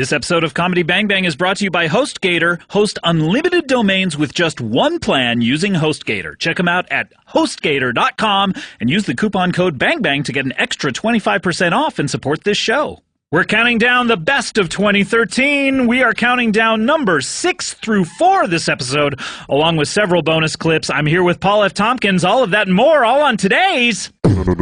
This episode of Comedy Bang Bang is brought to you by HostGator. Host unlimited domains with just one plan using HostGator. Check them out at HostGator.com and use the coupon code BANGBANG to get an extra 25% off and support this show. We're counting down the best of 2013. We are counting down numbers 6 through 4 this episode, along with several bonus clips. I'm here with Paul F. Tompkins. All of that and more, all on today's... Comedy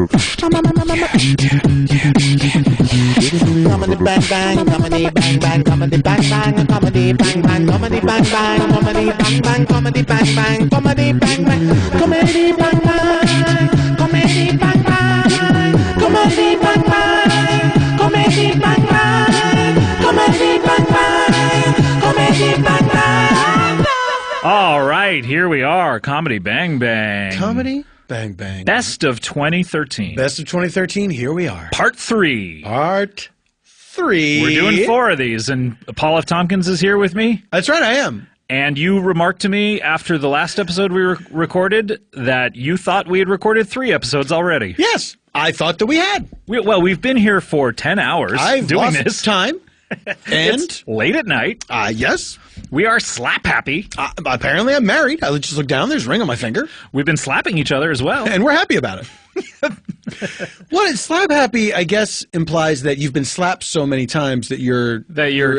bang bang, comedy bang bang, comedy bang bang, comedy bang bang, comedy bang bang, comedy bang bang, comedy bang bang, comedy bang bang, comedy bang bang, comedy bang bang, comedy bang bang, comedy bang bang, comedy bang bang, comedy bang bang. All right, here we are, Comedy Bang Bang. Comedy Bang Bang. Best of 2013. Best of 2013, here we are. Part 3. Part 3. We're doing 4 of these, and Paul F. Tompkins is here with me. That's right, I am. And you remarked to me after the last episode we recorded that you thought we had recorded 3 episodes already. Yes, I thought that we had. We've been here for 10 hours I've doing lost this. time. And It's late at night. yes. We are slap happy. Apparently I'm married. I just look down, there's a ring on my finger. We've been slapping each other as well. And we're happy about it. Slap happy, I guess, implies that you've been slapped so many times that you're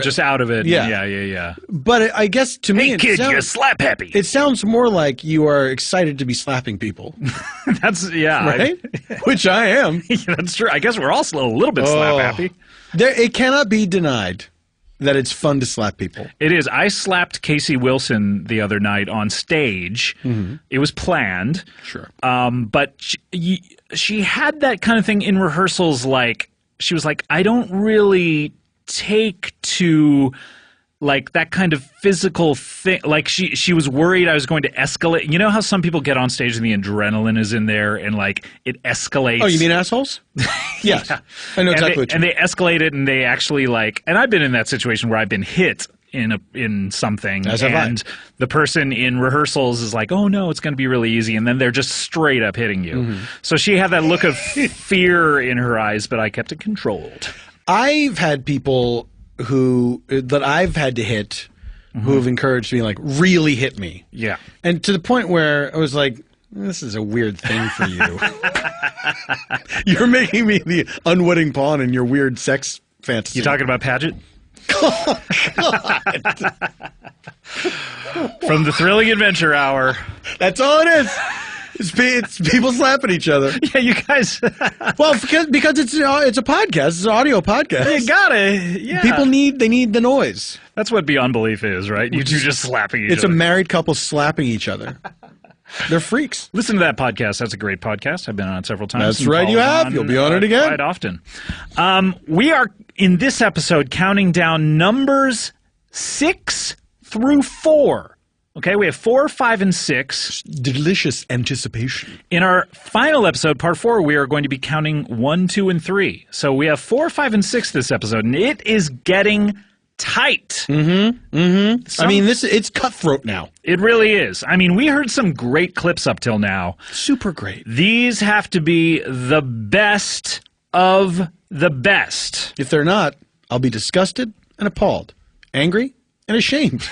just out of it. Yeah. Yeah. But I guess to me, Hey kid, you're slap happy. It sounds more like you are excited to be slapping people. That's, yeah. Right? Which I am. That's true. I guess we're all a little bit slap happy. It cannot be denied that it's fun to slap people. It is. I slapped Casey Wilson the other night on stage. Mm-hmm. It was planned. Sure. But she had that kind of thing in rehearsals, like, she was like, I don't really take to... like that kind of physical thing. Like she was worried I was going to escalate. You know how some people get on stage and the adrenaline is in there and like it escalates? Oh, you mean assholes? Yes. Yeah. I know exactly what you mean. And they escalate it and they actually like, and I've been in that situation where I've been hit in something. As have I. And the person in rehearsals is like, oh no, it's going to be really easy. And then they're just straight up hitting you. Mm-hmm. So she had that look of fear in her eyes, but I kept it controlled. I've had people that I've had to hit who have encouraged me, like, really hit me. Yeah. And to the point where I was like, this is a weird thing for you. You're making me the unwitting pawn in your weird sex fantasy. You talking about Paget? Oh, God. From the Thrilling Adventure Hour. That's all it is. It's people slapping each other. Yeah, you guys. Well, because it's a podcast. It's an audio podcast. You gotta. Yeah. People need the noise. That's what Beyond Belief is, right? You two just slapping each other. It's a married couple slapping each other. They're freaks. Listen to that podcast. That's a great podcast. I've been on it several times. That's right, you have. You'll be on it again. Quite often. We are, in this episode, counting down numbers 6 through 4. Okay, we have 4, 5, and 6. Delicious anticipation. In our final episode, part 4, we are going to be counting 1, 2, and 3. So we have 4, 5, and 6 this episode, and it is getting tight. Mm-hmm. Mm-hmm. I mean, it's cutthroat now. It really is. I mean, we heard some great clips up till now. Super great. These have to be the best of the best. If they're not, I'll be disgusted and appalled, angry and ashamed.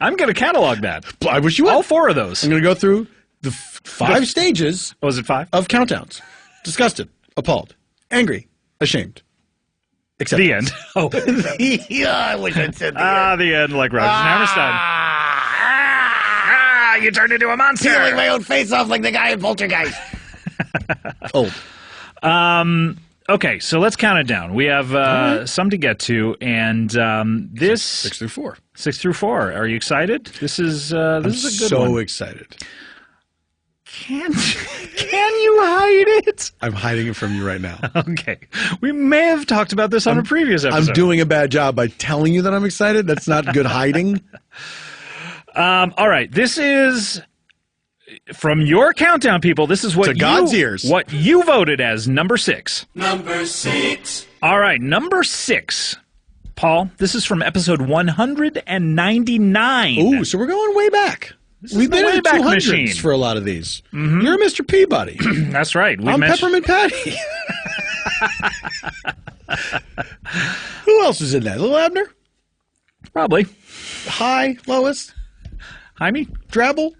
I'm going to catalog that. I wish you would. All 4 of those. I'm going to go through the 5 stages. Was it 5? Of countdowns. Disgusted, appalled, angry, ashamed. Except the end. Oh. Yeah, I wish I'd said the end. The end, like Roger Hammerstein. You turned into a monster. Peeling my own face off like the guy in Poltergeist. Old. Okay, so let's count it down. We have some to get to, and this 6 through 4. 6 through 4. Are you excited? This is a good one. So excited. Can you hide it? I'm hiding it from you right now. Okay. We may have talked about this on a previous episode. I'm doing a bad job by telling you that I'm excited. That's not good hiding. All right. This is from your countdown, people. This is what God's ears. What you voted as number 6. Number 6. All right. Number 6. Paul, this is from episode 199. Ooh, so we're going way back. We've been in the 200s for a lot of these. Mm-hmm. You're Mr. Peabody. That's right. I'm Peppermint Patty. Who else was in that? Little Abner? Probably. Hi, Lois? Jaime? Drabble?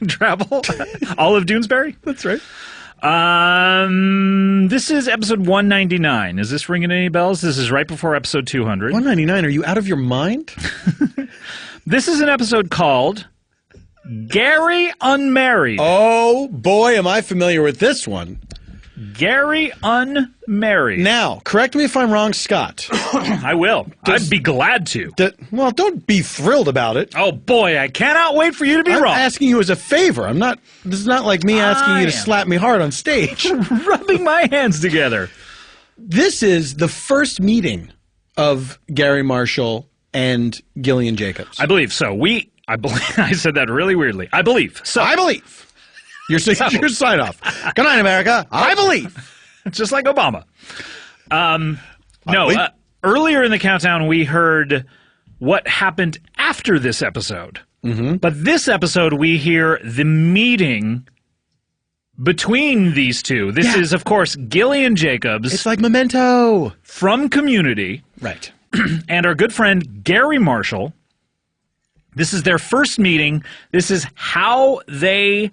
Travel? Olive Doonesbury? That's right. This is episode 199. Is this ringing any bells? This is right before episode 200. 199, are you out of your mind? This is an episode called Gary Unmarried. Oh, boy, am I familiar with this one. Gary Unmarried. Now, correct me if I'm wrong, Scott. I will. I'd be glad to. Well, don't be thrilled about it. Oh, boy, I cannot wait for you to be I'm wrong. asking you as a favor. This is not like me asking you to slap me hard on stage. Rubbing my hands together. This is the first meeting of Gary Marshall and Gillian Jacobs. I believe so. I believe I said that really weirdly. I believe. So I believe. Your sign off. Good night, America. I believe. Just like Obama. Earlier in the countdown, we heard what happened after this episode. Mm-hmm. But this episode, we hear the meeting between these two. This is, of course, Gillian Jacobs. It's like Memento. From Community. Right. And our good friend, Gary Marshall. This is their first meeting. This is how they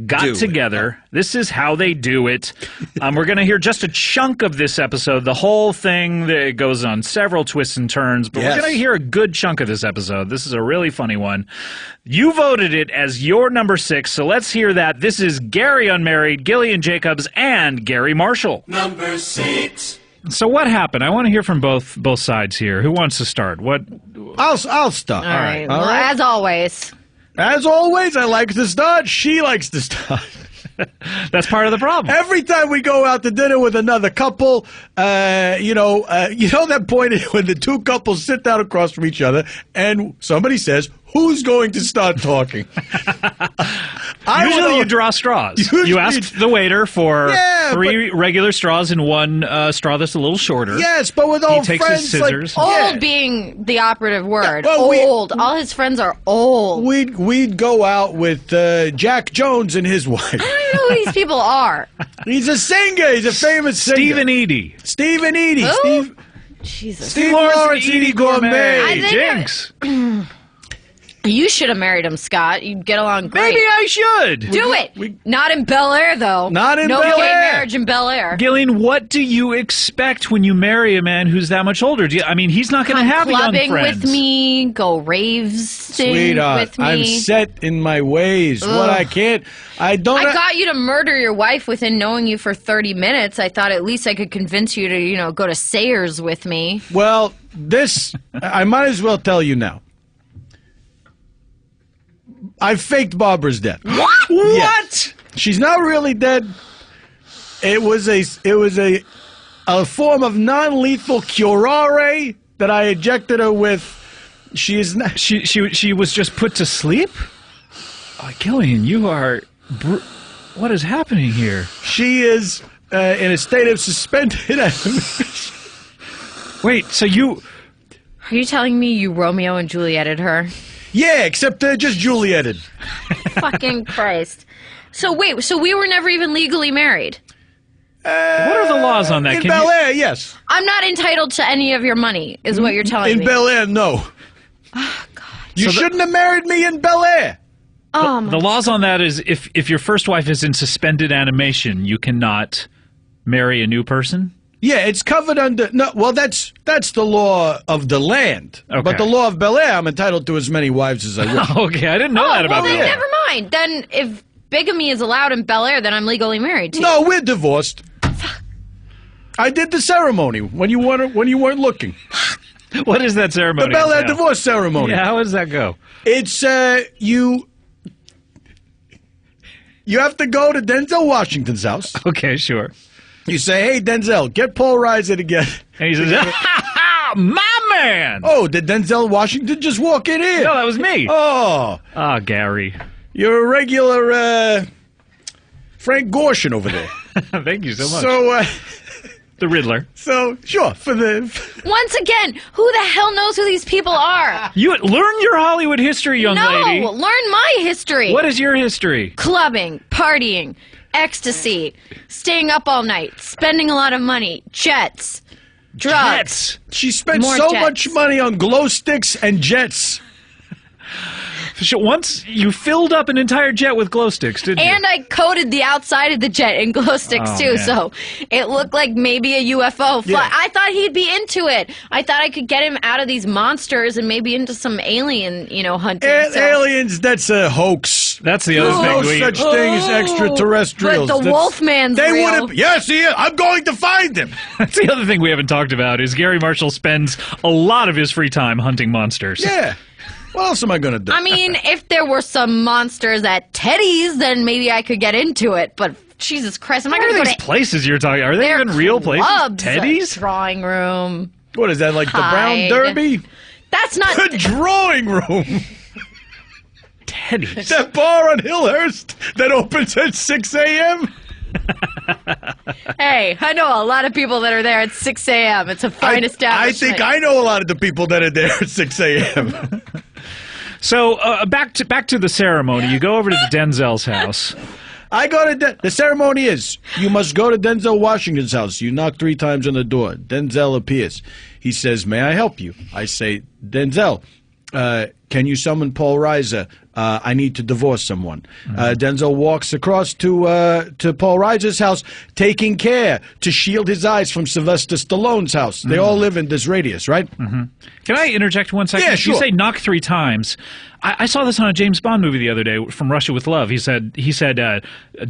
got together. This is how they do it. We're going to hear just a chunk of this episode. The whole thing that goes on several twists and turns, but we're going to hear a good chunk of this episode. This is a really funny one. You voted it as your number 6, so let's hear that. This is Gary Unmarried, Gillian Jacobs, and Gary Marshall. Number 6. So what happened? I want to hear from both sides here. Who wants to start? What? I'll start. All right. Well, as always. As always, I like to start. She likes to start. That's part of the problem. Every time we go out to dinner with another couple, you know that point when the two couples sit down across from each other and somebody says, "Who's going to start talking?" Usually you draw straws. You ask the waiter for 3 regular straws and 1 straw that's a little shorter. Yes, but with old he takes friends, his scissors. Old being the operative word. Yeah, well, old. All his friends are old. We'd go out with Jack Jones and his wife. I don't even know who these people are. He's a singer. He's a famous singer. Stephen Edie. Stephen Edie. Who? Jesus. Steve Lawrence Edie Gourmet. I think Jinx. You should have married him, Scott. You'd get along great. Maybe I should. Do it. Not in Bel Air, though. Not in no Bel gay Air. marriage in Bel Air. Gillian, what do you expect when you marry a man who's that much older? He's not going to have young clubbing friends. with me, go raves Sweetheart, with me. I'm set in my ways. What I can't, I got you to murder your wife within knowing you for 30 minutes. I thought at least I could convince you to, go to Sayers with me. Well, I might as well tell you now. I faked Barbara's death. What? Yes. She's not really dead. It was a form of non-lethal curare that I injected her with. She is not. She was just put to sleep. Gillian, you are. What is happening here? She is in a state of suspended animation. Wait, so you? Are you telling me you Romeo and Julieted her? Yeah, except just Julieted. Fucking Christ. So wait, so we were never even legally married? What are the laws on that? In Bel Air, yes. I'm not entitled to any of your money, is what you're telling me. In Bel Air, no. Oh, God. You shouldn't have married me in Bel Air. The laws on that is if your first wife is in suspended animation, you cannot marry a new person? Yeah, it's covered under... No, well, that's the law of the land. Okay. But the law of Bel Air, I'm entitled to as many wives as I wish. Okay, I didn't know that about well, then Bel Air. never mind. Then if bigamy is allowed in Bel Air, then I'm legally married to you. No, we're divorced. I did the ceremony when you weren't looking. What is that ceremony? The Bel Air divorce ceremony. Yeah, how does that go? It's you have to go to Denzel Washington's house. Okay, sure. You say, "Hey, Denzel, get Paul Reiser again." And he says, "My man." Oh, did Denzel Washington just walk in here? No, that was me. Oh, Gary. you're a regular Frank Gorshin over there. Thank you so much. So, the Riddler. So sure for the. Once again, who the hell knows who these people are? You learn your Hollywood history, young lady. No, learn my history. What is your history? Clubbing, partying, ecstasy, staying up all night, spending a lot of money, jets. Drugs. She spent More so jets. much money on glow sticks and jets. Once you filled up an entire jet with glow sticks, didn't you? And I coated the outside of the jet in glow sticks, Oh, too, man. so it looked like maybe a UFO. Yeah. I thought he'd be into it. I thought I could get him out of these monsters and maybe into some alien, hunting. so. Aliens, that's a hoax. That's the other There's thing. no such thing as extraterrestrials. But the That's- Wolfman's They real. would have. Yes, he is. I'm going to find him. That's the other thing we haven't talked about is Gary Marshall spends a lot of his free time hunting monsters. Yeah. What else am I going to do? I mean, if there were some monsters at Teddy's, then maybe I could get into it. But Jesus Christ, I'm not What going are to go these to places you're talking? Are they their even real places? clubs, Teddy's? drawing room. What is that, like the Brown Hide. Derby? That's not. The drawing room. Teddy's. That bar on Hillhurst that opens at 6 a.m.? Hey, I know a lot of people that are there at 6 a.m. It's a fine I establishment. think I know a lot of the people that are there at 6 a.m. So back to the ceremony. You go over to the Denzel's house. I go to the ceremony is you must go to Denzel Washington's house. You knock 3 times on the door. Denzel appears. He says, "May I help you?" I say, "Denzel, can you summon Paul Reiser? I need to divorce someone." Denzel walks across to Paul Reiser's house, taking care to shield his eyes from Sylvester Stallone's house. They all live in this radius, right? Can I interject 1 second? Yeah, sure. You say knock 3 times. I saw this on a James Bond movie the other day from Russia with Love. He said,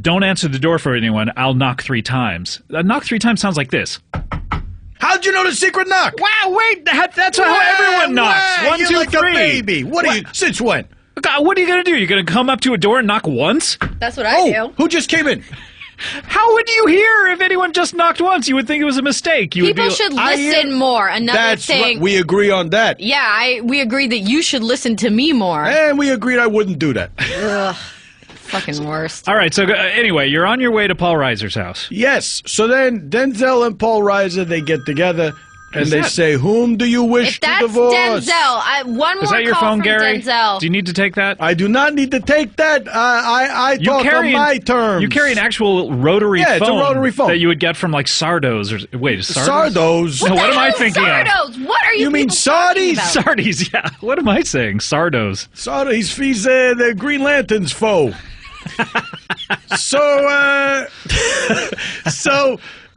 don't answer the door for anyone. I'll knock 3 times. Knock 3 times sounds like this. How'd you know the secret knock? Wow, wait, that's how everyone knocks. 1, You're 2, like 3. a baby. What are you? Since when? God, what are you going to do? You're going to come up to a door and knock once? That's what I do. Who just came in? How would you hear if anyone just knocked once? You would think it was a mistake. You People would be, should I listen hear- more. Another That's thing. right. We agree on that. Yeah, we agree that you should listen to me more. And we agreed I wouldn't do that. Ugh, fucking worst. All right, so anyway, you're on your way to Paul Reiser's house. Yes. So then Denzel and Paul Reiser, they get together and they that- say, "Whom do you wish If that's to divorce?" Denzel, one more Is that your call phone, from Gary? Denzel. Do you need to take that? I do not need to take that. I talk on my terms. You carry an actual rotary phone. Yeah, it's a rotary phone. that you would get from like Sardos or wait, Sardos? Sardos. No, What what the am I hell is thinking of? Sardos? What are you? You mean people talking Sardis? about? Sardis, yeah. What am I saying? Sardos. Sardos. He's the Green Lantern's foe. So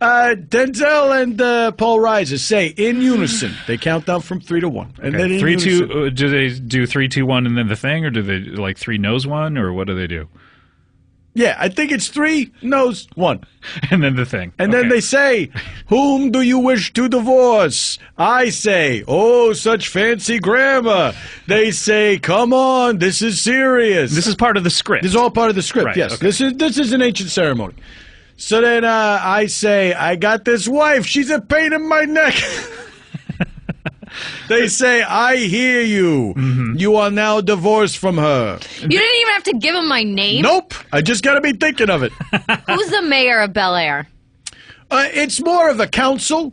Denzel and Paul Reiser say in unison. They count down from 3 to 1, and then in 3, unison. 2. Do they do 3, 2, 1, and then the thing, or do they like 3 knows 1, or what do they do? Yeah, I think it's 3 knows 1. And then the thing. And then they say, "Whom do you wish to divorce?" I say, "Oh, such fancy grammar." They say, "Come on, this is serious." This is part of the script. This is all part of the script. Right, Yes, okay. this is an ancient ceremony. So then I say, "I got this wife. She's a pain in my neck." They say, "I hear you. You are now divorced from her." You didn't even have to give him my name. Nope. I just got to be thinking of it. Who's the mayor of Bel Air? It's more of a council,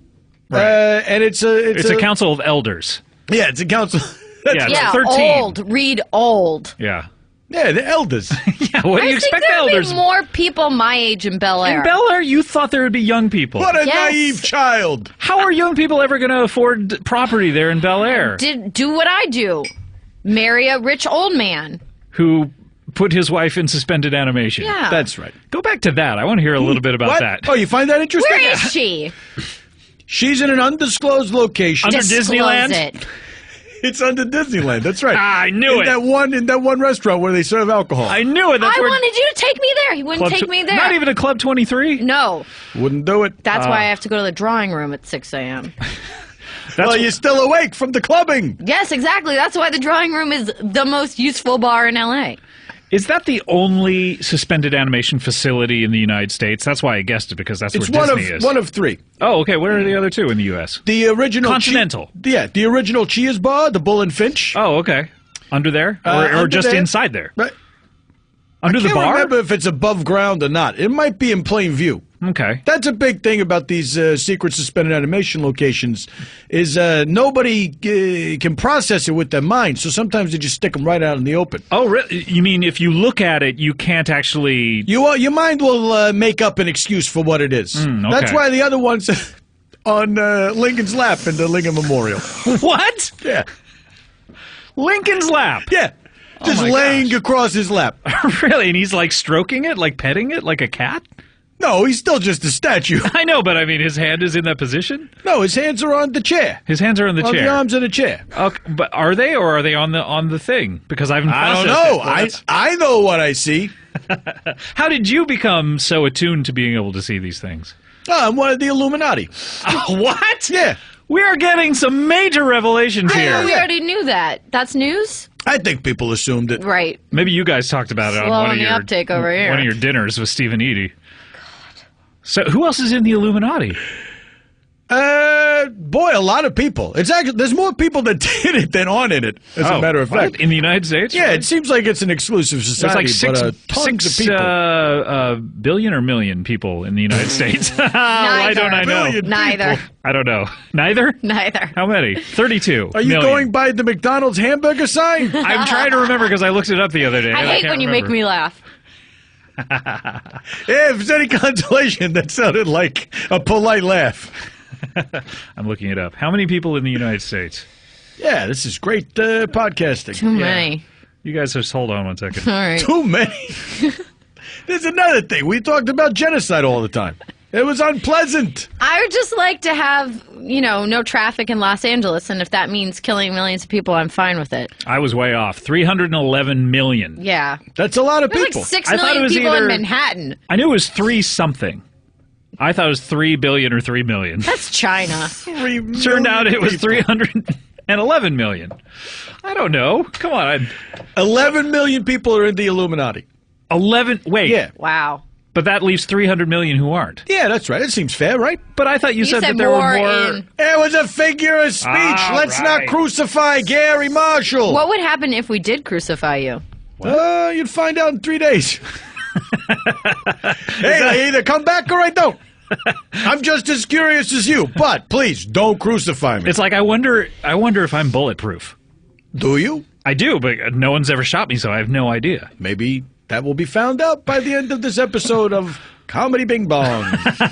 Right. and it's It's a council of elders. Yeah, it's a council. That's Yeah, right. Yeah, 13. old. Read old. Yeah. Yeah, the elders. Yeah, what do you I think expect the there would elders? be more people my age in Bel Air. In Bel Air, you thought there would be young people. What a Yes. naive child. How are young people ever going to afford property there in Bel Air? Do what I do. Marry a rich old man. Who put his wife in suspended animation? Yeah. That's right. Go back to that. I want to hear a little bit about What? that. Oh, you find that interesting? Where is she? She's in an undisclosed location. Under Disclose Disneyland? it. It's under Disneyland. That's right. I knew in it. In that one restaurant where they serve alcohol. I knew it. That's I where wanted you to take me there. He wouldn't Club take tw- me there. Not even a Club 23? No. Wouldn't do it. That's why I have to go to the drawing room at 6 a.m. Well, you're still awake from the clubbing. Yes, exactly. That's why the drawing room is the most useful bar in L.A. Is that the only suspended animation facility in the United States? That's why I guessed it, because that's It's where one Disney of is. one of 3. Oh, okay. Where are the other 2 in the U.S.? The original Continental. the original Cheers bar, the Bull and Finch. Oh, okay. Under there? Or Under just there. inside there? Right. Under I the can't bar? remember if it's above ground or not. It might be in plain view. Okay. That's a big thing about these secret suspended animation locations is nobody can process it with their mind, so sometimes they just stick them right out in the open. Oh, really? You mean if you look at it, you can't actually... Your mind will make up an excuse for what it is. okay. That's why the other ones... on Lincoln's lap in the Lincoln Memorial. What? Yeah. Lincoln's lap? Yeah. Just my laying across his lap. Really? And he's like stroking it, like petting it, like a cat? No, he's still just a statue. I know, but I mean, his hand is in that position? No, his hands are on the chair. His hands are on the On chair. the arms of the chair. Okay, but are they, or are they on the thing? Because I haven't I don't processed know. it. Well, that's- I know what I see. How did you become so attuned to being able to see these things? Oh, I'm one of the Illuminati. What? Yeah. We are getting some major revelations I here. know, we already knew that. That's news? I think people assumed it. Right. Maybe you guys talked about it on Slow one on of the your uptake over here. one of your dinners with Stephen Eady. So who else is in the Illuminati? Boy, a lot of people. It's actually there's more people that did it than aren't in it. As a matter of fact, in the United States, yeah, it seems like it's an exclusive there's society. like tons of people. billion or million people in the United States. Why Neither. don't I know? Billion Neither. people. I don't know. Neither. Neither. How many? 32. Are you million. going by the McDonald's hamburger sign? I'm trying to remember because I looked it up the other day. I and hate can't when you remember. make me laugh. Yeah, if it's any consolation, that sounded like a polite laugh. I'm looking it up. How many people in the United States? Yeah, this is great podcasting. Too many. You guys just hold on one second. All right. Too many. There's another thing. We talked about genocide all the time. It was unpleasant. I would just like to have, no traffic in Los Angeles, and if that means killing millions of people, I'm fine with it. I was way off. 311 million. Yeah. That's a lot of There's people. like 6 I thought it million was people either- in Manhattan. I knew it was 3 something. I thought it was 3 billion or 3 million. That's China. 3 Turned out it was people. 311 million. I don't know. Come on. 11 million people are in the Illuminati. 11. Wait. Yeah. Wow. But that leaves 300 million who aren't. Yeah, that's right. It seems fair, right? But I thought you said that there more were more. in. It was a figure of speech. Ah, Let's right. not crucify Gary Marshall. What would happen if we did crucify you? You'd find out in 3 days. Hey, I either come back or I don't. I'm just as curious as you, but please don't crucify me. It's like I wonder if I'm bulletproof. Do you? I do, but no one's ever shot me, so I have no idea. Maybe that will be found out by the end of this episode of Comedy Bing Bong.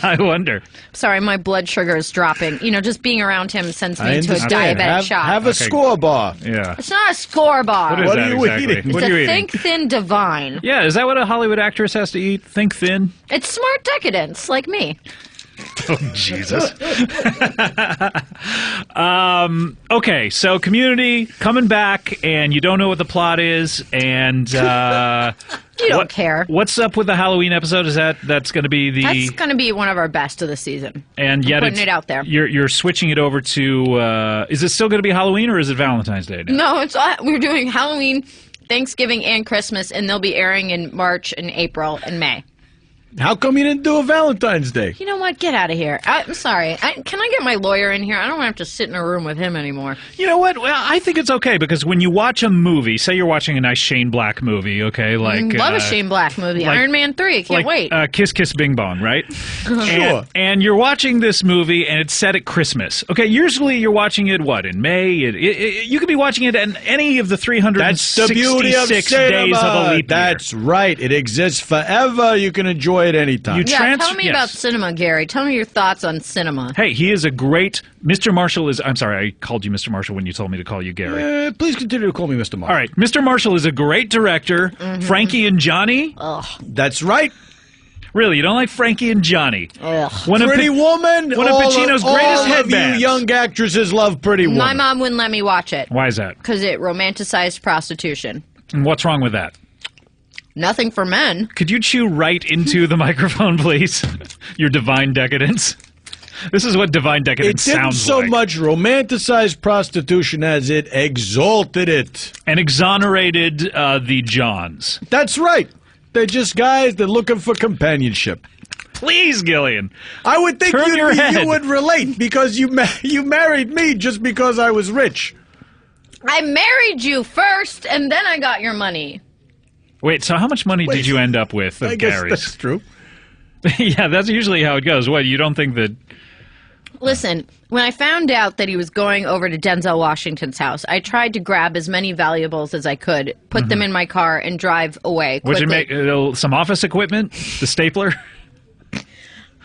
I wonder. Sorry, my blood sugar is dropping. Just being around him sends me to a diabetic have, shock. Have a Okay. score bar. Yeah. It's not a score bar. What is What that are you exactly? eating? What It's are you a eating? think thin divine. Yeah, is that what a Hollywood actress has to eat? Think thin? It's smart decadence, like me. Oh, Jesus. Okay, so Community coming back, and you don't know what the plot is, and You don't care. What's up with the Halloween episode? Is that's going to be the That's going to be one of our best of the season. and yet putting it's, it out there. You're switching it over to. Is it still going to be Halloween or is it Valentine's Day now? No, we're doing Halloween, Thanksgiving, and Christmas, and they'll be airing in March and April and May. How come you didn't do a Valentine's Day? You know what? Get out of here. I'm sorry. Can I get my lawyer in here? I don't have to sit in a room with him anymore. You know what? Well, I think it's okay because when you watch a movie, say you're watching a nice Shane Black movie, okay, like Love a Shane Black movie. like- Iron Man 3. Can't wait. Kiss Kiss Bing Bong, right? Sure. And you're watching this movie, and it's set at Christmas. Okay, usually you're watching it, what, in May? You could be watching it in any of the That's 366 the beauty of days cinema. of a leap year. That's right. It exists forever. You can enjoy it anytime. Tell me about cinema, Gary. Tell me your thoughts on cinema. Hey, he is a great... Mr. Marshall is... I'm sorry, I called you Mr. Marshall when you told me to call you Gary. Please continue to call me Mr. Mark. All right, Mr. Marshall is a great director. Mm-hmm. Frankie and Johnny? That's right. Really, you don't like Frankie and Johnny? Ugh. One of Pretty Pa- Woman. one of Pacino's greatest all of you headbands. young actresses love Pretty Woman. My mom wouldn't let me watch it Why is that? because it romanticized prostitution. And what's wrong with that? Nothing for men. Could you chew right into the microphone, please? Your divine decadence. This is what divine It decadence didn't sounds so like. much romanticize prostitution as it exalted it. And exonerated the Johns. That's right. They're just guys. They're looking for companionship. Please, Gillian. I would think Turn your head. you would relate because you married me just because I was rich. I married you first, and then I got your money. Wait, so how much money Wait. did you end up with of I guess Gary's? that's true. Yeah, that's usually how it goes. What, you don't think that... Listen, when I found out that he was going over to Denzel Washington's house, I tried to grab as many valuables as I could, put them in my car, and drive away Would quickly. you make some office equipment? The stapler?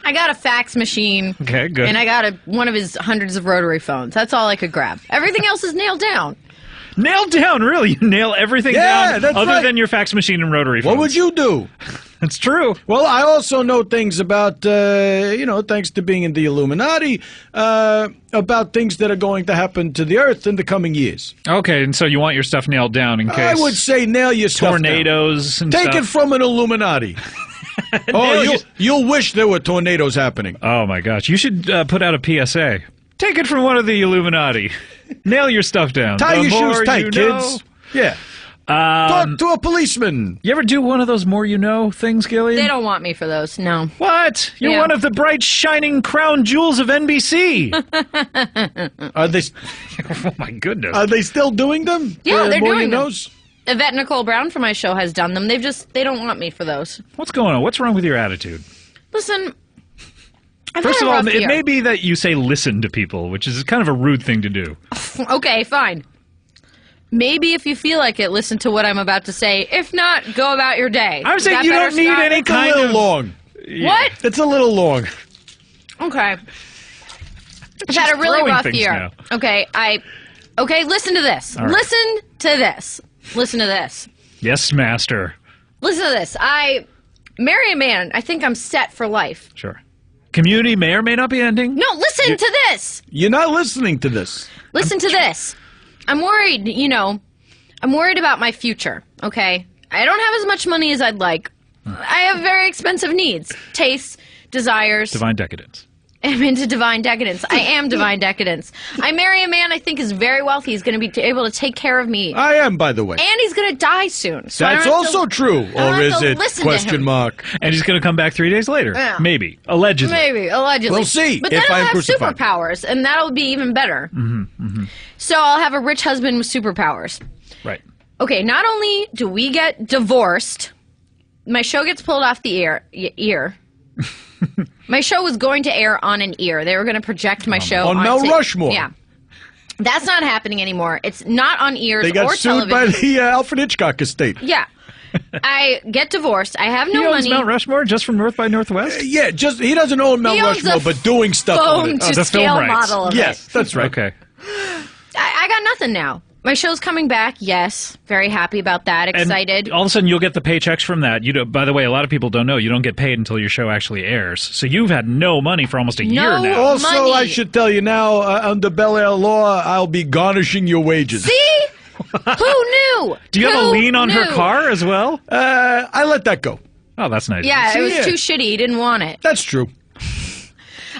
I got a fax machine. Okay, good. And I got one of his hundreds of rotary phones. That's all I could grab. Everything else is nailed down. Nailed down, really? You nail everything Yeah, down that's other right. than your fax machine and rotary phones. What would you do? That's true. Well, I also know things about, thanks to being in the Illuminati, about things that are going to happen to the Earth in the coming years. Okay, and so you want your stuff nailed down in case I would say nail your stuff down. tornadoes and Take stuff. it from an Illuminati. Oh, you'll wish there were tornadoes happening. Oh my gosh, you should put out a PSA. Take it from one of the Illuminati. Nail your stuff down. Tie The your more shoes tight, you kids. Yeah. Talk to a policeman. You ever do one of those more you know things, Gillian? They don't want me for those, no. What? You're Yeah. one of the bright, shining crown jewels of NBC. Are they? Oh my goodness. Are they still doing them? Yeah, they're more doing you them. knows? Yvette Nicole Brown from my show has done them. They don't want me for those. What's going on? What's wrong with your attitude? Listen, I've First had of a all, rough it year. may be that you say listen to people, which is kind of a rude thing to do. Okay, fine. Maybe if you feel like it, listen to what I'm about to say. If not, go about your day. I'm Is saying that you better, don't need Scott? any It's a kind little of... long. What? It's a little long. Okay. I've She's had a really throwing rough things year. now. Okay, Okay, listen to this. All right. Listen to this. Listen to this. Yes, master. Listen to this. I marry a man. I think I'm set for life. Sure. Community may or may not be ending. No, listen to this. You're not listening to this. Listen to this. I'm worried, I'm worried about my future, okay? I don't have as much money as I'd like. I have very expensive needs, tastes, desires. Divine decadence. I'm into divine decadence. I am divine decadence. I marry a man I think is very wealthy. He's going to be able to take care of me. I am, by the way. And he's going to die soon. So I That's don't have to- also true. I don't Or have is to it? listen to Question him. mark. And he's going to come back 3 days later. Yeah. Maybe. Allegedly. Maybe, allegedly. We'll see But if then I'll I'm have crucified. superpowers, and that'll be even better. So I'll have a rich husband with superpowers. Right. Okay, not only do we get divorced, my show gets pulled off the ear. My show was going to air on an ear. They were going to project my show On onto, Mount Rushmore. Yeah. That's not happening anymore. It's not on ears They got or sued television. by the Alfred Hitchcock estate. Yeah. I get divorced. I have He no owns money. Mount Rushmore just from North by Northwest? Yeah, just he doesn't own Mount He owns Rushmore, a but doing stuff on phone it. to the scale film rights. model of Yes, it. that's right. Okay. I got nothing now. My show's coming back. Yes, very happy about that. And Excited. all of a sudden, you'll get the paychecks from that. By the way, a lot of people don't know you don't get paid until your show actually airs. So you've had no money for almost a year now. Also, Money. I should tell you now, under Bel Air law, I'll be garnishing your wages. See? Who knew? Do you have a Who lien on her knew? car as well? I let that go. Oh, that's nice. Yeah, it was Yeah. too shitty. He didn't want it. That's true.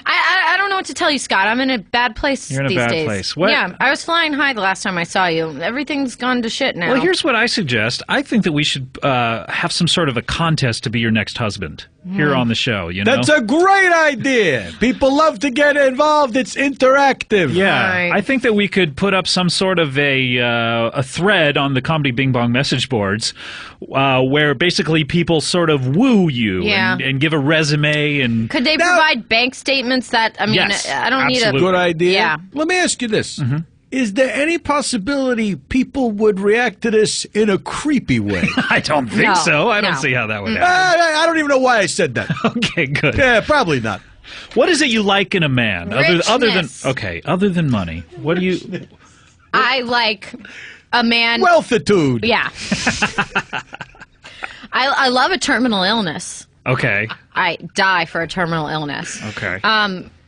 I don't know what to tell you, Scott. I'm in a bad place You're in a these bad days. place. What- Yeah, I was flying high the last time I saw you. Everything's gone to shit now. Well, here's what I suggest. I think that we should have some sort of a contest to be your next husband here on the show. You know? That's a great idea. People love to get involved. It's interactive. Yeah, Right. I think that we could put up some sort of a thread on the Comedy Bing Bong message boards where basically people sort of woo you Yeah. and give a resume and Could they provide bank statements that, I mean, Yes, I don't need absolutely. a... Good idea. Yeah. Let me ask you this. Is there any possibility people would react to this in a creepy way? I don't think No, so. I don't no. see how that would happen. I don't even know why I said that. Okay, good. Yeah, probably not. What is it you like in a man other than Richness. other than money? What do you? I like a man... Wealthitude. Yeah. I love a terminal illness. Okay, I die for a terminal illness. okay.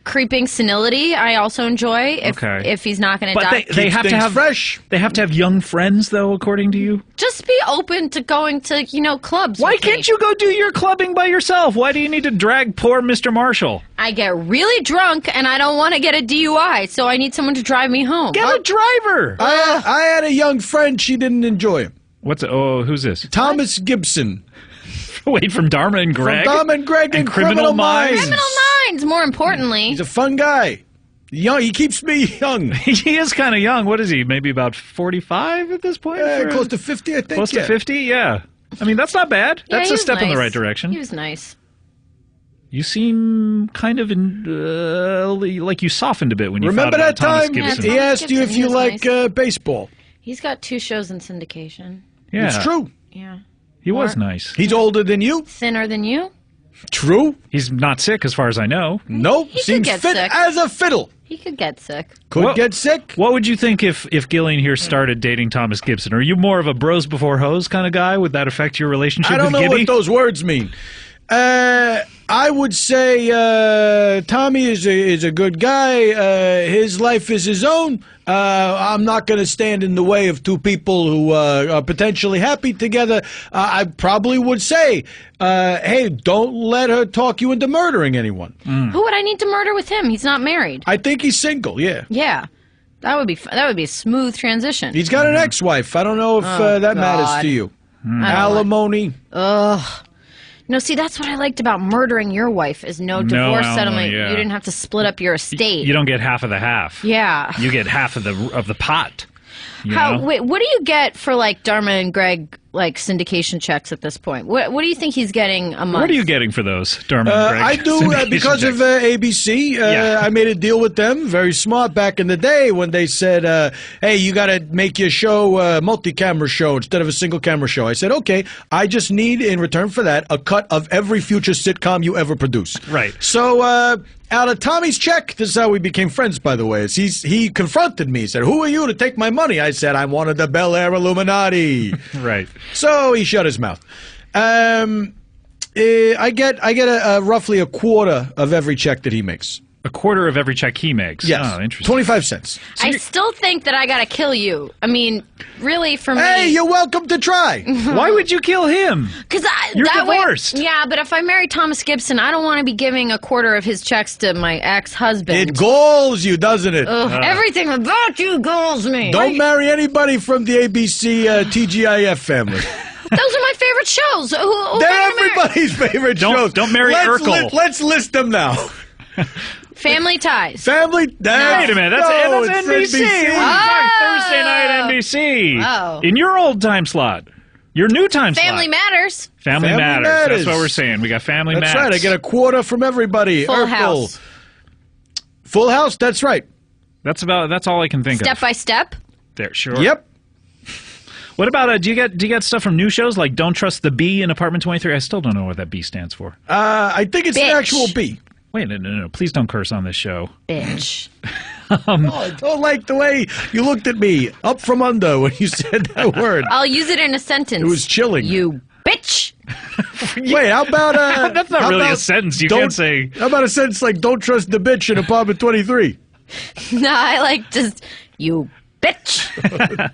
Creeping senility, I also enjoy Okay. if he's not going to But die. they Keeps have to things have fresh. They have to have young friends, though, according to you. Just be open to going to, clubs. Why with me. can't you go do your clubbing by yourself? Why do you need to drag poor Mr. Marshall? I get really drunk and I don't want to get a DUI, so I need someone to drive me home. Get a driver. I had a young friend. She didn't enjoy him. Who's this? Thomas Gibson. Wait, from Dharma and Greg? From Dom and Greg and Criminal Minds. Criminal Minds, more importantly. He's a fun guy. Young. He keeps me young. He is kind of young. What is he? Maybe about 45 at this point? Close to 50, I think. Close to 50? Yeah. I mean, that's not bad. Yeah, That's he a was step in the nice. right direction. He was nice. You seem kind of like you softened a bit when you Remember found out that time Thomas Gibson. he Thomas asked you Gibson, if he you was like nice. baseball? He's got 2 shows in syndication. Yeah. It's true. Yeah. He was nice. He's older than you. Thinner than you? True. He's not sick, as far as I know. Nope. He could Seems get fit sick. as a fiddle. He could get sick. Could get sick. What would you think if Gillian here started dating Thomas Gibson? Are you more of a bros before hoes kind of guy? Would that affect your relationship I don't with know Gibby? what those words mean. I would say Tommy is a good guy. His life is his own. I'm not going to stand in the way of two people who are potentially happy together. I probably would say, hey, don't let her talk you into murdering anyone. Who would I need to murder with him? He's not married. I think he's single, yeah. Yeah. That would be a smooth transition. He's got an ex-wife. I don't know if that matters to you. Alimony. Ugh. No, see, that's what I liked about murdering your wife is no divorce alimony, settlement. yeah. You didn't have to split up your estate. You don't get half of the half. Yeah. You get half of the pot. You know? Wait, what do you get for like Dharma and Greg like syndication checks at this point? What do you think he's getting a month? What are you getting for those, Dharma and Greg? I do syndication because of checks? ABC. Yeah. I made a deal with them. Very smart back in the day when they said, "Hey, you got to make your show multi-camera show instead of a single-camera show." I said, "Okay, I just need in return for that a cut of every future sitcom you ever produce." Right. So out of Tommy's check, this is how we became friends. By the way, he confronted me. He said, "Who are you to take my money?" I said, "I'm one of the Bel Air Illuminati." Right. So he shut his mouth. I get roughly a quarter of every check that he makes. A quarter of every check he makes. Yes. Oh, interesting. 25 cents. I still think that I gotta kill you. I mean, really, for me. Hey, you're welcome to try. Why would you kill him? Because You're that divorced. Way, yeah, but if I marry Thomas Gibson, I don't want to be giving a quarter of his checks to my ex-husband. It galls you, doesn't it? Ugh, everything about you galls me. Don't marry anybody from the ABC TGIF family. Those are my favorite shows. Who They're am I gonna marry? everybody's favorite Don't- shows. don't marry Urkel. Let's list them now. Family Ties. Family. Wait a minute, that's it's NBC. NBC. Thursday night NBC. Oh. In your old time slot. Your new time Family slot. Matters. Family Family Matters. Matters. That's what we're saying. We got Family That's Matters. right. I get a quarter from everybody. Full Urkel. House. Full House. That's right. That's all I can think Step of. by Step. There, sure. Yep. What about do you get stuff from new shows like Don't Trust the Bee in Apartment 23? I still don't know what that B stands for. I think it's the Bitch. actual B. Wait, no. Please don't curse on this show. Bitch. Oh, I don't like the way you looked at me up from under when you said that word. I'll use it in a sentence. It was chilling. You bitch. Wait, how about That's not how really a about sentence. You don't- can't say. How about a sentence like "Don't trust the bitch in Apartment 23"? No, I like just you bitch.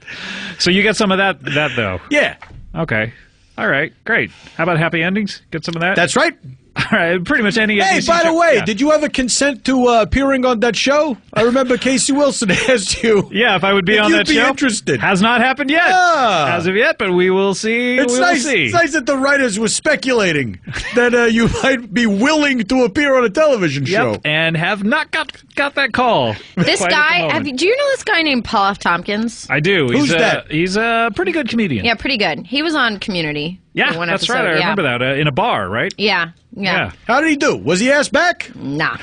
So you get some of that though. Yeah, Okay. All right. Great. How about happy endings? Get some of that. that's right. All right. Pretty much any. Hey, NBC by the show- way, yeah. did you ever consent to appearing on that show? I remember Casey Wilson asked you. Yeah, if I would be If on you'd that be show. interested. Has not happened yet. Ah. As of yet, but we will see. It's we nice. will see. It's nice that the writers were speculating that you might be willing to appear on a television show. Yep, and have not got that call. This quite at the guy, moment. do you know this guy named Paul F. Tompkins? I do. Who's that? He's a pretty good comedian. Yeah, pretty good. He was on Community. Yeah, for one that's episode. right. I Yeah. remember that in a bar, right? Yeah. How did he do? Was he asked back? Nah.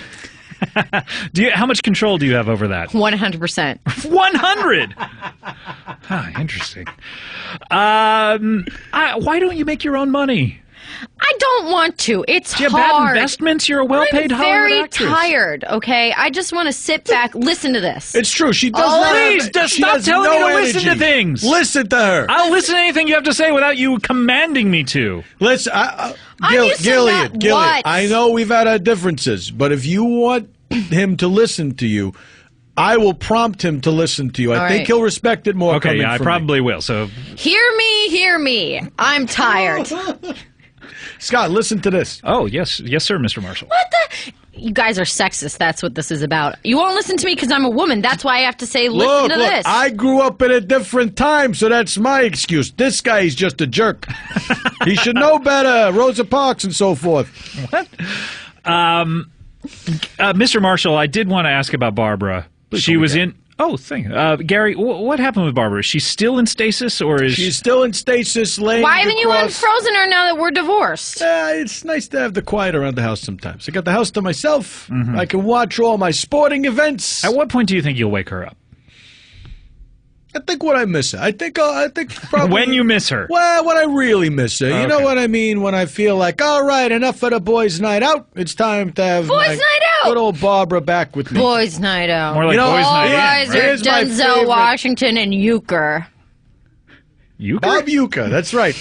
How much control do you have over that? 100%. 100. Interesting. Why don't you make your own money? I don't want to. It's Do you have bad hard. investments? You're a well-paid I'm Hollywood very actress. tired, okay? I just want to sit back, listen to this. It's true. She does Oh, not please, have, just she stop has telling no me to listen energy. to things. Listen to her. I'll listen to anything you have to say without you commanding me to. Listen, used to Gilead, not Gilead, what? I know we've had our differences, but if you want him to listen to you, I will prompt him to listen to you. I All think right. he'll respect it more. Okay, coming yeah, I from probably will. So Hear me. I'm tired. me. Scott, listen to this. Oh, yes, sir, Mr. Marshall. What the? You guys are sexist. That's what this is about. You won't listen to me because I'm a woman. That's why I have to say, listen to this. I grew up in a different time, so that's my excuse. This guy is just a jerk. He should know better. Rosa Parks and so forth. What? Mr. Marshall, I did want to ask about Barbara. She was in. Oh, Gary, what happened with Barbara? Is she still in stasis, or is She's still in stasis, laying Why haven't you across. unfrozen her now that we're divorced? It's nice to have the quiet around the house sometimes. I got the house to myself. Mm-hmm. I can watch all my sporting events. At what point do you think you'll wake her up? At the think when I miss her. I think probably When you miss her. Well, when I really miss her. You know Okay. what I mean? When I feel like, all right, enough of the boys' night out. It's time to have Boys' my night out! good old Barbara back with me. Boys' night out. More like You know, boys' all night Guys in, are right? Here's my Denzel favorite- Washington and Euchre. Euchre? Bob Uecker, that's right.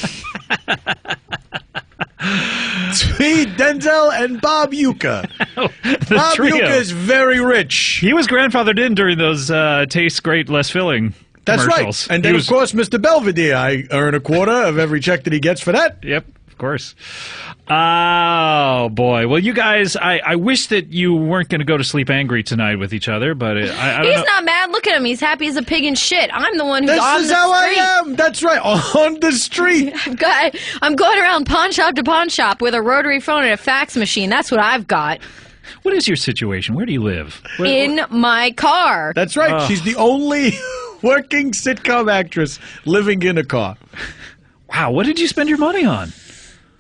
Sweet Denzel and Bob Uecker. The Bob trio. Uecker is very rich. He was grandfathered in during those tastes great, less filling That's right. commercials. And He then, was- of course, Mr. Belvedere. I earn a quarter of every check that he gets for that. Yep, of course. Oh, boy. Well, you guys, I wish that you weren't going to go to sleep angry tonight with each other, but I don't He's know. not mad. Look at him. He's happy as a pig in shit. I'm the one who's This on is the how street. I am. That's right. On the street. I'm going around pawn shop to pawn shop with a rotary phone and a fax machine. That's what I've got What is your situation? Where do you live? in my car. That's right. Oh. She's the only working sitcom actress living in a car. Wow, what did you spend your money on?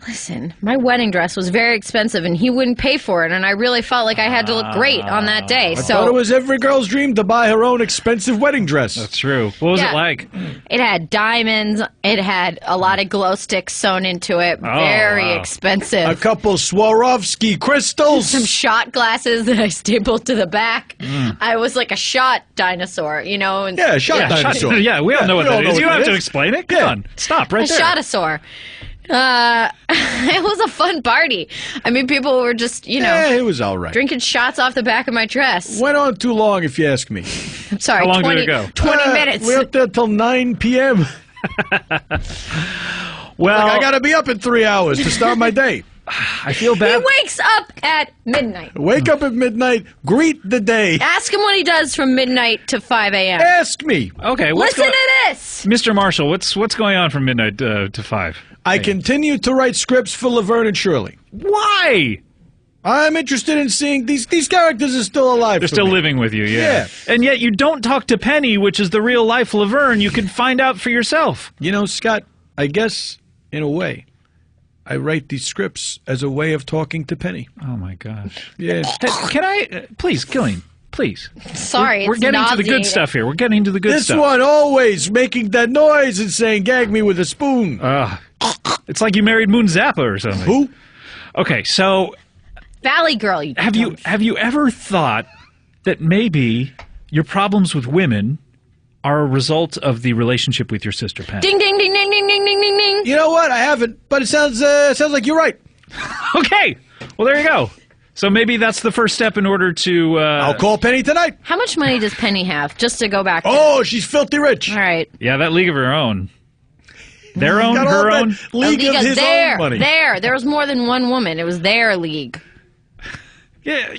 Listen, my wedding dress was very expensive, and he wouldn't pay for it, and I really felt like I had to look great on that day. I thought it So was every girl's dream to buy her own expensive wedding dress. That's true. What was Yeah. it like? it had diamonds. It had a lot of glow sticks sewn into it. Very wow. expensive. A couple Swarovski crystals. Some shot glasses that I stapled to the back. I was like a shot dinosaur, you know. And Yeah, shot dinosaur. Yeah, we all know what we all that know is. what You don't that have to is. explain it. Come Yeah. on. Stop right a there. shotasaur. It was a fun party. I mean, people were just, Yeah, it was all right. drinking shots off the back of my dress. Went on too long, if you ask me. I'm sorry, How long did 20, it go? 20 minutes. We're up there till 9 p.m. Well, I got to be up in 3 hours to start my day. I feel He bad. wakes up at midnight. Wake up at midnight, greet the day. Ask him what he does from midnight to 5 a.m. Ask me. Okay, what's Listen going to this. Mr. Marshall, what's going on from midnight to 5? I continue to write scripts for Laverne and Shirley. Why? I'm interested in seeing these characters are still alive. They're for still me. living with you, Yeah. And yet you don't talk to Penny, which is the real life Laverne. You can find out for yourself. You know, Scott, I guess, in a way, I write these scripts as a way of talking to Penny. Oh my gosh. Yeah. Hey, can I please, Gillian, please. Sorry, We're it's getting to the good nauseating. stuff here. We're getting to the good This stuff. one always making that noise and saying, gag me with a spoon. It's like you married Moon Zappa or something. Who? Okay, so Valley Girl, you have you ever thought that maybe your problems with women are a result of the relationship with your sister Penny? Ding, ding, ding, ding, ding, ding, ding, ding, ding. You know what? I haven't, but it sounds like you're right. Okay, well there you go. So maybe that's the first step in order to. I'll call Penny tonight. How much money does Penny have? Just to go back to Oh, she's filthy rich. All right. Yeah, that league of her own. Their own, Got all her that own. league of his there, own money. there was more than one woman. It was their league. Yeah,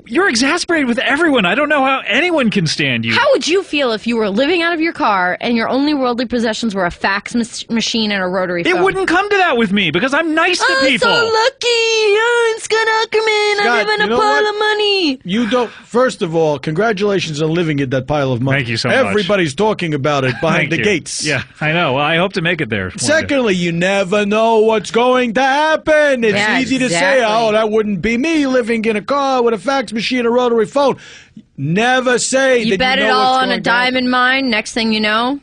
you're exasperated with everyone. I don't know how anyone can stand you. How would you feel if you were living out of your car and your only worldly possessions were a fax machine and a rotary phone? It wouldn't come to that with me because I'm nice to people. So lucky. I'm Scott Aukerman. Scott, I live in you a know pile what? of money. You don't. First of all, congratulations on living in that pile of money. Thank you so much. Everybody's talking about it behind Thank the you. gates. Yeah, I know. Well, I hope to make it there. one day. Secondly, you never know what's going to happen. It's Yeah, easy to exactly. say, oh, that wouldn't be me living in a car with a fax machine, a rotary phone. Never say You that bet you it know all what's on a going to happen. diamond mine. Next thing you know,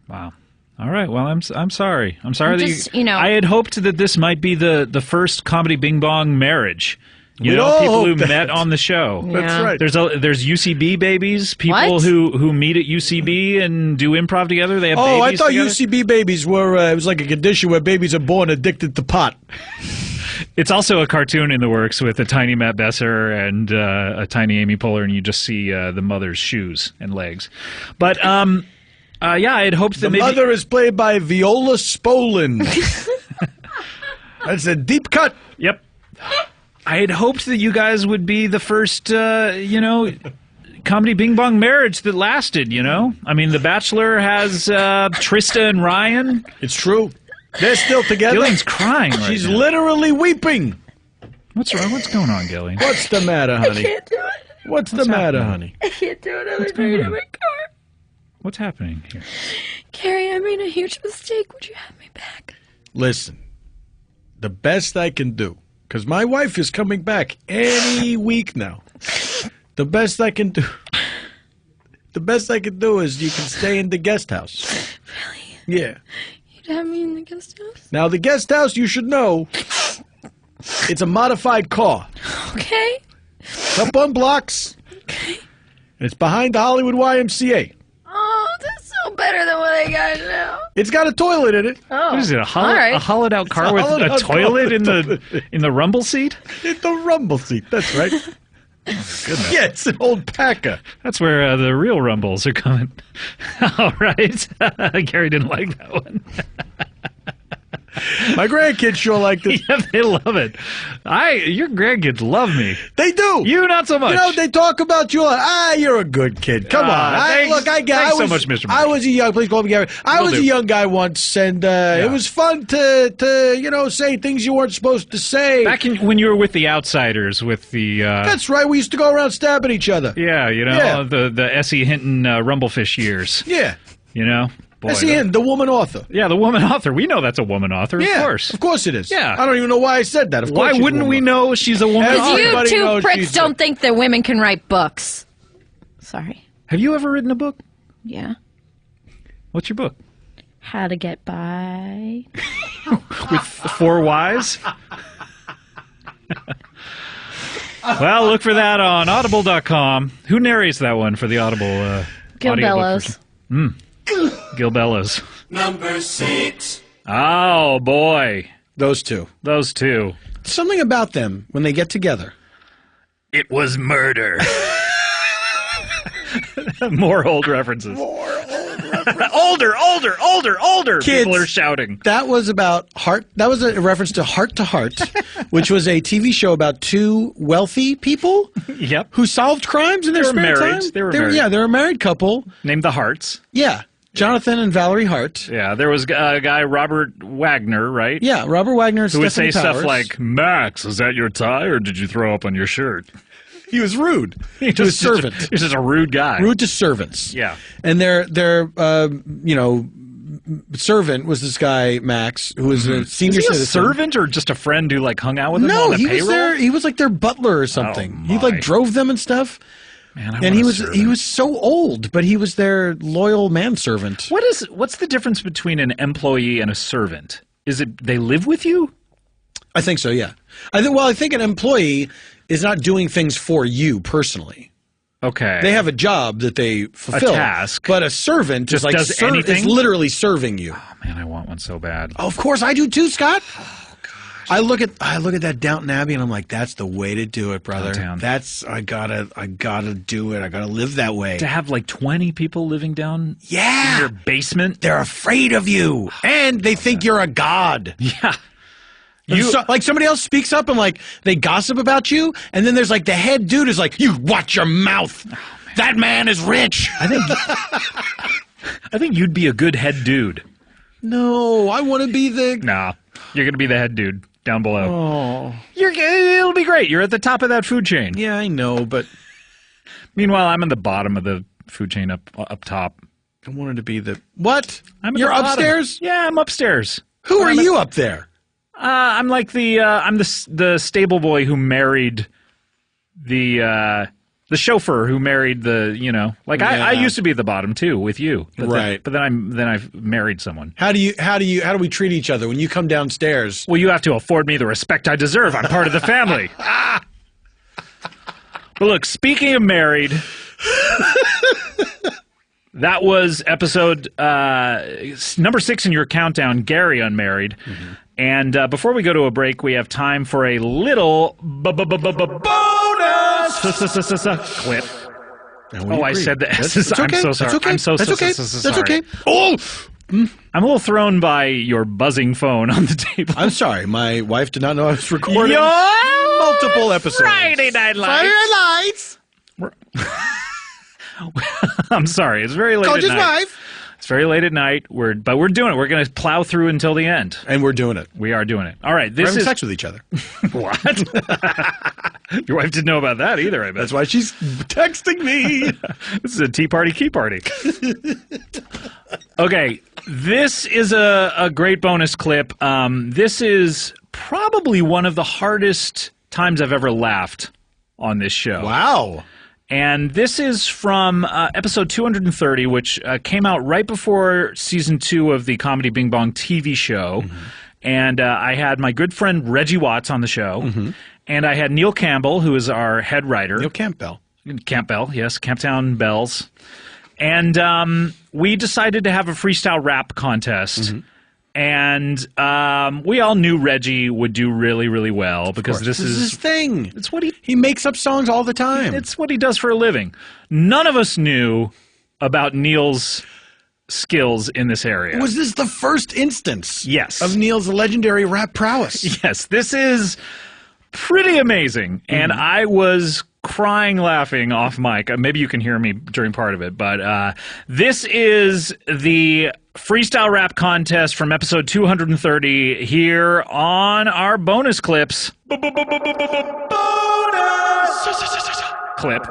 Wow. All right. Well, I'm sorry. I'm sorry that Just, you know- I had hoped that this might be the first comedy Bing Bong marriage. You We'd know, all people who hope that. met on the show. Yeah. That's right. There's UCB babies, people What? who meet at UCB and do improv together. They have Oh, I babies thought together. UCB babies were, it was like a condition where babies are born addicted to pot. It's also a cartoon in the works with a tiny Matt Besser and a tiny Amy Poehler, and you just see the mother's shoes and legs. But yeah, I had hoped that The maybe mother is played by Viola Spolin. That's a deep cut. Yep. I had hoped that you guys would be the first, comedy Bing Bong marriage that lasted. You know, I mean, The Bachelor has Trista and Ryan. It's true. They're still together. Gillian's crying right She's now. literally weeping. What's wrong? What's going on, Gillian? What's the matter, honey? can't do it. What's the matter, happening? honey? I can't do it. I'm going afraid on? of my car. What's happening here? Carrie, I made a huge mistake. Would you have me back? Listen, the best I can do, because my wife is coming back any week now. The best I can do. The best I could do is you can stay in the guest house. Really? Yeah. You'd have me in the guest house? Now, the guest house, you should know, it's a modified car. Okay. Up on blocks. Okay. And it's behind the Hollywood YMCA. Oh, that's so better than what I got now. It's got a toilet in it. Oh. What is it? A right. hollowed out car a with hollowed a out toilet car. in the rumble seat? It's the rumble seat. That's right. Goodness. Yeah, it's an old Packer. That's where the real rumbles are coming. All right. Gary didn't like that one. My grandkids sure like this. Yeah, they love it. Your grandkids love me. They do. You not so much. You know, they talk about you. You're a good kid. Come on. Thanks so much, Mr. I was a young. Please call me Gary. I was a young guy once, and it was fun to say things you weren't supposed to say. Back when you were with the outsiders, with the. That's right. We used to go around stabbing each other. Yeah, the S.E. Hinton Rumblefish years. Yeah. You know. Boy, That's the woman author. Yeah, the woman author. We know that's a woman author, Yeah, of course. Of course it is. Yeah. I don't even know why I said that. Of course Why wouldn't we know she's a woman Because author? You Everybody two knows pricks she's don't think that women can write books. Sorry. Have you ever written a book? Yeah. What's your book? How to Get By. With 4 Ys? Well, look for that on audible.com. Who narrates that one for the Audible Gil audiobook Bellows. version? Gil Bellows. Number 6. Oh, boy. Those two. Those two. Something about them when they get together. It was murder. More old references. Older. Kids. People are shouting. That was about Heart. That was a reference to Heart, which was a TV show about two wealthy people Yep. who solved crimes in their They were spare married. time. They were married. Yeah, they're a married couple. Named the Hearts. Yeah, Jonathan and Valerie Hart. Yeah, there was a guy, Robert Wagner, right? Yeah, Robert Wagner and Who would Stephanie say Powers. stuff like, Max, is that your tie or did you throw up on your shirt? He was rude to his servant. He's just a rude guy. Rude to servants. Yeah. And their servant was this guy Max, who was a senior Is he a citizen. servant or just a friend who like hung out with him No, on the he payroll? was there. He was like their butler or something. Oh, He my. like drove them and stuff. Man, I And want he a was servant. so old, but he was their loyal manservant. What's the difference between an employee and a servant? Is it they live with you? I think so. Yeah. I think an employee is not doing things for you personally. Okay. They have a job that they fulfill. A task. But a servant Just is like does anything? is literally serving you. Oh, man, I want one so bad. Oh, of course I do too, Scott. Oh gosh. I look at that Downton Abbey and I'm like, that's the way to do it, brother. Downtown. I gotta do it. I gotta live that way. To have like 20 people living down Yeah. in your basement? They're afraid of you. And they think you're a god. Yeah. Like somebody else speaks up and like they gossip about you, and then there's like the head dude is like, "You watch your mouth. That man is rich." I think you'd be a good head dude. No, I want to be the. Nah, you're going to be the head dude down below. Oh, It'll be great. You're at the top of that food chain. yeah, I know, but Meanwhile, I'm at the bottom of the food chain up top. I wanted to be the what? I'm at You're the bottom. upstairs. Yeah, I'm upstairs. Who are you up there? I'm like I'm the stable boy who married the chauffeur who married I used to be at the bottom too with you, but Right. but then I married someone. How do we treat each other when you come downstairs? Well, you have to afford me the respect I deserve. I'm part of the family. But look, speaking of married, that was episode number 6 in your countdown, Gary Unmarried. Mm-hmm. And before we go to a break, we have time for a little bonus clip. Oh, I said the S's. That's okay. I'm so sorry. That's okay. I'm so That's okay. sorry. That's okay. Oh, I'm a little thrown by your buzzing phone on the table. I'm sorry. My wife did not know I was recording Your multiple episodes. Friday Night Lights. I'm sorry. It's very late Called at his night. wife. It's very late at night. But we're doing it. We're going to plow through until the end. And we're doing it. We are doing it. All right. We're This having is sex with each other. What? Your wife didn't know about that either, I bet. That's why she's texting me. This is a tea party, key party. Okay. This is a great bonus clip. This is probably one of the hardest times I've ever laughed on this show. Wow. And this is from episode 230, which came out right before season 2 of the Comedy Bing Bong TV show. And I had my good friend Reggie Watts on the show. And I had Neil Campbell, who is our head writer. Neil Campbell. Campbell, yes, Camptown Bells. And we decided to have a freestyle rap contest. And we all knew Reggie would do really, really well because this is his thing. It's what He makes up songs all the time. it's what he does for a living. None of us knew about Neil's skills in this area. Was this the first instance Yes. of Neil's legendary rap prowess? Yes, this is pretty amazing. And I was crying laughing off mic. Maybe you can hear me during part of it, but this is the freestyle rap contest from episode 230 here on our bonus clips. Clip.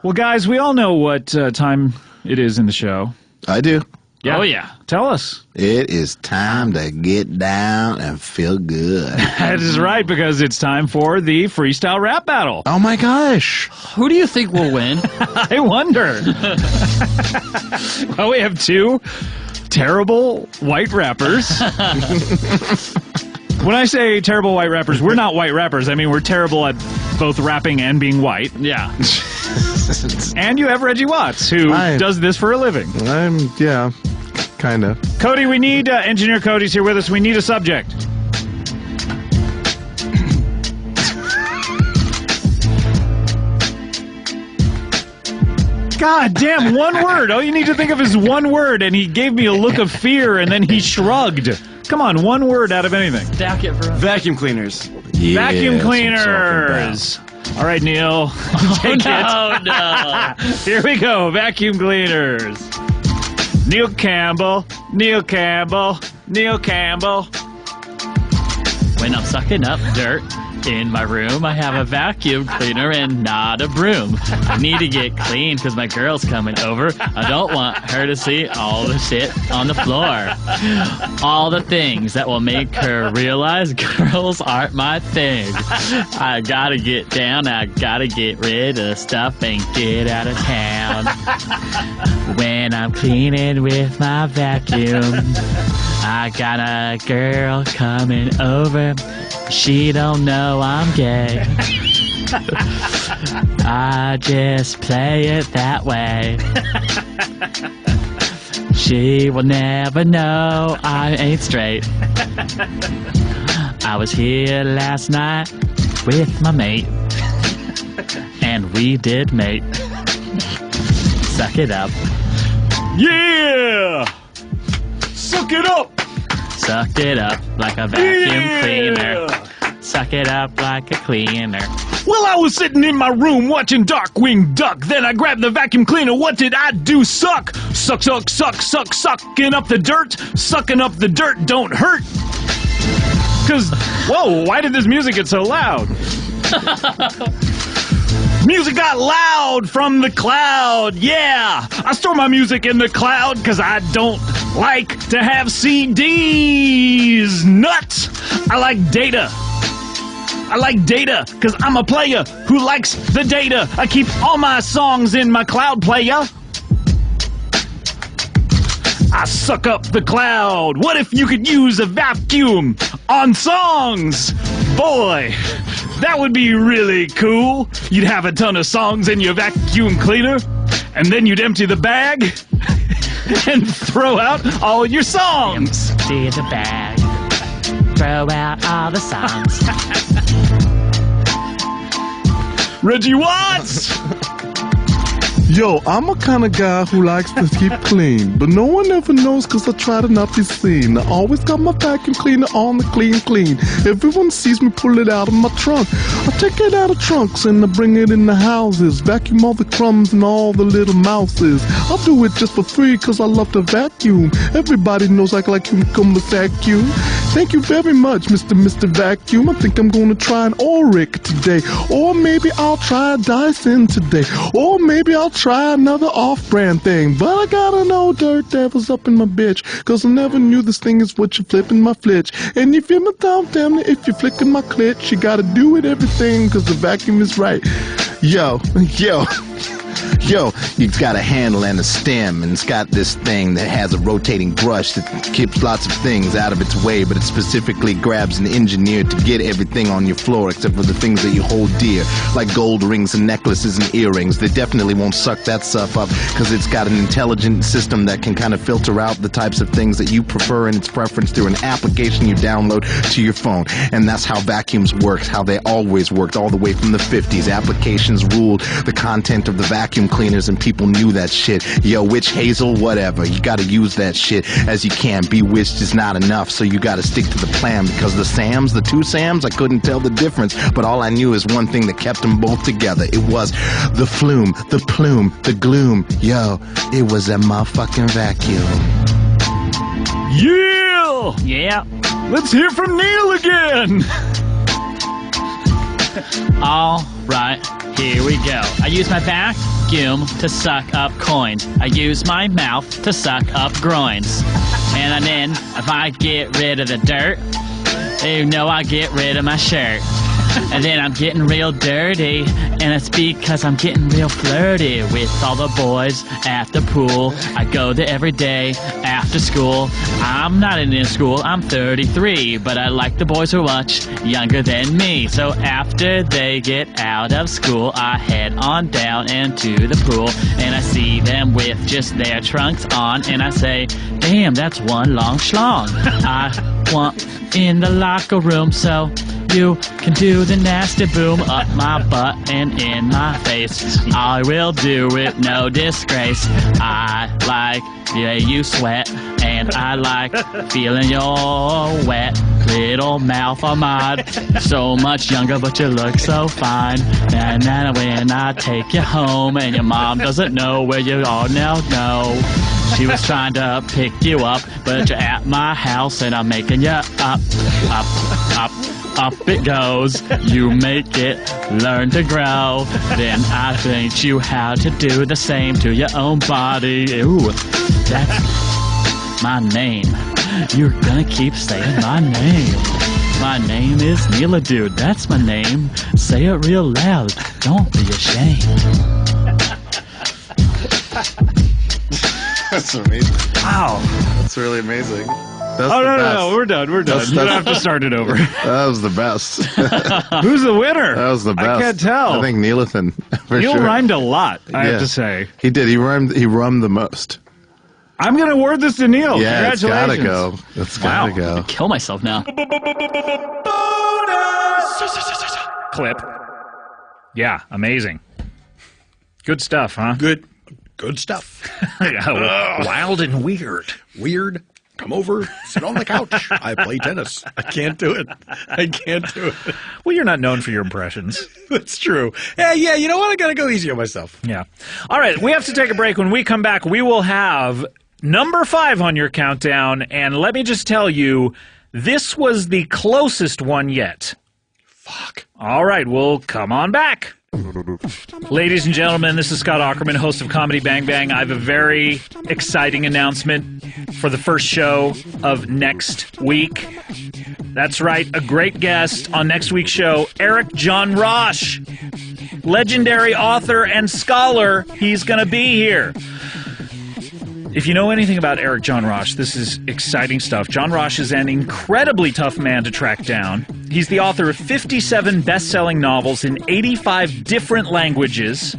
Well, guys, we all know what time it is in the show. I do. Yeah. Oh, yeah. Tell us. It is time to get down and feel good. That is right, because it's time for the freestyle rap battle. Oh my gosh. Who do you think will win? I wonder. Well, we have two terrible white rappers. When I say terrible white rappers, we're not white rappers. I mean, we're terrible at both rapping and being white. Yeah. And you have Reggie Watts, who does this for a living. Yeah, kind of. Cody, we need, Engineer Cody's here with us. We need a subject. God damn, one word. All you need to think of is one word, and he gave me a look of fear, and then he shrugged. Come on, one word out of anything. Vacuum cleaners. Yeah, Vacuum that's what I'm talking cleaners. All right, Neil. Take it. No. Here we go. Vacuum cleaners. Neil Campbell. Neil Campbell. Neil Campbell. When I'm sucking up dirt in my room, I have a vacuum cleaner and not a broom. I need to get clean because my girl's coming over. I don't want her to see all the shit on the floor. All the things that will make her realize girls aren't my thing. I gotta get down, I gotta get rid of stuff and get out of town. When I'm cleaning with my vacuum, I got a girl coming over. She don't know I'm gay. I just play it that way. She will never know I ain't straight. I was here last night with my mate, and we did mate. Suck it up. Yeah! Suck it up! Suck it up like a vacuum cleaner. Suck it up like a cleaner. Well, I was sitting in my room watching Darkwing Duck. Then I grabbed the vacuum cleaner. What did I do? Suck! Suck, suck, suck, suck, sucking up the dirt. Sucking up the dirt don't hurt. Cause, whoa, why did this music get so loud? Music got loud from the cloud, yeah! I store my music in the cloud because I don't like to have CDs. Nuts! I like data. I like data because I'm a player who likes the data. I keep all my songs in my cloud player. I suck up the cloud. What if you could use a vacuum on songs? Boy, that would be really cool. You'd have a ton of songs in your vacuum cleaner, and then you'd empty the bag and throw out all your songs. Empty the bag. Throw out all the songs. Reggie Watts! Yo, I'm a kind of guy who likes to keep clean, but no one ever knows because I try to not be seen. I always got my vacuum cleaner on the clean. Everyone sees me pull it out of my trunk. I take it out of trunks and I bring it in the houses, vacuum all the crumbs and all the little mouses. I'll do it just for free because I love to vacuum. Everybody knows I like to come to vacuum. Thank you very much, Mr. Vacuum. I think I'm going to try an Auric today. Or maybe I'll try a Dyson today. Or maybe I'll try another off-brand thing. But I gotta know dirt devils up in my bitch. Cause I never knew this thing is what you're flipping my flitch. And if you're my damn if you're flicking my clit, you gotta do it everything cause the vacuum is right. Yo, it's got a handle and a stem, and it's got this thing that has a rotating brush that keeps lots of things out of its way, but it specifically grabs an engineer to get everything on your floor except for the things that you hold dear, like gold rings and necklaces and earrings. They definitely won't suck that stuff up because it's got an intelligent system that can kind of filter out the types of things that you prefer in its preference through an application you download to your phone. And that's how vacuums work, how they always worked all the way from the 50s. Applications ruled the content of the vacuum cleaners, and people knew that shit. Yo, witch hazel, whatever. You gotta use that shit as you can. Bewitched is not enough, so you gotta stick to the plan, because the two Sams, I couldn't tell the difference, but all I knew is one thing that kept them both together. It was the flume, the plume, the gloom. Yo, it was a motherfucking vacuum. Yeah! Yeah. Let's hear from Neil again! All right, here we go. I use my vacuum to suck up coins. I use my mouth to suck up groins. And then, if I get rid of the dirt, you know I get rid of my shirt. And then I'm getting real dirty, and it's because I'm getting real flirty with all the boys at the pool. I go there every day after school. I'm not in school, I'm 33, but I like the boys who are much younger than me. So after they get out of school, I head on down into the pool, and I see them with just their trunks on, and I say, damn, that's one long schlong. I want in the locker room so you can do the nasty boom up my butt and in my face. I will do it, no disgrace. I like the way you sweat, and I like feeling your wet little mouth on mine. So much younger, but you look so fine. And then when I take you home, and your mom doesn't know where you are now, no. She was trying to pick you up, but you're at my house, and I'm making you up. Up it goes, you make it, learn to grow. Then I teach you how to do the same to your own body. Ooh, that's my name. You're gonna keep saying my name. My name is Neela Dude, that's my name. Say it real loud, don't be ashamed. That's amazing. Wow. That's really amazing. That's Oh, the no, best. no, we're done. We're done. You don't have to start it over. That was the best. Who's the winner? That was the best. I can't tell. I think Neelathan, for Neil sure. rhymed a lot, I Yeah. have to say. He did. He rhymed the most. I'm going to award this to Neil. Yeah, it's gotta Congratulations. go. It's gotta I'm go. gonna kill myself now. Clip. Yeah, amazing. Good stuff, huh? Good stuff. Yeah, wild and weird. Weird. Come over, sit on the couch. I play tennis. I can't do it. Well, you're not known for your impressions. That's true. Yeah, you know what? I gotta go easy on myself. Yeah. All right, we have to take a break. When we come back, we will have number 5 on your countdown. And let me just tell you, this was the closest one yet. Fuck. All right, well, come on back. Ladies and gentlemen, this is Scott Aukerman, host of Comedy Bang Bang. I have a very exciting announcement for the first show of next week. That's right, a great guest on next week's show, Eric John Rosh. Legendary author and scholar, he's going to be here. If you know anything about Eric John Rosh, this is exciting stuff. John Rosh is an incredibly tough man to track down. He's the author of 57 best-selling novels in 85 different languages.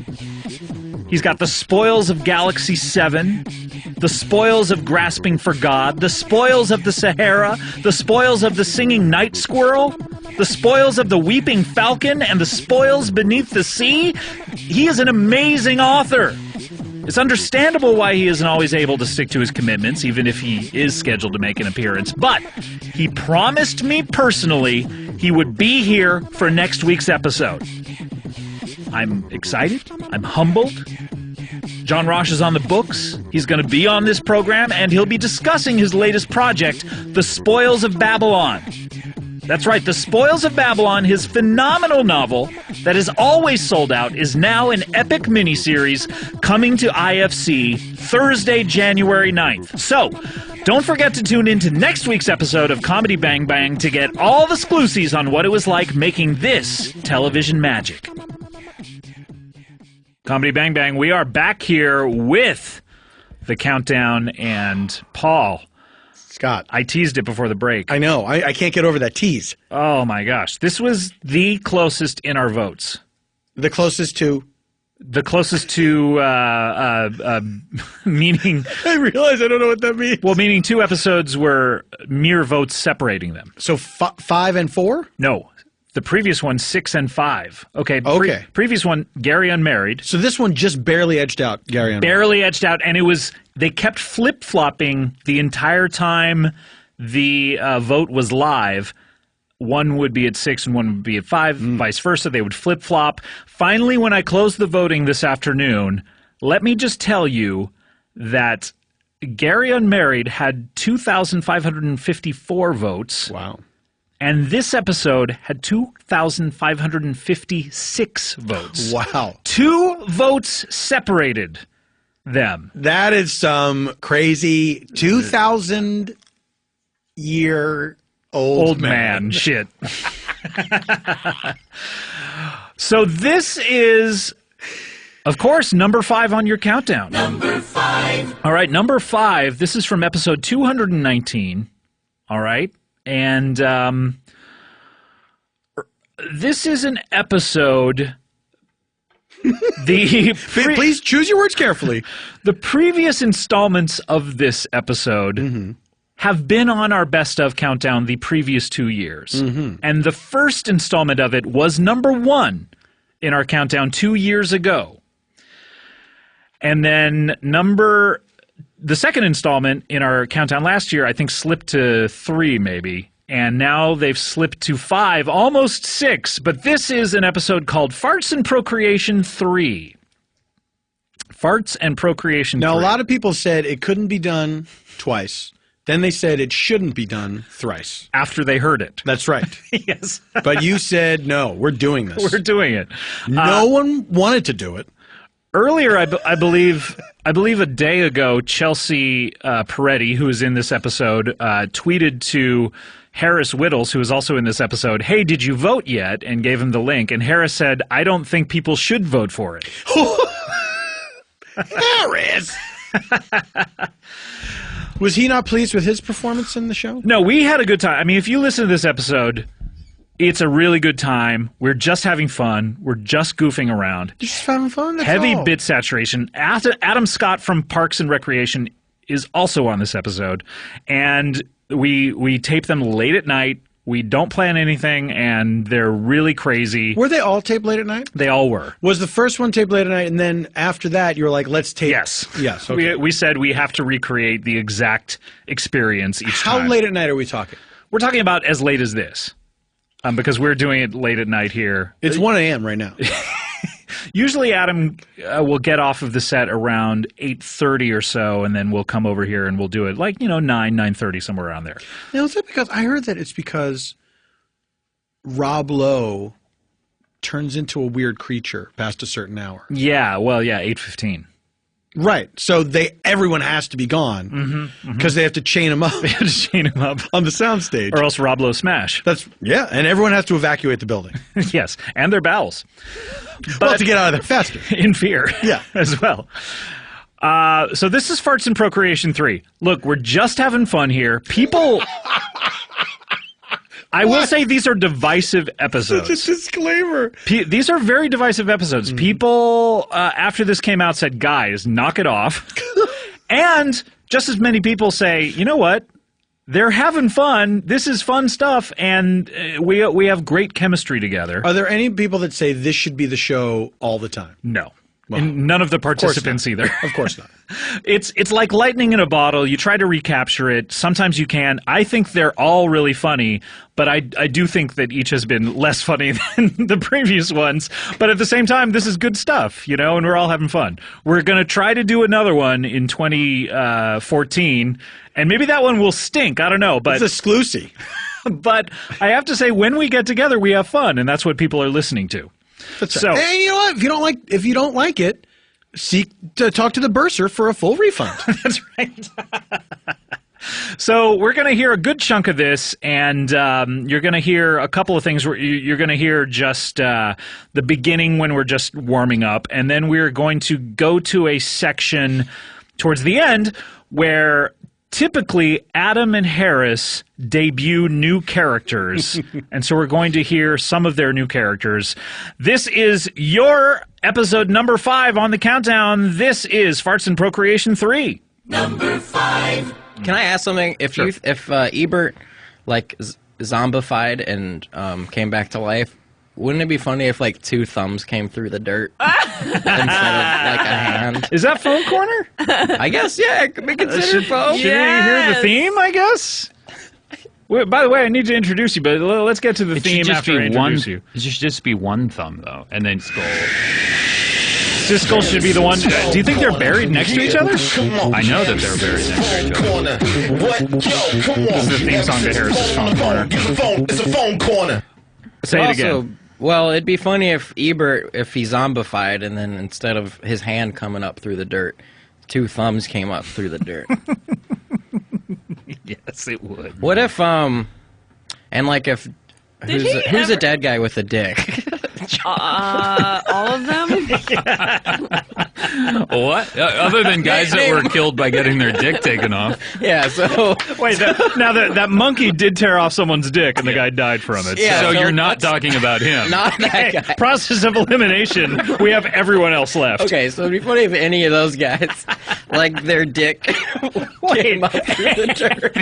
He's got The Spoils of Galaxy 7, The Spoils of Grasping for God, The Spoils of the Sahara, The Spoils of the Singing Night Squirrel, The Spoils of the Weeping Falcon, and The Spoils Beneath the Sea. He is an amazing author. It's understandable why he isn't always able to stick to his commitments, even if he is scheduled to make an appearance. But he promised me personally he would be here for next week's episode. I'm excited. I'm humbled. John Rosh is on the books. He's going to be on this program, and he'll be discussing his latest project, The Spoils of Babylon. That's right, The Spoils of Babylon, his phenomenal novel that is always sold out, is now an epic miniseries coming to IFC Thursday, January 9th. So, don't forget to tune in to next week's episode of Comedy Bang Bang to get all the exclusives on what it was like making this television magic. Comedy Bang Bang. We are back here with the countdown and Paul. Scott. I teased it before the break. I know. I can't get over that tease. Oh, my gosh. This was the closest in our votes. The closest to... The closest to, meaning... I realize I don't know what that means. Well, meaning 2 episodes were mere votes separating them. So 5 and 4? No. The previous one, 6 and 5. Okay. Okay. Previous one, Gary Unmarried. So this one just barely edged out Gary Unmarried. Barely edged out, and it was... They kept flip-flopping the entire time the vote was live. One would be at 6 and one would be at 5, vice versa. They would flip-flop. Finally, when I closed the voting this afternoon, let me just tell you that Gary Unmarried had 2,554 votes. Wow. And this episode had 2,556 votes. Wow. 2 votes separated them. That is some crazy 2,000-year old man shit. So this is, of course, number 5 on your countdown. Number 5. All right, number 5. This is from episode 219. All right. And this is an episode... Please choose your words carefully. The previous installments of this episode have been on our best of countdown the previous 2 years. And the first installment of it was number 1 in our countdown 2 years ago. And then the second installment in our countdown last year, I think, slipped to 3 maybe. And now they've slipped to 5, almost 6. But this is an episode called Farts and Procreation 3. Farts and Procreation 3. Now, a lot of people said it couldn't be done twice. Then they said it shouldn't be done thrice. After they heard it. That's right. Yes. But you said, no, we're doing this. We're doing it. No one wanted to do it. Earlier, I believe a day ago, Chelsea Peretti, who is in this episode, tweeted to Harris Whittles, who is also in this episode, "Hey, did you vote yet?" and gave him the link. And Harris said, "I don't think people should vote for it." Harris! Was he not pleased with his performance in the show? No, we had a good time. I mean, if you listen to this episode, it's a really good time. We're just having fun. We're just goofing around. You're just having fun? That's Heavy all. bit saturation. Adam Scott from Parks and Recreation is also on this episode. And we tape them late at night. We don't plan anything, and they're really crazy. Were they all taped late at night? They all were. Was the first one taped late at night, and then after that, you were like, let's tape? Yes. Yes, okay. We said we have to recreate the exact experience each time. How late at night are we talking? We're talking about as late as this, because we're doing it late at night here. It's 1 a.m. right now. Usually Adam will get off of the set around 8:30 or so, and then we'll come over here and we'll do it like, 9:30, somewhere around there. Now, is that because I heard that it's because Rob Lowe turns into a weird creature past a certain hour? Yeah, well, yeah, 8:15. Right. So everyone has to be gone because they have to chain him up. They have to chain him up on the soundstage, or else Rob Lowe smash. And everyone has to evacuate the building. Yes, and their bowels. But to get out of there faster. In fear. Yeah. As well. So this is Farts and Procreation 3. Look, we're just having fun here. People... I will say these are divisive episodes. Such a disclaimer. These are very divisive episodes. People, after this came out, said, guys, knock it off. And just as many people say, you know what? They're having fun. This is fun stuff, and we have great chemistry together. Are there any people that say this should be the show all the time? No. Well, and none of the participants either. Of course not. It's like lightning in a bottle. You try to recapture it. Sometimes you can. I think they're all really funny, but I do think that each has been less funny than the previous ones. But at the same time, this is good stuff, and we're all having fun. We're going to try to do another one in 2014, and maybe that one will stink. I don't know. But it's exclusive. But I have to say, when we get together, we have fun, and that's what people are listening to. So, hey, you know what? If you don't like it, talk to the bursar for a full refund. That's right. So we're going to hear a good chunk of this, and you're going to hear a couple of things. You're going to hear just the beginning when we're just warming up, and then we're going to go to a section towards the end where typically Adam and Harris debut new characters, and so we're going to hear some of their new characters. This is your episode number 5 on the countdown. This is Farts and Procreation 3. Number 5. Can I ask something? If Ebert like zombified and came back to life, wouldn't it be funny if like 2 thumbs came through the dirt instead of like a hand? Is that Phone Corner? I guess, yeah, it could be considered phone. Should we hear the theme, I guess? Well, by the way, I need to introduce you, but let's get to the theme after I introduce you. It should just be one thumb, though, and then Skull. Siskel should be the one. Do you think they're buried next to each other? I know that they're buried next to each other. This is the theme song to Harris's Phone Corner. It's a phone corner. Say it again. Well, it'd be funny if Ebert, if he zombified, and then instead of his hand coming up through the dirt, 2 thumbs came up through the dirt. Yes, it would. What if, and like if, who's a dead guy with a dick? All of them? What? Other than guys that were killed by getting their dick taken off. Yeah, so... Wait, now that monkey did tear off someone's dick and the guy died from it. Yeah, so you're not talking about him. Not that guy. Process of elimination. We have everyone else left. Okay, so it'd be funny if any of those guys, like their dick came up through the dirt.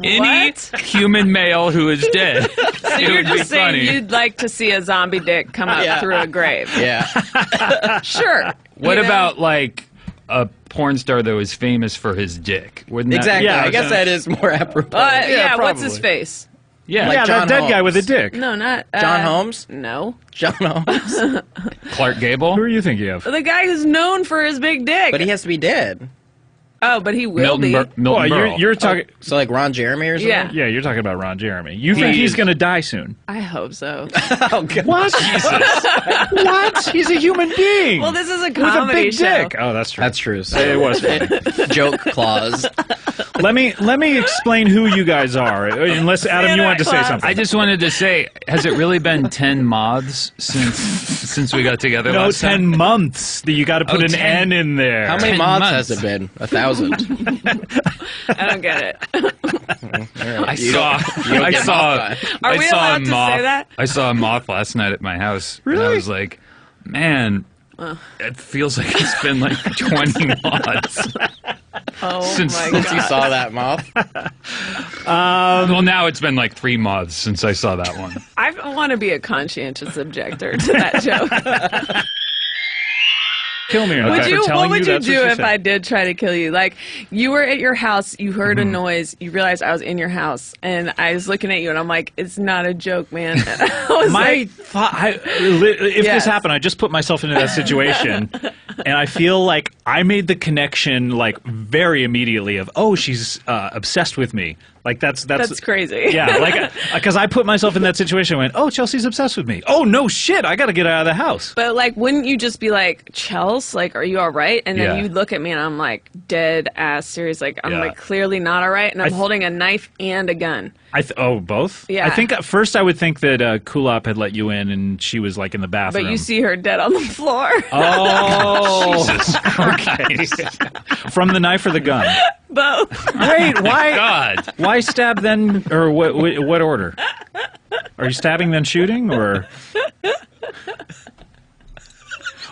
Any human male who is dead. So you're just saying you'd like to see a zombie dick come up through a grave. Yeah. Sure. What about, like, a porn star that was famous for his dick? Wouldn't that... Exactly. I guess that is more apropos. Yeah, what's his face? Yeah, like that dead guy with a dick. No, not... John Holmes? No. John Holmes? Clark Gable? Who are you thinking of? The guy who's known for his big dick. But he has to be dead. Oh, but he will be. Milton Berle. You're talking... So like Ron Jeremy or something? Yeah. Yeah, you're talking about Ron Jeremy. You think he's going to die soon? I hope so. Oh, God. What? Jesus. What? He's a human being. Well, this is a with a comedy big show. dick. Oh, that's true. That's true. So It was funny. joke clause. Let me explain who you guys are. Unless Adam, you wanted to say something. I just wanted to say, has it really been 10 moths since we got together No, last 10 time? months. You got to put an 10. N in there. How many 10 moths months. has it been? 1,000. I don't get it. I saw Are we allowed to say that? I saw a moth last night at my house. Really? And I was like, man, it feels like it's been like 20 moths. Oh Since my Since you god. saw that moth. Well, now it's been like 3 moths since I saw that one. I want to be a conscientious objector to that joke. Kill me. What would you that's do what if said. I did try to kill you? Like, you were at your house, you heard a noise, you realized I was in your house, and I was looking at you, and I'm like, it's not a joke, man. I was like, If Yes. this happened, I just put myself into that situation, and I feel like I made the connection like very immediately of, oh, she's obsessed with me. Like that's crazy. Yeah, like because I put myself in that situation and went, oh, Chelsea's obsessed with me. Oh no, shit, I got to get out of the house. But, like, wouldn't you just be like, Chels, like, are you all right? And then Yeah. you'd look at me, and I'm like, dead ass serious. Like, I'm Yeah. like, clearly not all right, and I'm holding a knife and a gun. Both? Yeah. I think at first I would think that Kulop had let you in and she was like in the bathroom. But you see her dead on the floor. Oh, Jesus Christ. From the knife or the gun? Both. Wait, why? God. Why stab then, or what order? Are you stabbing then shooting, or?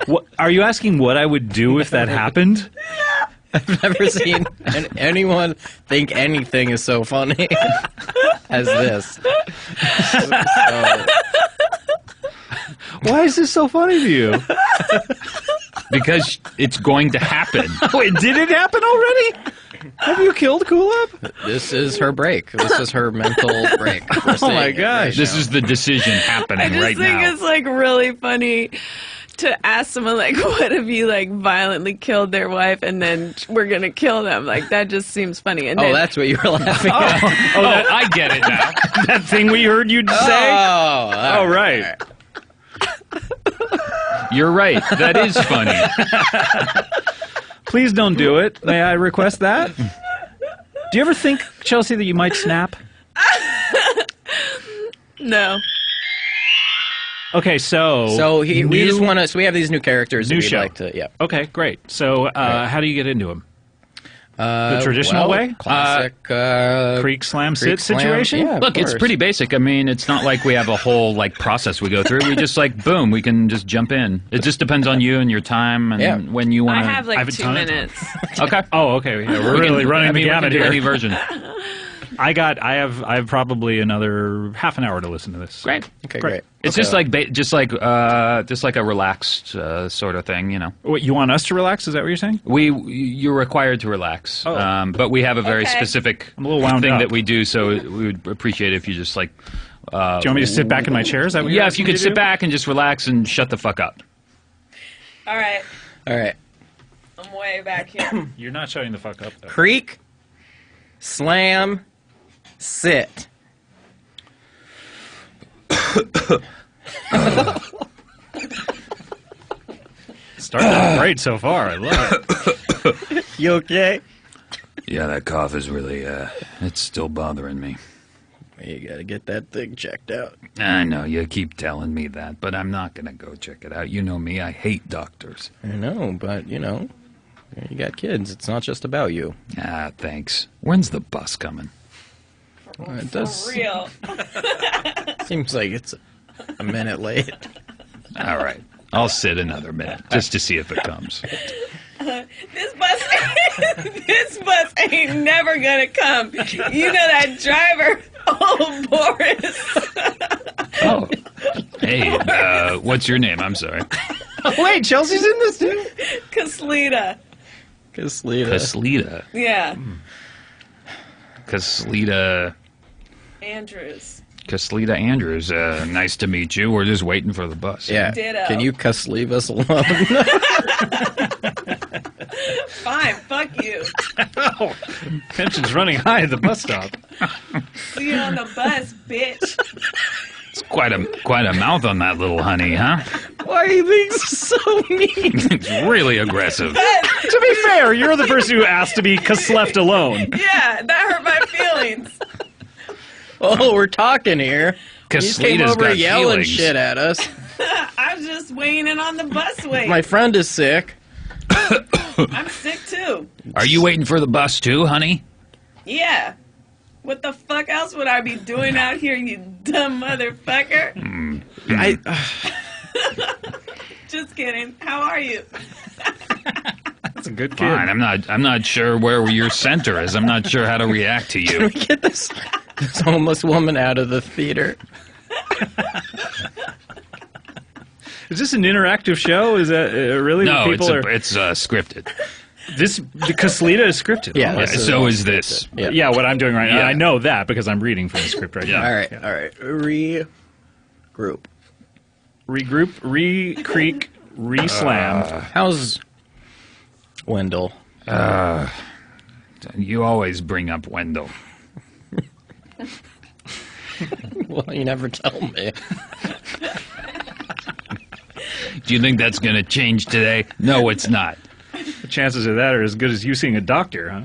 What, are you asking what I would do if that happened? I've never seen anyone think anything is so funny as this. Why is this so funny to you? Because it's going to happen. Wait, did it happen already? Have you killed Kulop? This is her break. This is her mental break. Oh my gosh. This is the decision I happening just right think now. it's, like, really funny to ask someone, like, what if you, like, violently killed their wife and then we're gonna kill them? Like, that just seems funny. And Oh, then, that's what you were laughing at. I get it now. That thing we heard you say? Oh, Right. You're right. That is funny. Please don't do it. May I request that? Do you ever think, Chelsea, that you might snap? No. Okay, so we just want to. So we have these new characters. New that we'd show. like to. Yeah. Okay, great. So how do you get into them? The traditional way? Classic Creek slam sit slam, situation? yeah. Look, it's pretty basic. I mean, it's not like we have a whole like process we go through. We just like boom, we can just jump in. It just depends on you and your time and when you want I to. have like 2 minutes. Okay. Oh, okay. Yeah, we're really running the gamut do here. any version. I have probably another half an hour to listen to this. Great. Okay, great. It's just like a relaxed sort of thing, you know. What, you want us to relax? Is that what you're saying? You're required to relax, but we have a very specific I'm a little wound thing up. that we do. So we would appreciate it if you just like. Do you want me to sit back in my chair? Is that what you're Yeah, if asking you me could to sit do? back and just relax and shut the fuck up. All right. All right. I'm way back here. You're not shutting the fuck up, though. Creek, slam, sit. Started out great so far. I love it. You okay? Yeah, that cough is really, it's still bothering me. You gotta get that thing checked out. I know, you keep telling me that, but I'm not gonna go check it out. You know me, I hate doctors. I know, but you know, you got kids. It's not just about you. Ah, thanks. When's the bus coming? It does. For real. Seems like it's a minute late. All right, I'll sit another minute just to see if it comes. This bus ain't never gonna come. You know that driver, old Boris. Oh, hey, what's your name? I'm sorry. Wait, Chelsea's in this too? Caslita. Caslita. Yeah. Caslita. Andrews. Caslita Andrews. Nice to meet you. We're just waiting for the bus. Yeah. Ditto. Can you cuss leave us alone? Fine, fuck you. Oh, tension's running high at the bus stop. See you on the bus, bitch. It's quite a mouth on that little honey, huh? Why are you being so mean? It's really aggressive. To be fair, you're the person who asked to be left alone. Yeah, that hurt my feelings. Oh, we're talking here. You just came Caslita's over got yelling feelings. shit at us. I was just weighing in on the busway. My friend is sick. I'm sick too. Are you waiting for the bus too, honey? Yeah. What the fuck else would I be doing out here, you dumb motherfucker? Just kidding. How are you? That's a good kid. Fine. I'm not sure where your center is. I'm not sure how to react to Can you. we get this homeless woman out of the theater? Is this an interactive show? Is that really? No, what people it's scripted. The Caslita is scripted. Yeah, Oh, this is So is this. Yeah. yeah, what I'm doing right now. Yeah. I know that because I'm reading from the script right now. All right. Regroup. Regroup, re-creek, re-slam. How's Wendell? You always bring up Wendell. Well, you never tell me. Do you think that's going to change today? No, it's not. The chances of that are as good as you seeing a doctor, huh?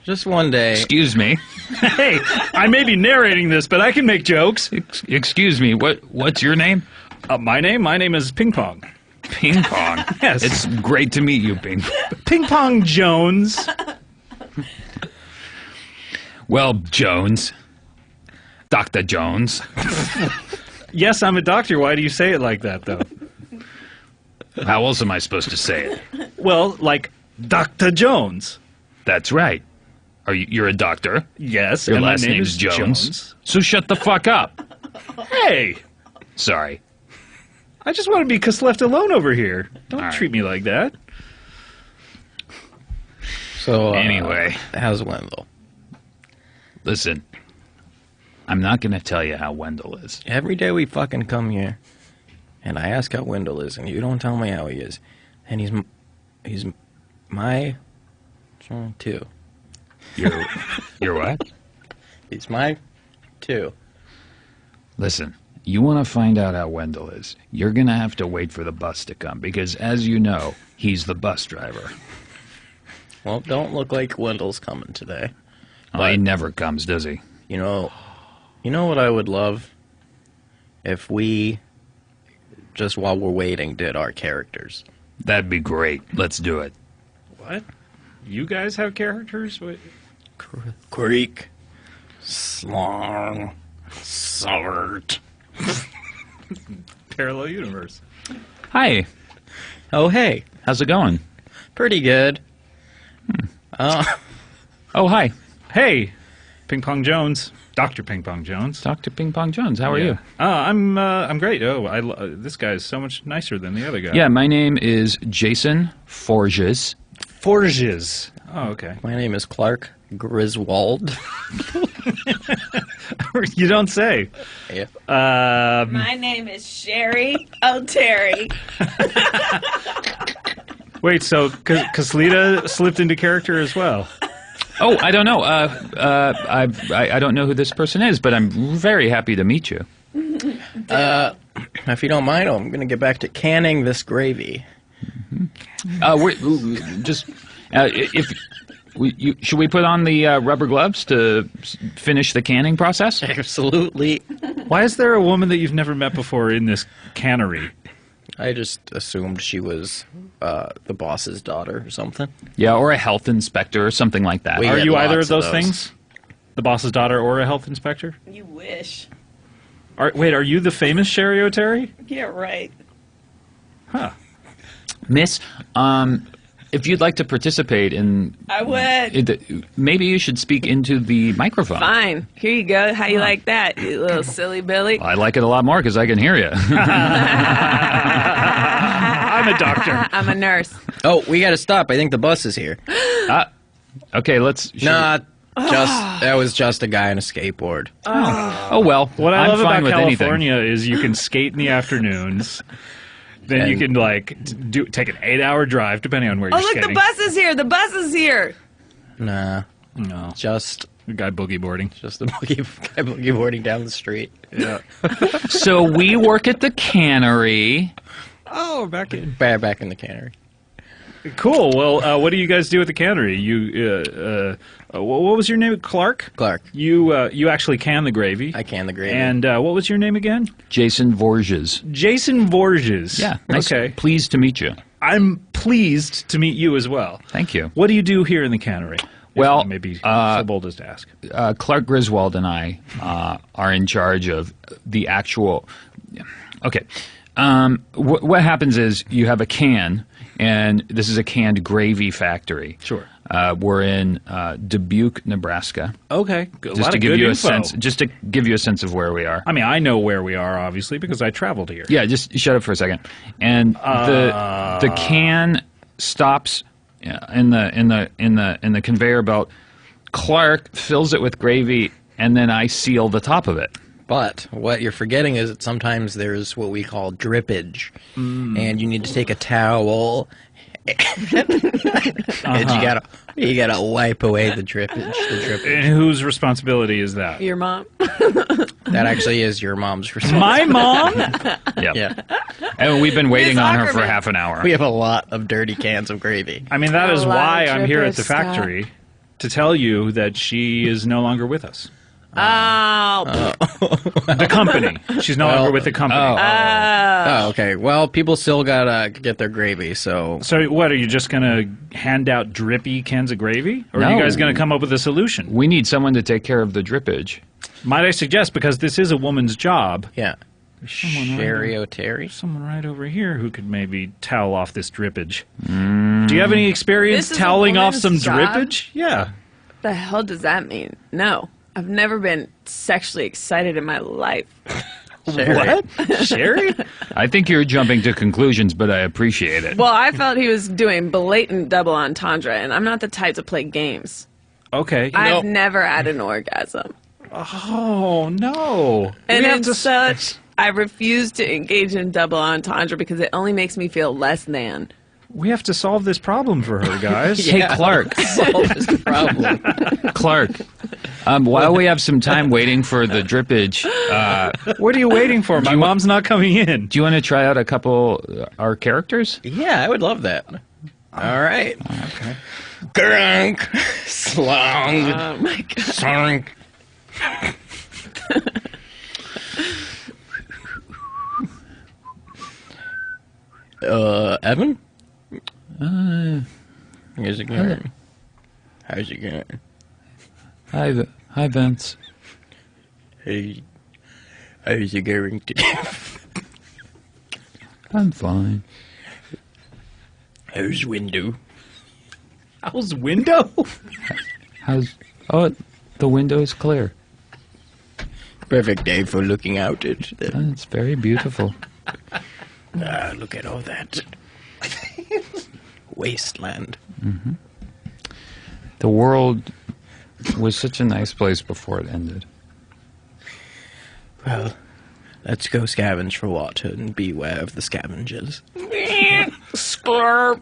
Just one day. Excuse me. Hey, I may be narrating this, but I can make jokes. Excuse me. What's your name? My name is Ping Pong. Ping Pong. Yes. It's great to meet you, Ping Pong. Ping Pong Jones. Well, Jones. Dr. Jones. Yes, I'm a doctor. Why do you say it like that, though? How else am I supposed to say it? Well, like Dr. Jones. That's right. You're a doctor? Yes, Your and last my name name's is Jones. So shut the fuck up. Hey, Sorry. I just want to be left alone over here. Don't All right. treat me like that. So Anyway. how's Wendell? Listen. I'm not going to tell you how Wendell is. Every day we fucking come here, and I ask how Wendell is, and you don't tell me how he is, and he's my two. You're what? He's my two. Listen, you want to find out how Wendell is, you're going to have to wait for the bus to come, because as you know, he's the bus driver. Well, don't look like Wendell's coming today. Oh, he never comes, does he? You know what I would love? If we, just while we're waiting, did our characters. That'd be great. Let's do it. What? You guys have characters? What? Creek. Slong. Salt. Parallel universe. Hi. Oh, hey. How's it going? Pretty good. Oh, hi. Hey, Ping Pong Jones. Dr. Ping Pong Jones. Dr. Ping Pong Jones. How are you? I'm great. Oh, this guy is so much nicer than the other guy. Yeah, my name is Jason Forges. Forges. Oh, okay. My name is Clark Griswold. You don't say. Yeah. My name is Sherry O'Terry. Wait, so Caslita slipped into character as well? Oh, I don't know. I don't know who this person is, but I'm very happy to meet you. If you don't mind, I'm going to get back to canning this gravy. Should we put on the rubber gloves to finish the canning process? Absolutely. Why is there a woman that you've never met before in this cannery? I just assumed she was the boss's daughter or something. Yeah, or a health inspector or something like that. Are you either of those things? The boss's daughter or a health inspector? You wish. Wait, are you the famous Sherry O'Terry? Yeah, right. Huh. Miss, if you'd like to participate in... I would. Maybe you should speak into the microphone. Fine. Here you go. How you like that, you little silly Billy? I like it a lot more because I can hear you. I'm a doctor. I'm a nurse. Oh, we got to stop. I think the bus is here. Okay, let's... That was just a guy on a skateboard. Oh well. What I love about with California is you can skate in the afternoons. Then you can take an 8-hour drive depending on where you're skating. Oh, look, the bus is here. The bus is here. Nah. No. Just a guy boogie boarding. Just a guy boogie boarding down the street. Yeah. So we work at the cannery. Oh, back in the cannery. Cool. Well, what do you guys do at the cannery? What was your name? Clark? Clark. You actually can the gravy. I can the gravy. And what was your name again? Jason Vorges. Jason Vorges. Yeah. Nice. Okay. Pleased to meet you. I'm pleased to meet you as well. Thank you. What do you do here in the cannery? Well, maybe so bold as to ask. Clark Griswold and I are in charge of the actual... Okay. What happens is you have a can... And this is a canned gravy factory. Sure. We're in Dubuque, Nebraska. Okay. Just to give you a sense of where we are. I mean, I know where we are, obviously, because I traveled here. Yeah, just shut up for a second. And the can stops in the conveyor belt. Clark fills it with gravy, and then I seal the top of it. But what you're forgetting is that sometimes there's what we call drippage, and you need to take a towel, and you gotta wipe away the drippage. And whose responsibility is that? Your mom. That actually is your mom's responsibility. My mom? Yep. Yeah. And we've been waiting Miss on her for Aukerman. half an hour. We have a lot of dirty cans of gravy. I mean, that is A lot why of I'm here at drippage, the factory, to tell you that she is no longer with us. The company. She's no longer with the company. Oh, okay. Well, people still gotta get their gravy, so... So what, are you just going to hand out drippy cans of gravy? Or are No. you guys going to come up with a solution? We need someone to take care of the drippage. Might I suggest, because this is a woman's job, Yeah. Sherry O'Terry? someone right over here who could maybe towel off this drippage. Do you have any experience This is a toweling off woman's some job? drippage? Yeah. The hell does that mean? No. I've never been sexually excited in my life. What? Sherry? I think you're jumping to conclusions, but I appreciate it. Well, I felt he was doing blatant double entendre, and I'm not the type to play games. Okay. I've never had an orgasm. Oh, no. And We have in to- such, I refuse to engage in double entendre because it only makes me feel less than. We have to solve this problem for her, guys. Hey, Clark. Solve this problem. Clark, while we have some time waiting for the drippage, What are you waiting for? My mom's not coming in. do you want to try out a couple our characters? Yeah, I would love that. All right. Okay. Grunk. Slong. Oh my god. Slong. Evan? How's it going? How's it going? Hi, Vince. Hey, how's it going today? I'm fine. How's window? How's window? The window is clear. Perfect day for looking out at the... It's very beautiful. Look at all that. Wasteland. Mm-hmm. The world was such a nice place before it ended. Well, let's go scavenge for water and beware of the scavengers. Scarp.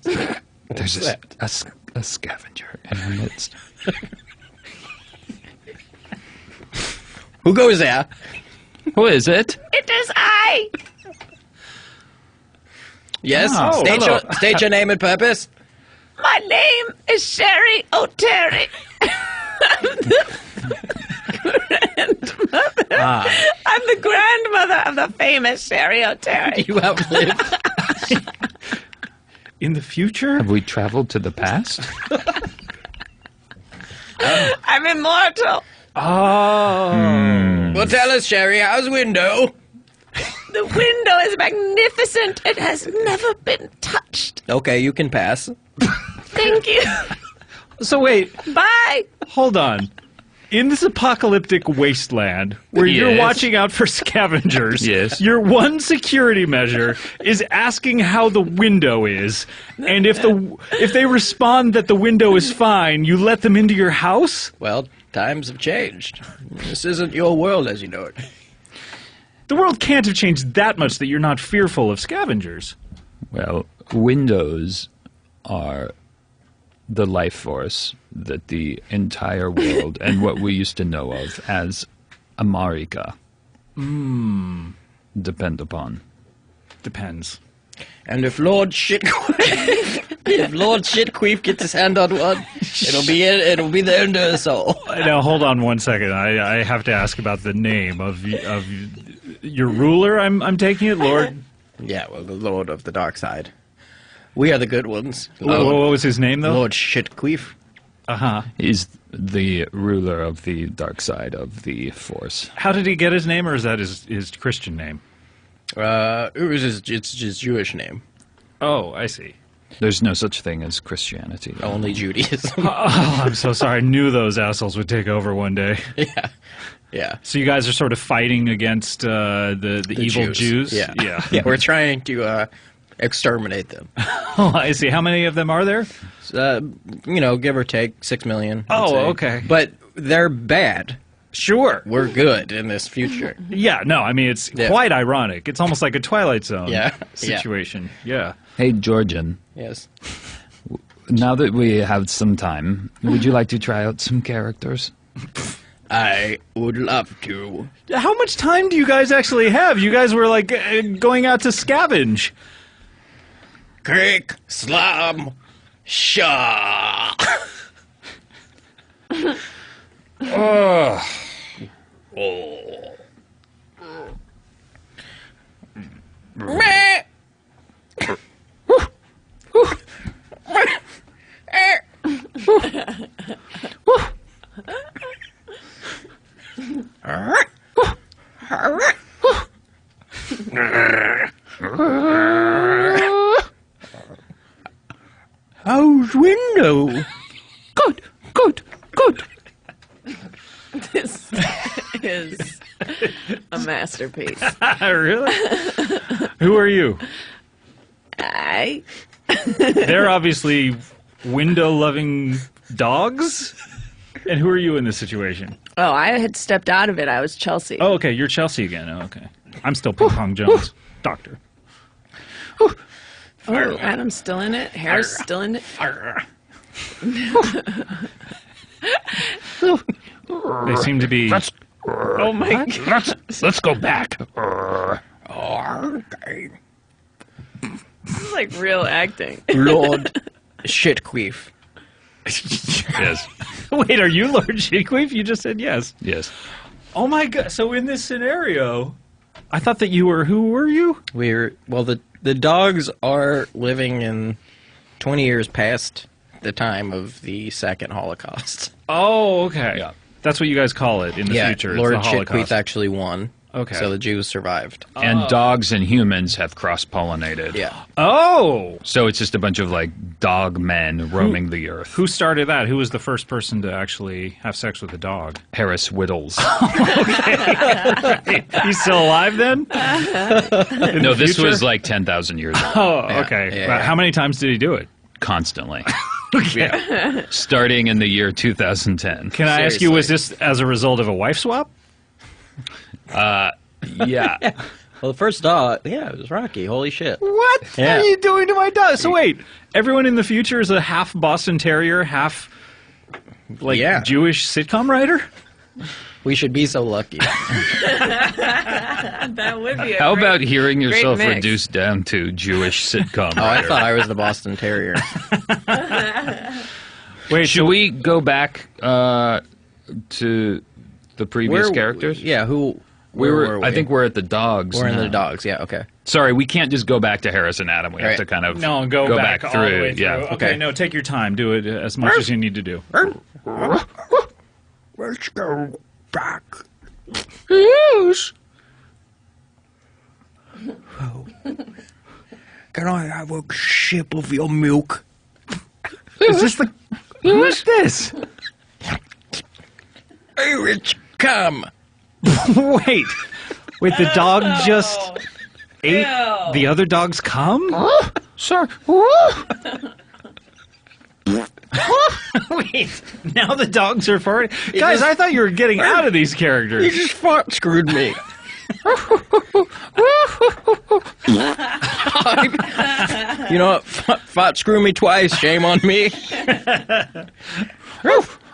There's a scavenger in our midst. Who goes there? Who is it? It is I. Yes? Oh, state your name and purpose. My name is Sherry O'Terry. I'm the grandmother of the famous Sherry O'Terry. You outlived. In the future? Have we traveled to the past? I'm immortal. Oh. Well, tell us, Sherry, how's window? The window is magnificent. It has never been touched. Okay, you can pass. Thank you. So wait, Bye. hold on. In this apocalyptic wasteland where you're Yes. watching out for scavengers, Yes. your one security measure is asking how the window is, and if they respond that the window is fine, you let them into your house? Well, times have changed. This isn't your world as you know it. The world can't have changed that much that you're not fearful of scavengers. Well, windows are the life force that the entire world and what we used to know of as America depend upon. Depends. And if Lord Shitqueef gets his hand on one, it'll be the end of us all. Now, hold on one second. I have to ask about the name of your ruler, I'm taking it, Lord? Yeah, well, the Lord of the Dark Side. We are the good ones. What was his name, though? Lord Shitqueef. Uh-huh. He's the ruler of the dark side of the force. How did he get his name, or is that his Christian name? It's his Jewish name. Oh, I see. There's no such thing as Christianity. Only Judaism. Oh, I'm so sorry. I knew those assholes would take over one day. Yeah. So you guys are sort of fighting against the evil Jews? Yeah. Yeah. We're trying to exterminate them. Oh, I see. How many of them are there? Give or take 6 million. I'd Oh, say. okay. But they're bad. Sure. We're good in this future. Yeah, no, I mean, it's quite ironic. It's almost like a Twilight Zone situation. Yeah. Hey, Georgian. Yes. Now that we have some time, would you like to try out some characters? I would love to. How much time do you guys actually have? You guys were like going out to scavenge. Crick, slam, shaw. Meh. How's window? Good. This is a masterpiece. Really? Who are you? They're obviously window-loving dogs? And who are you in this situation? Oh, I had stepped out of it. I was Chelsea. Oh, okay. You're Chelsea again. Oh, okay. I'm still Ping Pong Jones. Doctor. Oh, Adam's still in it. Hair's still in it. They seem to be... Oh my god. Let's go back. Okay. This is like real acting. Lord Shitqueef. Yes. Wait, are you Lord Shitqueef? You just said yes. Yes. Oh my god! So in this scenario, I thought that you were. Who were you? The dogs are living in 20 years past the time of the Second Holocaust. Oh, okay. Yeah. That's what you guys call it in the future. Lord it's the Holocaust. Shitqueef actually won. Okay. So the Jews survived. And dogs and humans have cross-pollinated. Yeah. Oh! So it's just a bunch of, like, dog men roaming the earth. Who started that? Who was the first person to actually have sex with a dog? Harris Whittles. Okay. He's still alive then? No, this was like 10,000 years ago. Oh, okay. Yeah. How many times did he do it? Constantly. Okay. Starting in the year 2010. Can I ask you, was this as a result of a wife swap? Yeah. Well, the first dog, it was Rocky. Holy shit. What Yeah. are you doing to my dog? So wait, everyone in the future is a half Boston Terrier, half Jewish sitcom writer? We should be so lucky. That would be a How great, about hearing yourself mix. reduced down to Jewish sitcom Oh, I writer? thought I was the Boston Terrier. Wait, Should we go back to the previous characters? Yeah, We where were. were I we? think we're at the dogs. We're in now. the dogs, yeah, okay. Sorry, we can't just go back to Harris and Adam. We have Right. to kind of go back all through. the way through. Yeah. Okay, no, take your time. Do it as much as you need to do. Let's go back. Yes. Can I have a sip of your milk? Is this the... Who is this? Here it's come. Wait, the dog just ate the other dog's cum? Sorry. Wait, now the dogs are farting? Guys, I thought you were getting out of these characters. You just fart screwed me. You know what? Fart screw me twice. Shame on me.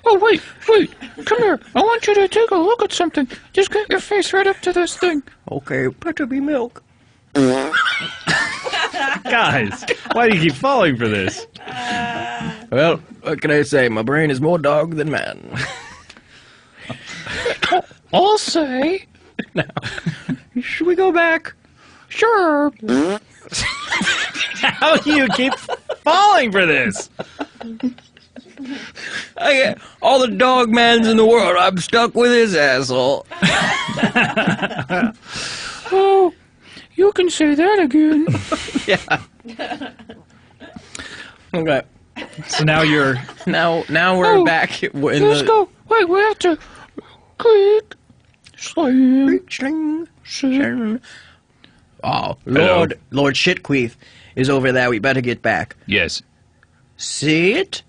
Oh, wait. Come here. I want you to take a look at something. Just get your face right up to this thing. Okay, better be milk. Guys, why do you keep falling for this? Well, what can I say? My brain is more dog than man. I'll say. Should we go back? Sure. How do you keep falling for this? All the dog mans in the world, I'm stuck with his asshole. Oh, you can say that again. Yeah. Okay. So now you're... Now we're back in Let's go. Wait, we have to click, slam, String. Oh, Hello. Lord Shitqueef is over there. We better get back. Yes. Sit.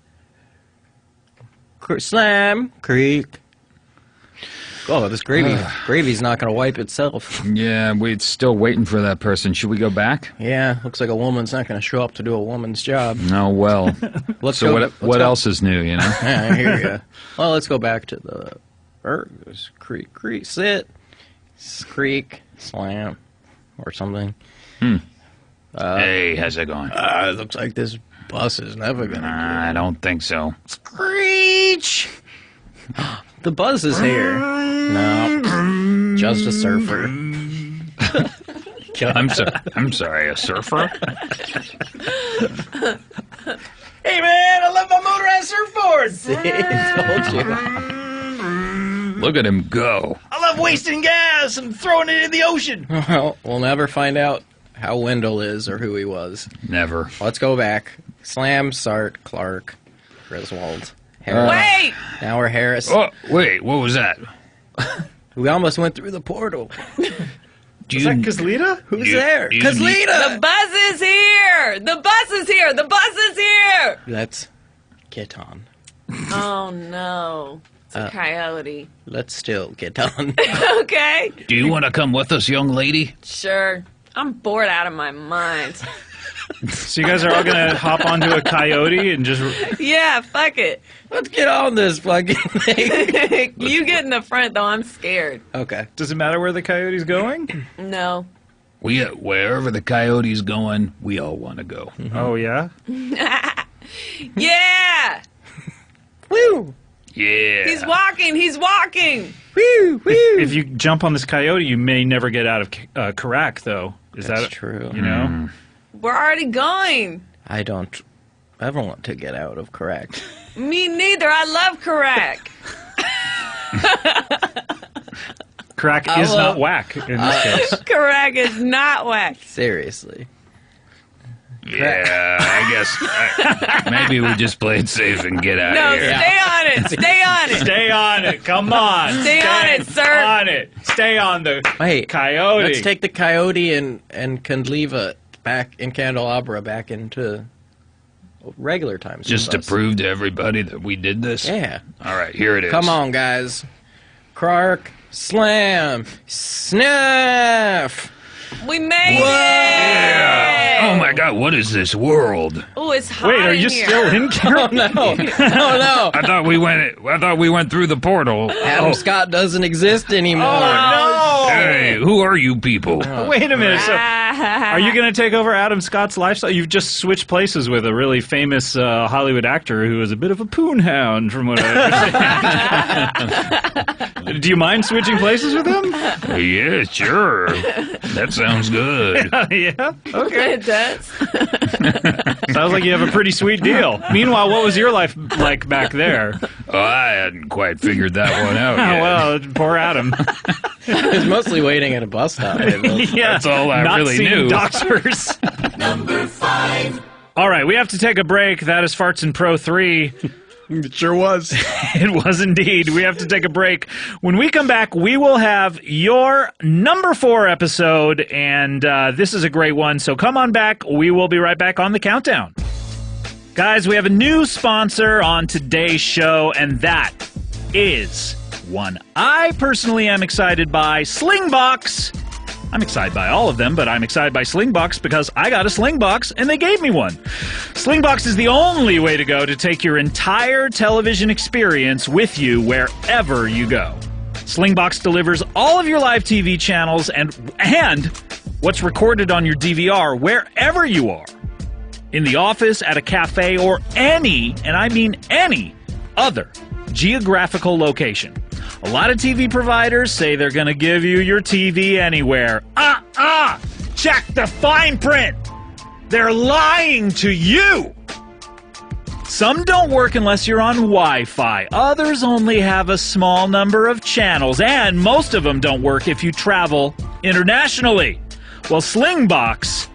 Slam. Creak. Oh, this gravy's not going to wipe itself. Yeah, we're still waiting for that person. Should we go back? Yeah, looks like a woman's not going to show up to do a woman's job. No, well. Let's So go. what else is new, you know? Yeah, I hear ya. Well, let's go back to the creak, sit, creak, slam, or something. Hey, how's it going? It looks like this bus is never gonna. I don't think so. Screech! The buzz is here. No, just a surfer. I'm sorry, a surfer? Hey man, I love my motorized surfboards. Told you. Look at him go. I love wasting gas and throwing it in the ocean. Well, we'll never find out how Wendell is or who he was. Never. Let's go back. Slam, Sart, Clark, Griswold, Harris. Wait! Now we're Harris. Oh, wait, what was that? We almost went through the portal. Is that Kazlita? Who's there? The Kazlita! bus is here! The bus is here! The bus is here! Let's get on. Oh no. It's a coyote. Let's still get on. Okay. Do you want to come with us, young lady? Sure. I'm bored out of my mind. So you guys are all going to hop onto a coyote and just... Yeah, fuck it. Let's get on this fucking thing. You get in the front though, I'm scared. Okay. Does it matter where the coyote's going? No. Wherever the coyote's going, we all want to go. Oh, yeah? Yeah! Woo! Yeah. He's walking! Woo! Woo! If you jump on this coyote, you may never get out of Karak, though. That's true. You know? We're already going. I don't ever want to get out of Karak. Me neither. I love Karak. Karak is not whack in this case. Karak is not whack. Seriously. Yeah, I guess maybe we just play it safe and get out No, of here. stay on it. Stay on it. Stay on it. Come on. Stay on it, sir. On it. Stay on the coyote. Let's take the coyote and Kandleva back in Candelabra back into regular times. Just to prove to everybody that we did this? Yeah. All right, here it is. Come on, guys. Krark, slam, sniff. We made it. Yeah. Oh my God, what is this world? Oh, it's hot Wait, are in you here. still in Karak? Oh no! Oh no! I thought we went through the portal. Adam Scott doesn't exist anymore. Oh no! Hey, who are you people? Wait a minute. So, are you going to take over Adam Scott's lifestyle? You've just switched places with a really famous Hollywood actor who is a bit of a poon hound, from what I understand. Do you mind switching places with him? Yeah, sure. That sounds good. Yeah? Okay. It does. Sounds like you have a pretty sweet deal. Meanwhile, what was your life like back there? Oh, I hadn't quite figured that one out yet. Well, poor Adam. He was mostly waiting at a bus stop. Yeah, that's all I not really seeing knew. Doctors. Number 5. All right, we have to take a break. That is Farts and Pro 3. It sure was. It was indeed. We have to take a break. When we come back, we will have your number 4 episode, and this is a great one. So come on back. We will be right back on the countdown. Guys, we have a new sponsor on today's show, and that is one I personally am excited by, Slingbox. I'm excited by all of them, but I'm excited by Slingbox because I got a Slingbox and they gave me one. Slingbox is the only way to go to take your entire television experience with you wherever you go. Slingbox delivers all of your live TV channels and what's recorded on your DVR wherever you are. In the office, at a cafe, or any, and I mean any, other geographical location. A lot of TV providers say they're going to give you your TV anywhere. Check the fine print. They're lying to you. Some don't work unless you're on Wi-Fi. Others only have a small number of channels, and most of them don't work if you travel internationally. Well, Slingbox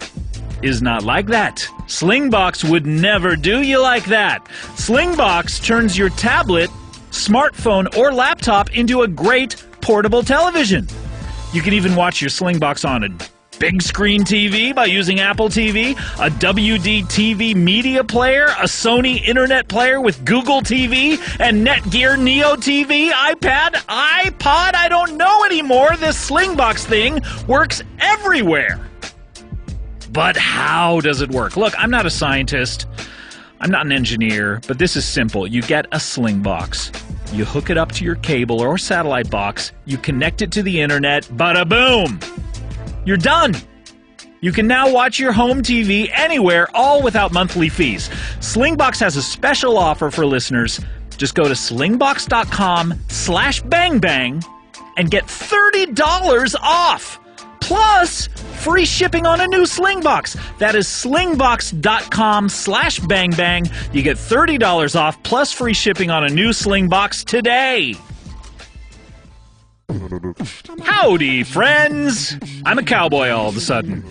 is not like that. Slingbox would never do you like that. Slingbox turns your tablet, smartphone, or laptop into a great portable television. You can even watch your Slingbox on a big screen TV by using Apple TV, a WD TV media player, a Sony internet player with Google TV, and Netgear Neo TV, iPad, iPod, I don't know anymore. This Slingbox thing works everywhere. But how does it work? Look, I'm not a scientist. I'm not an engineer, but this is simple. You get a Slingbox. You hook it up to your cable or satellite box. You connect it to the internet. Bada boom! You're done. You can now watch your home TV anywhere, all without monthly fees. Slingbox has a special offer for listeners. Just go to slingbox.com/bangbang and get $30 off. Plus, free shipping on a new Slingbox. That is slingbox.com/bangbang. You get $30 off plus free shipping on a new Slingbox today. Howdy, friends! I'm a cowboy all of a sudden.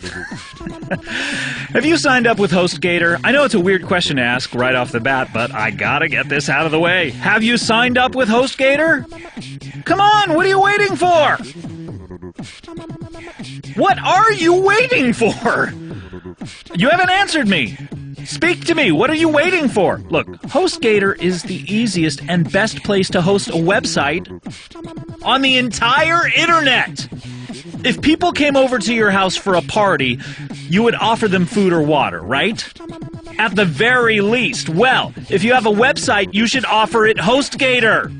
Have you signed up with HostGator? I know it's a weird question to ask right off the bat, but I gotta get this out of the way. Have you signed up with HostGator? Come on, what are you waiting for? What are you waiting for? You haven't answered me. Speak to me. What are you waiting for? Look, HostGator is the easiest and best place to host a website on the entire internet. If people came over to your house for a party, you would offer them food or water, right? At the very least. Well, if you have a website, you should offer it HostGator.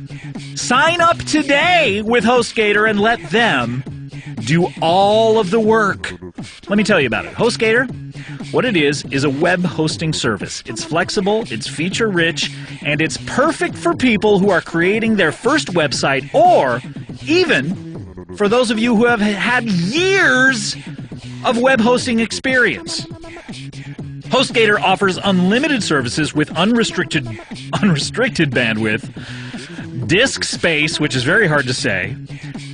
Sign up today with HostGator and let them do all of the work. Let me tell you about it. HostGator, what it is a web hosting service. It's flexible, it's feature-rich, and it's perfect for people who are creating their first website, or even for those of you who have had years of web hosting experience. HostGator offers unlimited services with unrestricted bandwidth, disk space, which is very hard to say,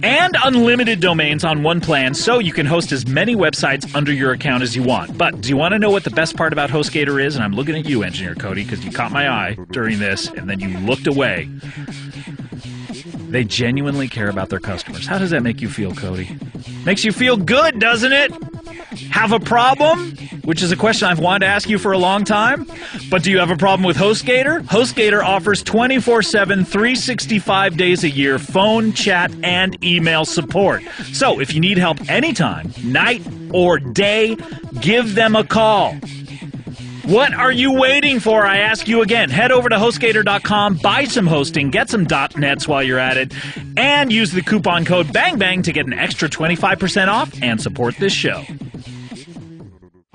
and unlimited domains on one plan, so you can host as many websites under your account as you want. But do you want to know what the best part about HostGator is? And I'm looking at you, Engineer Cody, because you caught my eye during this, and then you looked away. They genuinely care about their customers. How does that make you feel, Cody? Makes you feel good, doesn't it? Have a problem? Which is a question I've wanted to ask you for a long time. But do you have a problem with HostGator? HostGator offers 24/7, 365 days a year phone, chat, and email support. So if you need help anytime, night or day, give them a call. What are you waiting for? I ask you again. Head over to HostGator.com, buy some hosting, get some .nets while you're at it, and use the coupon code BANGBANG to get an extra 25% off and support this show.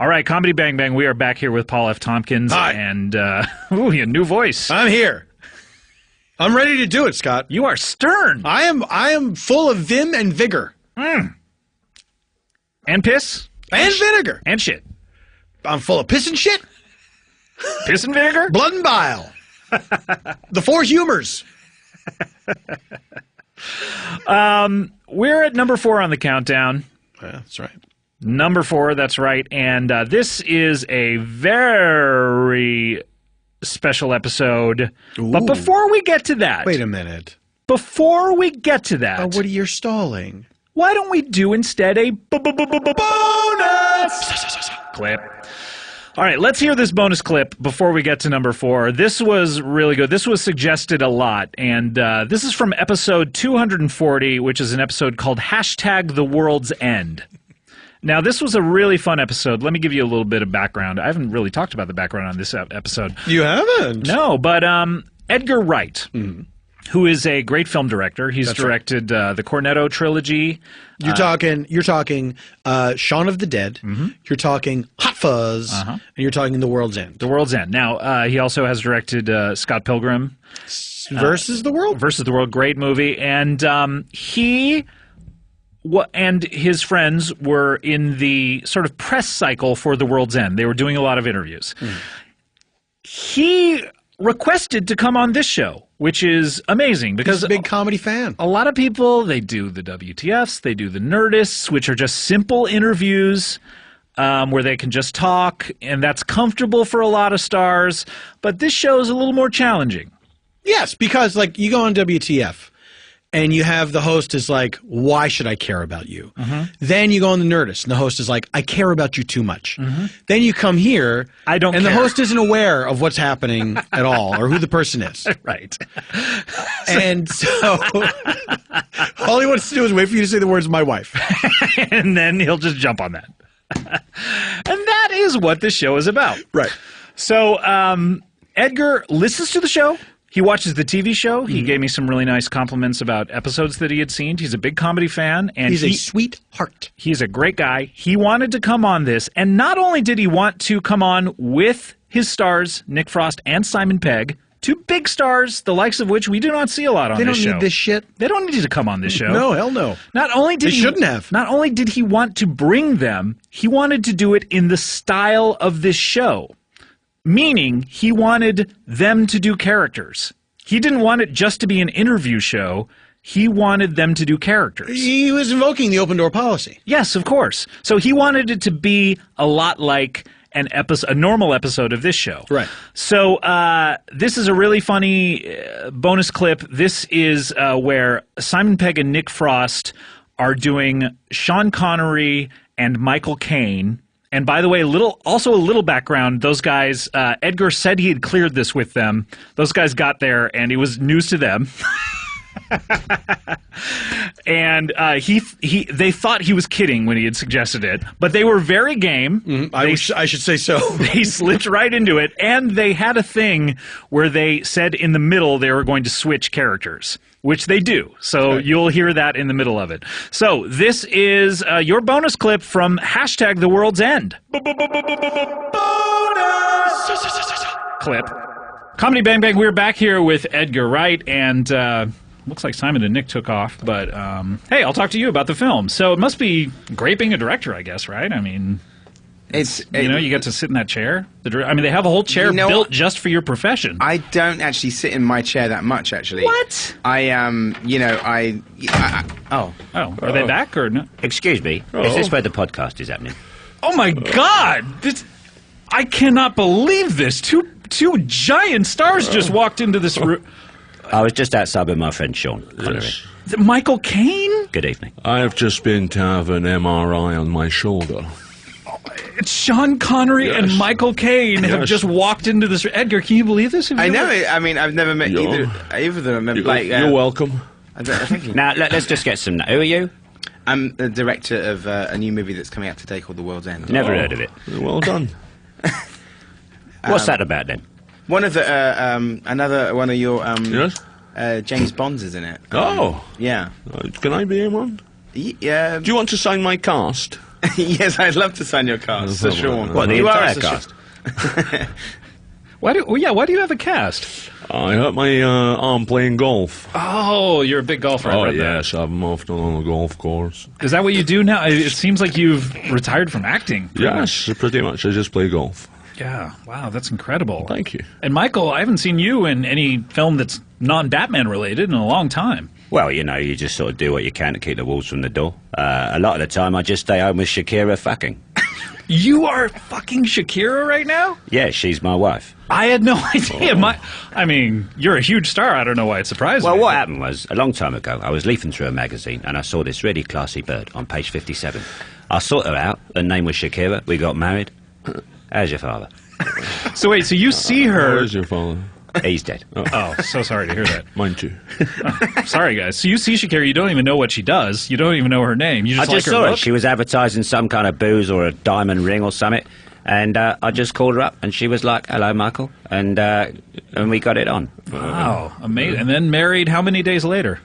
All right, Comedy Bang Bang, we are back here with Paul F. Tompkins. Hi. And, a new voice. I'm here. I'm ready to do it, Scott. You are stern. I am full of vim and vigor. And piss. And vinegar. And shit. I'm full of piss and shit. Piss and vinegar? Blood and bile. The four humors. We're at number 4 on the countdown. Yeah, that's right. Number 4, that's right. And this is a very special episode. Ooh. But before we get to that... Wait a minute. Before we get to that... what are you stalling? Why don't we do instead a bonus clip? All right, let's hear this bonus clip before we get to number 4. This was really good. This was suggested a lot, and this is from episode 240, which is an episode called #TheWorld'sEnd. Now, this was a really fun episode. Let me give you a little bit of background. I haven't really talked about the background on this episode. You haven't? No, but Edgar Wright, who is a great film director. He's directed the Cornetto trilogy. You're talking Shaun of the Dead. You're talking Hot Fuzz. And you're talking The World's End. The World's End. Now, he also has directed Scott Pilgrim. Versus the World? Versus the World. Great movie. And he and his friends were in the sort of press cycle for The World's End. They were doing a lot of interviews. He requested to come on this show, which is amazing because he's a big comedy fan. A lot of people, they do the WTFs, they do the Nerdists, which are just simple interviews where they can just talk, and that's comfortable for a lot of stars. But this show is a little more challenging. Yes, because like you go on WTF and you have the host is like, why should I care about you? Then you go on the Nerdist, and the host is like, I care about you too much. Then you come here, and the host isn't aware of what's happening at all or who the person is. Right. And so all he wants to do is wait for you to say the words, my wife. And then he'll just jump on that. And that is what this show is about. Right. So Edgar listens to the show. He watches the TV show. He gave me some really nice compliments about episodes that he had seen. He's a big comedy fan. And he's a sweetheart. He's a great guy. He wanted to come on this. And not only did he want to come on with his stars, Nick Frost and Simon Pegg, two big stars, the likes of which we do not see a lot on this show. They don't need this shit. They don't need to come on this show. No, hell no. Not only did they shouldn't have. Not only did he want to bring them, he wanted to do it in the style of this show. Meaning, he wanted them to do characters. He didn't want it just to be an interview show. He wanted them to do characters. He was invoking the open door policy. Yes, of course. So he wanted it to be a lot like a normal episode of this show. Right. So this is a really funny bonus clip. This is where Simon Pegg and Nick Frost are doing Sean Connery and Michael Caine. And by the way, also a little background, those guys, Edgar said he had cleared this with them. Those guys got there, and it was news to them. And they thought he was kidding when he had suggested it, but they were very game. I should say so. They slipped right into it, and they had a thing where they said in the middle they were going to switch characters. which they do. So you'll hear that in the middle of it. So this is your bonus clip from hashtag The World's End. Clip. Comedy Bang Bang, we're back here with Edgar Wright, and looks like Simon and Nick took off, but hey, I'll talk to you about the film. So it must be great being a director, I guess, right? I mean... you get to sit in that chair. I mean, they have a whole chair built just for your profession. I don't actually sit in my chair that much, actually. What? Are they back or no? Excuse me. Is this where the podcast is happening? Oh my God! I cannot believe this. Two giant stars just walked into this room. I was just outside with my friend Sean. Yes. Michael Caine? Good evening. I have just been to have an MRI on my shoulder. It's Sean Connery and Michael Caine have just walked into this. Edgar, can you believe this? I know it. I mean, I've never met either of them. You're welcome. Thank you. Now, let's just get some... Who are you? I'm the director of a new movie that's coming out today called The World's End. Never heard of it. Well done. What's that about, then? One of the... another one of your... yes? James Bond's is in it. Yeah. Can I be in one? Yeah. Do you want to sign my cast? Yes, I'd love to sign your cast, for sure. What, the entire cast? Why do you have a cast? I hurt my arm playing golf. Oh, you're a big golfer. Oh, yes, I'm often on a golf course. Is that what you do now? It seems like you've retired from acting. Yes, pretty much. I just play golf. Yeah, wow, that's incredible. Thank you. And Michael, I haven't seen you in any film that's non-Batman related in a long time. Well, you just sort of do what you can to keep the wolves from the door. A lot of the time, I just stay home with Shakira fucking. You are fucking Shakira right now? Yeah, she's my wife. I had no idea. I mean, you're a huge star. I don't know why it surprised me. Well, what happened was, a long time ago, I was leafing through a magazine, and I saw this really classy bird on page 57. I sought her out. Her name was Shakira. We got married. How's your father? So wait, so you see her... Where's your father? He's dead. Oh, so sorry to hear that. Mine too. Sorry, guys. So you see Shakira, you don't even know what she does. You don't even know her name. You just I just like her saw her. look? She was advertising some kind of booze or a diamond ring or something. And I just called her up, and she was like, "Hello, Michael," and we got it on. Wow, amazing! And then married. How many days later?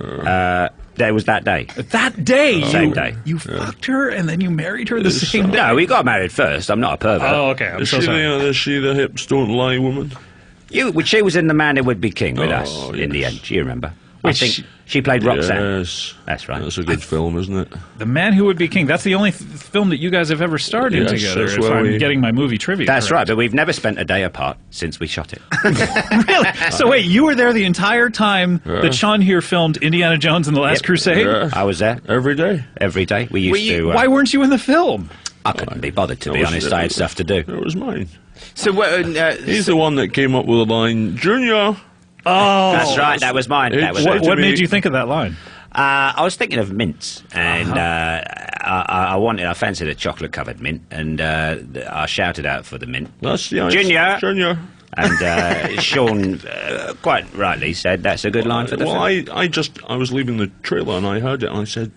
It was that day. That day, same day. You fucked her, and then you married her the same day. No, we got married first. I'm not a pervert. Oh, okay. I'm so sorry. Is she the hips don't lie woman? She was in The Man Who Would Be King with us in the end. Do you remember? I think she played Roxanne. Yes. That's right. That's a good film, isn't it? The Man Who Would Be King. That's the only film that you guys have ever starred in together, if I'm getting my movie trivia That's correct. right, but we've never spent a day apart since we shot it. Really? So wait, you were there the entire time that Sean here filmed Indiana Jones and the Last Crusade? Yeah. I was there. Every day. Every day. We used to... why weren't you in the film? I couldn't be bothered, to be honest. I had stuff to do. It was mine. So he's the one that came up with the line, Junior. Oh, that's right. That was mine. What made you think of that line? I was thinking of mints, and I fancied a chocolate-covered mint, and I shouted out for the mint. That's Junior. And Sean quite rightly said that's a good line for the film. I was leaving the trailer and I heard it and I said,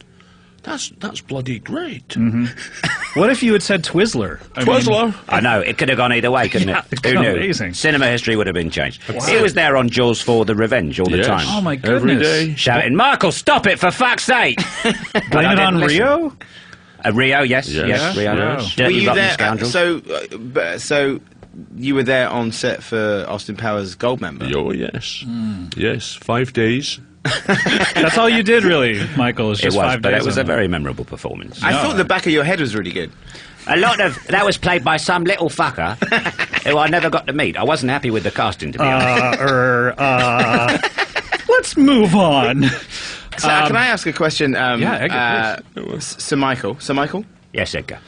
That's bloody great. Mm-hmm. What if you had said Twizzler? I know, it could have gone either way, couldn't it? Who knew? Amazing. Cinema history would have been changed. He was there on Jaws 4 The Revenge all the time. Oh my goodness. Every day. Shouting, Michael, stop it, for fuck's sake! Blame it on Rio? Rio, yes. Rio. Dirty, rotten scoundrel. So you were there on set for Austin Powers Goldmember? Oh, yes. Yes, 5 days. That's all you did, really, Michael, is just 5 days. But it was a very memorable performance. I thought the back of your head was really good. A lot of that was played by some little fucker who I never got to meet. I wasn't happy with the casting, to be honest. Let's move on. So, can I ask a question? Edgar, please. So Michael? Yes, Edgar.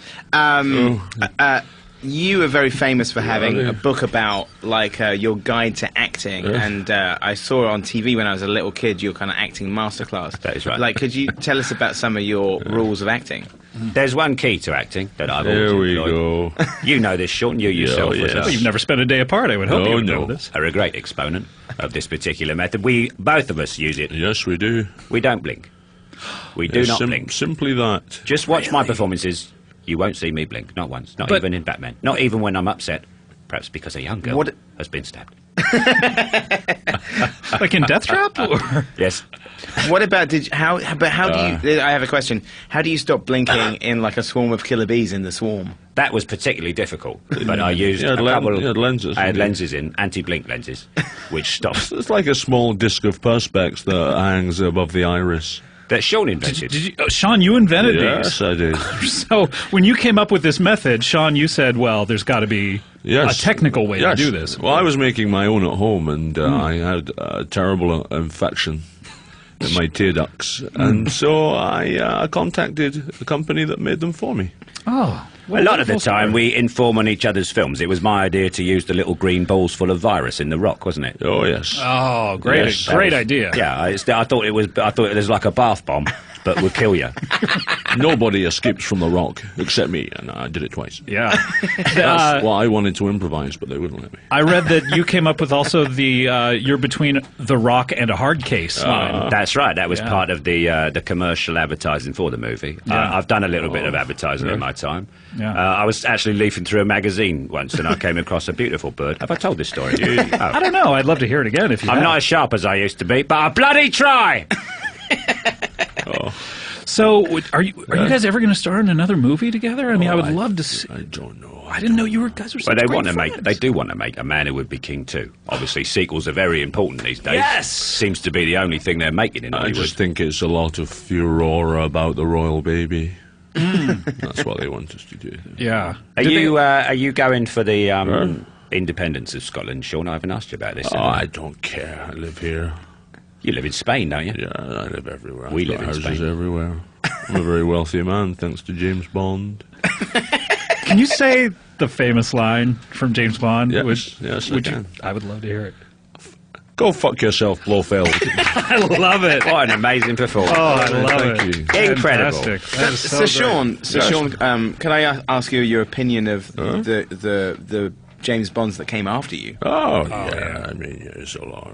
You are very famous for having a book about, your guide to acting, and I saw it on TV when I was a little kid, your kind of acting masterclass. That is right. Could you tell us about some of your rules of acting? There's one key to acting that I've always There we employed. go. You know this, Sean, you yourself. Well, you've never spent a day apart, I would hope you would know this. Are a great exponent of this particular method. Both of us use it. Yes, we do. We don't blink. We do not blink. Simply that. Just watch my performances. You won't see me blink, not once. Not even in Batman. Not even when I'm upset. Perhaps because a young girl has been stabbed. Like in Death Trap? Or? Yes. What about how do you? I have a question. How do you stop blinking in like a swarm of killer bees in the swarm? That was particularly difficult, but I used You had lenses. I had lenses in, anti-blink lenses, which stops. It's like a small disc of perspex that hangs above the iris. That Sean invented. Sean, you invented these. Yes, I did. So when you came up with this method, Sean, you said, well, there's got to be a technical way to do this. Well, I was making my own at home, and I had a terrible infection in my tear ducts, and so I contacted the company that made them for me. Oh. A lot of the time, we inform on each other's films. It was my idea to use the little green balls full of virus in The Rock, wasn't it? Oh yes. Oh, great! Yes. Great idea. Yeah, I thought it was like a bath bomb, but would kill you. Nobody escapes from The Rock except me, and I did it twice. Yeah. That's what I wanted to improvise, but they wouldn't let me. I read that you came up with also the you're between The Rock and a hard case line. That's right. That was part of the commercial advertising for the movie. Yeah. I've done a little bit of advertising in my time. Yeah. I was actually leafing through a magazine once, and I came across a beautiful bird. Have I told this story? I don't know. I'd love to hear it again if you I'm have. not as sharp as I used to be, but I bloody try! So, are you guys ever going to star in another movie together? I mean, I would love to see. I don't know. I didn't know you guys were such Well, they great want to friends. they do want to make A Man Who Would Be King too. Obviously, sequels are very important these days. Yes! Seems to be the only thing they're making in I Hollywood. just think it's a lot of furore about the royal baby. That's what they want us to do. Yeah. Are you going for the independence of Scotland, Sean? I haven't asked you about this. Oh, I don't care. I live here. You live in Spain, don't you? Yeah, I live everywhere. We I've live got in houses Spain. everywhere. I'm a very wealthy man, thanks to James Bond. Can you say the famous line from James Bond? Yes, I can. I would love to hear it. Go fuck yourself, Blofeld. I love it. What an amazing performance. Oh, I love Thank it. you. Incredible. Fantastic. That is So great. Sean, can I ask you your opinion of the James Bonds that came after you? Oh, yeah. I mean, it's a lot.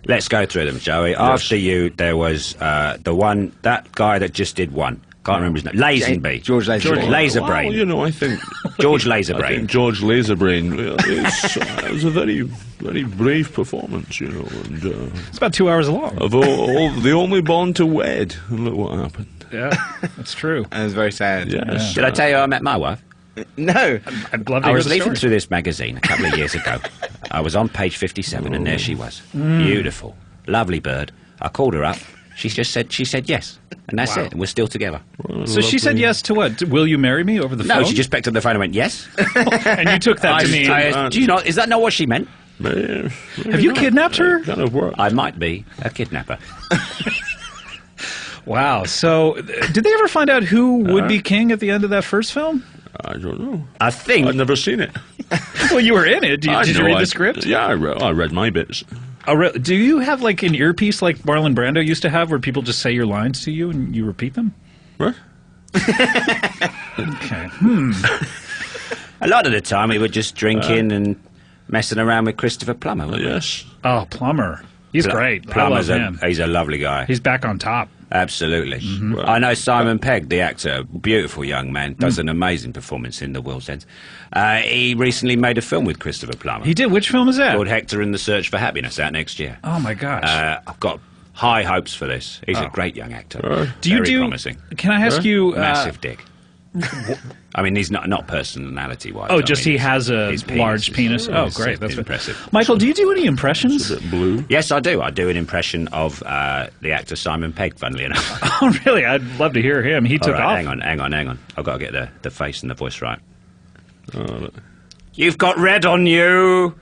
Let's go through them, shall we? After you, there was that guy that just did one. Can't remember his name. Lazenby. George Lazenby. Laserbrain. Well, you know, I think George I Laserbrain. think George Laserbrain. It was a very, very brave performance, you know. And It's about 2 hours long. of all the only Bond to wed, and look what happened. Yeah, that's true. And it was very sad. Yes. Did I tell you I met my wife? No. I'd love to I hear was the leafing story. through this magazine a couple of years ago. I was on page 57, and there she was. Beautiful. Lovely bird. I called her up. She said yes. And that's it. And we're still together. So she said yes to what? Will you marry me over the phone? No, she just picked up the phone and went, yes. And you took that to mean... do you not? Is that not what she meant? Have you kidnapped her? Kind of work. I might be a kidnapper. Wow. So, did they ever find out who would be king at the end of that first film? I don't know. I think... I've never seen it. Well, you were in it. Did you read the script? Yeah, I read my bits. Do you have like an earpiece like Marlon Brando used to have where people just say your lines to you and you repeat them? What? Okay. A lot of the time we were just drinking and messing around with Christopher Plummer. weren't we? Yes. Oh, Plummer. He's great. Plummer's I love him. he's a lovely guy. He's back on top. Absolutely. I know Simon Pegg, the actor, beautiful young man, does an amazing performance in The World's End. He recently made a film with Christopher Plummer. He did? Which film is that? Called Hector and the Search for Happiness, out next year. Oh, my gosh. I've got high hopes for this. He's a great young actor. Do you Very do... promising. Can I ask you... Massive dick. I mean, he's not personality-wise. Oh, just he has a his large penis? Oh, is great. That's impressive. Michael, do you do any impressions? A bit blue. Yes, I do. I do an impression of the actor Simon Pegg, funnily enough. Oh, really? I'd love to hear him. He took All right, off. hang on. I've got to get the face and the voice right. You've got red on you.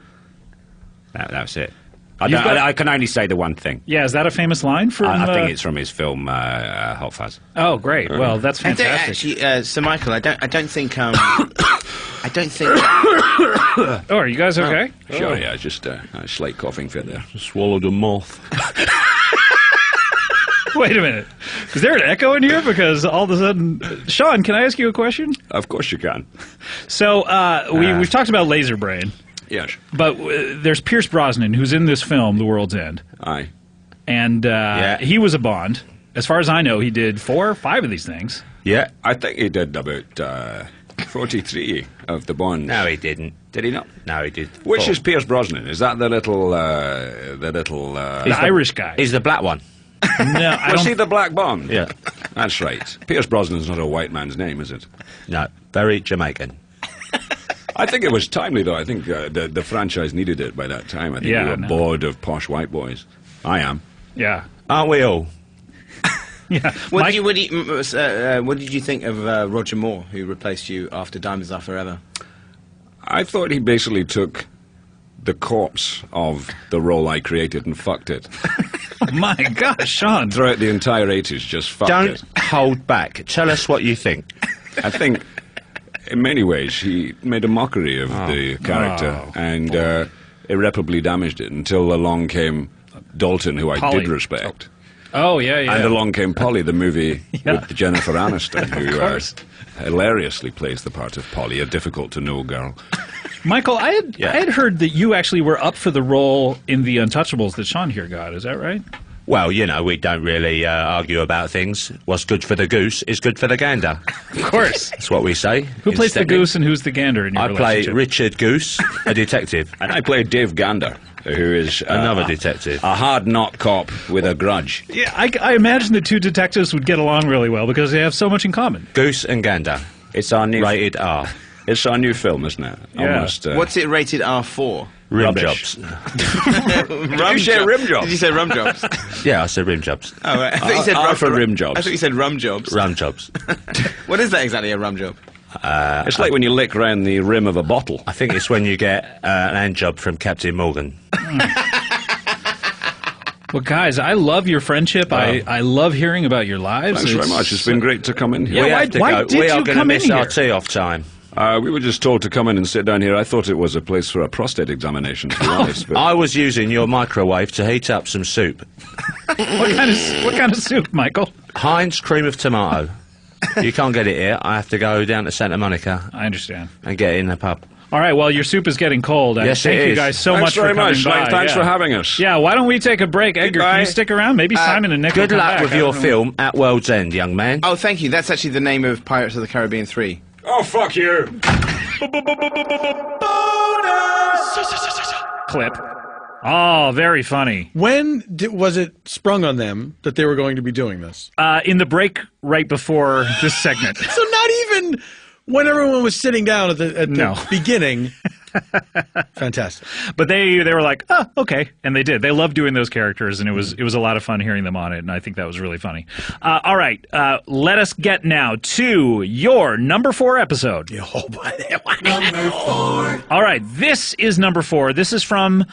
That's it. I can only say the one thing. Yeah, is that a famous line from... I think it's from his film Hot Fuzz. Oh, great. Well, that's fantastic. Actually, Sir Michael, I don't think. Oh, are you guys okay? Sure, yeah, just a slight coughing fit there. Swallowed a moth. Wait a minute. Is there an echo in here? Because all of a sudden... Sean, can I ask you a question? Of course you can. So, we've talked about Laserbrain. Yes. But there's Pierce Brosnan, who's in this film, The World's End. Aye. And he was a Bond. As far as I know, he did 4 or 5 of these things. Yeah, I think he did about 43 of the Bond. No, he didn't. Did he not? No, he did. Which 4. is Pierce Brosnan? Is that the little... The Irish guy. He's the black one. No, I Was don't. he the Black Bond? Yeah. That's right. Pierce Brosnan's not a white man's name, is it? No, very Jamaican. I think it was timely, though. I think the franchise needed it by that time. I think we were bored of posh white boys. I am. Yeah. Aren't we all? Yeah. What did you think of Roger Moore, who replaced you after Diamonds Are Forever? I thought he basically took the corpse of the role I created and fucked it. Oh my gosh, Sean. Throughout the entire 80s, just fucked it. Don't hold back. Tell us what you think. I think, in many ways, he made a mockery of the character and irreparably damaged it until along came Dalton, who I Polly. did respect. Oh, yeah, yeah. And along came Polly, the movie with Jennifer Aniston, who hilariously plays the part of Polly, a difficult-to-know girl. Michael, I had heard that you actually were up for the role in The Untouchables that Sean here got. Is that right? Well, you know, we don't really argue about things. What's good for the goose is good for the gander. Of course. That's what we say. Who plays the goose and who's the gander in your I play relationship? Richard Goose, a detective. And I play Dave Gander, who is another detective. A hard-knock cop with a grudge. Yeah, I imagine the two detectives would get along really well because they have so much in common. Goose and gander. It's our new... Rated R. It's our new film, isn't it? Yeah. Almost, What's it rated R for? Rim rubbish. jobs. Did you say rim jobs? Did you say rum jobs? Yeah, I said rim jobs. Oh, right. I thought you said R for rim jobs. I thought you said rum jobs. Rum jobs. What is that exactly, a rum job? It's like when you lick around the rim of a bottle. I think it's when you get an hand job from Captain Morgan. Well, guys, I love your friendship. I love hearing about your lives. Thanks very much. It's been great to come in here. Yeah, why did We are you going to come in miss our here? tea off time. We were just told to come in and sit down here. I thought it was a place for a prostate examination, to be honest. But I was using your microwave to heat up some soup. What kind of soup, Michael? Heinz cream of tomato. You can't get it here. I have to go down to Santa Monica. I understand. And get it in the pub. All right, well, your soup is getting cold. Yes, thank it you is. guys so Thanks much very for coming much. by. Thanks for having us. Yeah, why don't we take a break? Edgar, Goodbye. can you stick around? Maybe Simon and Nick Good will come luck back. with I your don't know. film at World's End, young man. Oh, thank you. That's actually the name of Pirates of the Caribbean 3. Oh, fuck you. Clip. Oh, very funny. When was it sprung on them that they were going to be doing this? In the break right before this segment. So not even when everyone was sitting down at the beginning. Fantastic. But they were like, oh, okay, and they did. They loved doing those characters, and it was a lot of fun hearing them on it, and I think that was really funny. All right, let us get now to your number 4 episode. Number 4. All right, this is number 4. This is from...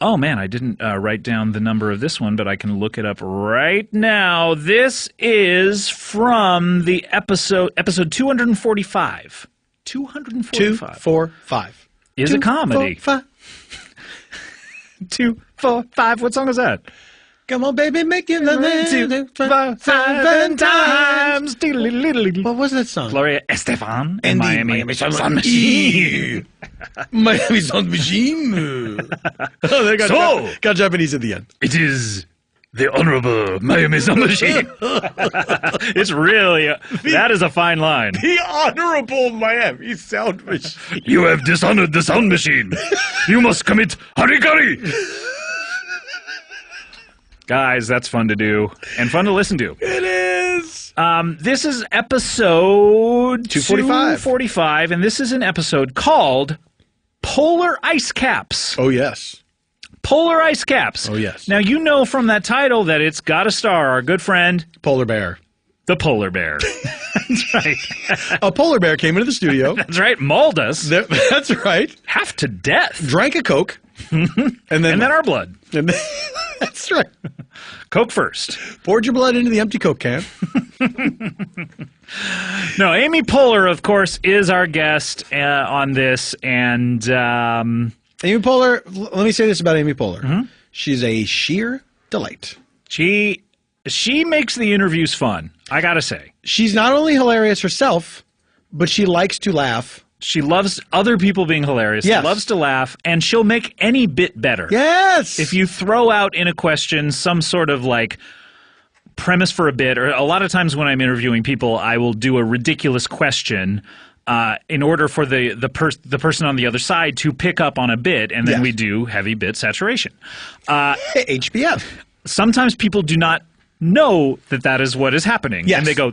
Oh, man, I didn't write down the number of this one, but I can look it up right now. This is from the episode 245. 245. 2, 4, 5. Is a comedy. 4, 5. 2, 4, 5. What song is that? Come on, baby, make it 2, 4, 7 times. What was that song? Gloria Estefan And and the Miami Sound Machine. Miami Sound Machine. Oh, they got Japanese at the end. It is the Honorable Miami Sound Machine. It's really, that is a fine line. The Honorable Miami Sound Machine. You have dishonored the sound machine. You must commit harikari. Guys, that's fun to do and fun to listen to. It is. This is episode 245. 245, and this is an episode called Polar Ice Caps. Oh, yes. Polar Ice Caps. Oh, yes. Now, you know from that title that it's got to star our good friend, Polar Bear. the Polar Bear. That's right. A polar bear came into the studio. That's right. Mauled us. That's right. Half to death. Drank a Coke. and then our blood. That's right. Coke first. Poured your blood into the empty Coke can. No, Amy Poehler, of course, is our guest on this, and Amy Poehler. Let me say this about Amy Poehler: Mm-hmm. she's a sheer delight. She makes the interviews fun. I gotta say, she's not only hilarious herself, but she likes to laugh. She loves other people being hilarious. Yes. She loves to laugh, and she'll make any bit better. Yes. If you throw out in a question some sort of like premise for a bit, or a lot of times when I'm interviewing people, I will do a ridiculous question in order for the person on the other side to pick up on a bit, and then Yes. we do heavy bit saturation. HBF. Sometimes people do not know that is what is happening, Yes. and they go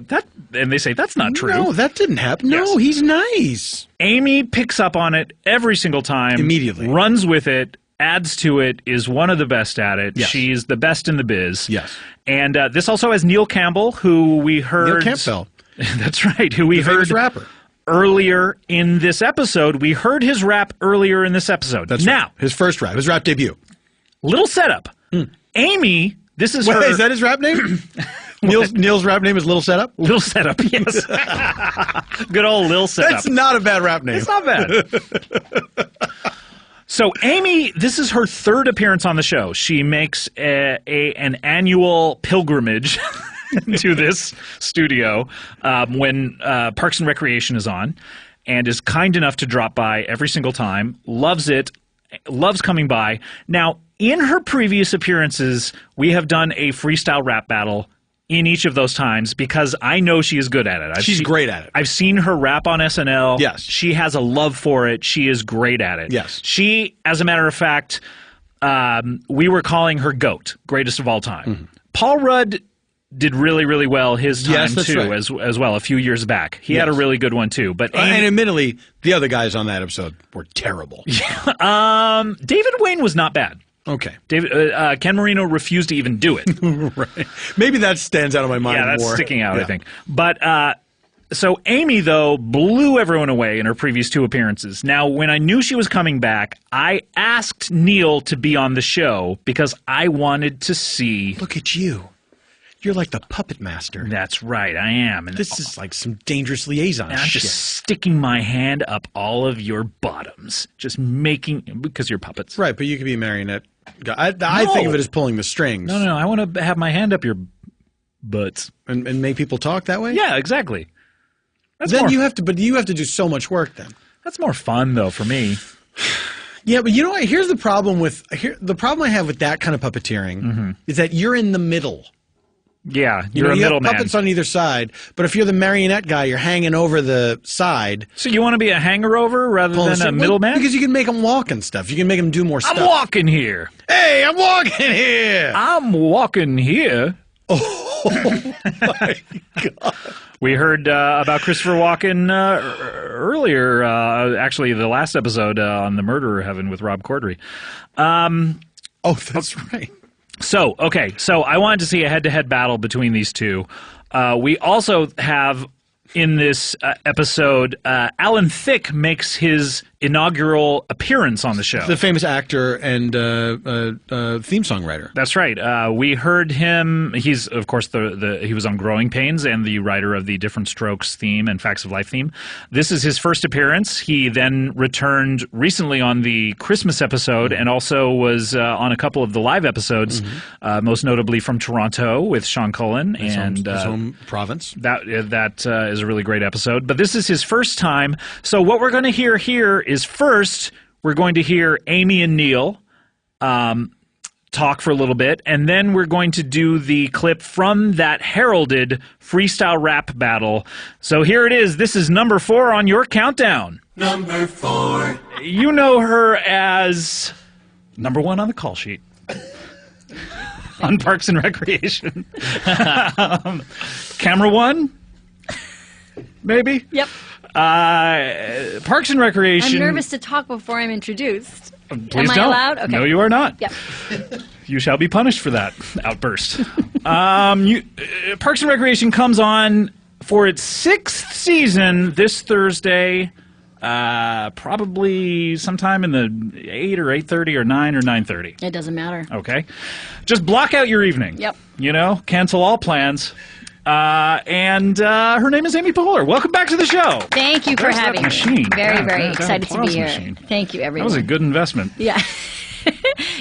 and they say that's not true. No, that didn't happen. Yes. No, he's nice. Amy picks up on it every single time, Immediately. runs with it, adds to it, is one of the best at it. Yes. She's the best in the biz. Yes. And this also has Neil Campbell, who we heard. Neil Campbell. That's right. Who we The famous heard rapper. earlier in this episode. We heard his rap earlier in this episode. That's now right. His first rap, his rap debut. little setup. Amy, this is Wait, her. is that his rap name? Neil's rap name is Little Setup? Little Setup, yes. Good old Lil Setup. That's not a bad rap name. It's not bad. So Amy, this is her third appearance on the show. She makes an annual pilgrimage to this studio when Parks and Recreation is on, and is kind enough to drop by every single time. Loves it. Loves coming by. Now, in her previous appearances, we have done a freestyle rap battle in each of those times because I know she is good at it. She's great at it. I've seen her rap on SNL. Yes. She has a love for it. She is great at it. Yes. She, as a matter of fact, we were calling her GOAT, greatest of all time. Mm-hmm. Paul Rudd did really, really Yes, well time that's too, right. as well, a few years back. He had a Yes. really good one too. But And Amy, admittedly, the other guys on that episode were terrible. David Wayne was not bad. Okay. David Ken Marino refused to even do it. Right. Maybe that stands out of my mind Yeah, that's more. sticking out, Yeah. I think. But so Amy, though, blew everyone away in her previous two appearances. Now, when I knew she was coming back, I asked Neil to be on the show because I wanted to see. Look at you. You're like the puppet master. That's right, I am. And This is like some dangerous liaison and I'm shit. just sticking my hand up all of your bottoms, just making because you're puppets. Right, but you could be a marionette guy. I think of it as pulling the strings. No, I want to have my hand up your butts and make people talk that way. Yeah, exactly. Then you have to do so much work. Then that's more fun though for me. Yeah, but you know what? Here's the problem the problem I have with that kind of puppeteering is that you're in the middle. Yeah, You you're a have middleman. puppets on either side, but if you're the marionette guy, you're hanging over the side. So you want to be a hanger-over rather than a middleman? Because you can make them walk and stuff. You can make them do more stuff. I'm walking here. Hey, I'm walking here. I'm walking here. Oh, my God. We heard about Christopher Walken earlier, actually the last episode on the Murderer Heaven with Rob Corddry. Oh, that's right. So I wanted to see a head-to-head battle between these two. We also have in this episode, Alan Thicke makes his inaugural appearance on the show. The famous actor and theme song writer. That's right. We heard him. He's, of course, he was on Growing Pains and the writer of the Different Strokes theme and Facts of Life theme. This is his first appearance. He then returned recently on the Christmas episode and also was on a couple of the live episodes, most notably from Toronto with Sean Cullen His and home province. That is a really great episode. But this is his first time. So what we're going to hear here is first we're going to hear Amy and Neil talk for a little bit, and then we're going to do the clip from that heralded freestyle rap battle. So here it is. This is number 4 on your countdown. Number 4. You know her as number 1 on the call sheet. On Parks and Recreation. Camera 1? Maybe? Yep. Parks and Recreation. I'm nervous to talk before I'm introduced. Please Am I don't. allowed? Okay. No, you are not. Yep. You shall be punished for that outburst. Parks and Recreation comes on for its 6th season this Thursday, probably sometime in the 8 or 8:30 or 9 or 9:30. It doesn't matter. Okay. Just block out your evening. Yep. Cancel all plans. And her name is Amy Poehler. Welcome back to the show. Thank you for There's that having machine. me. Very, Yeah, very that excited to be applause here. machine. Thank you, That everyone. was a good investment. Yeah.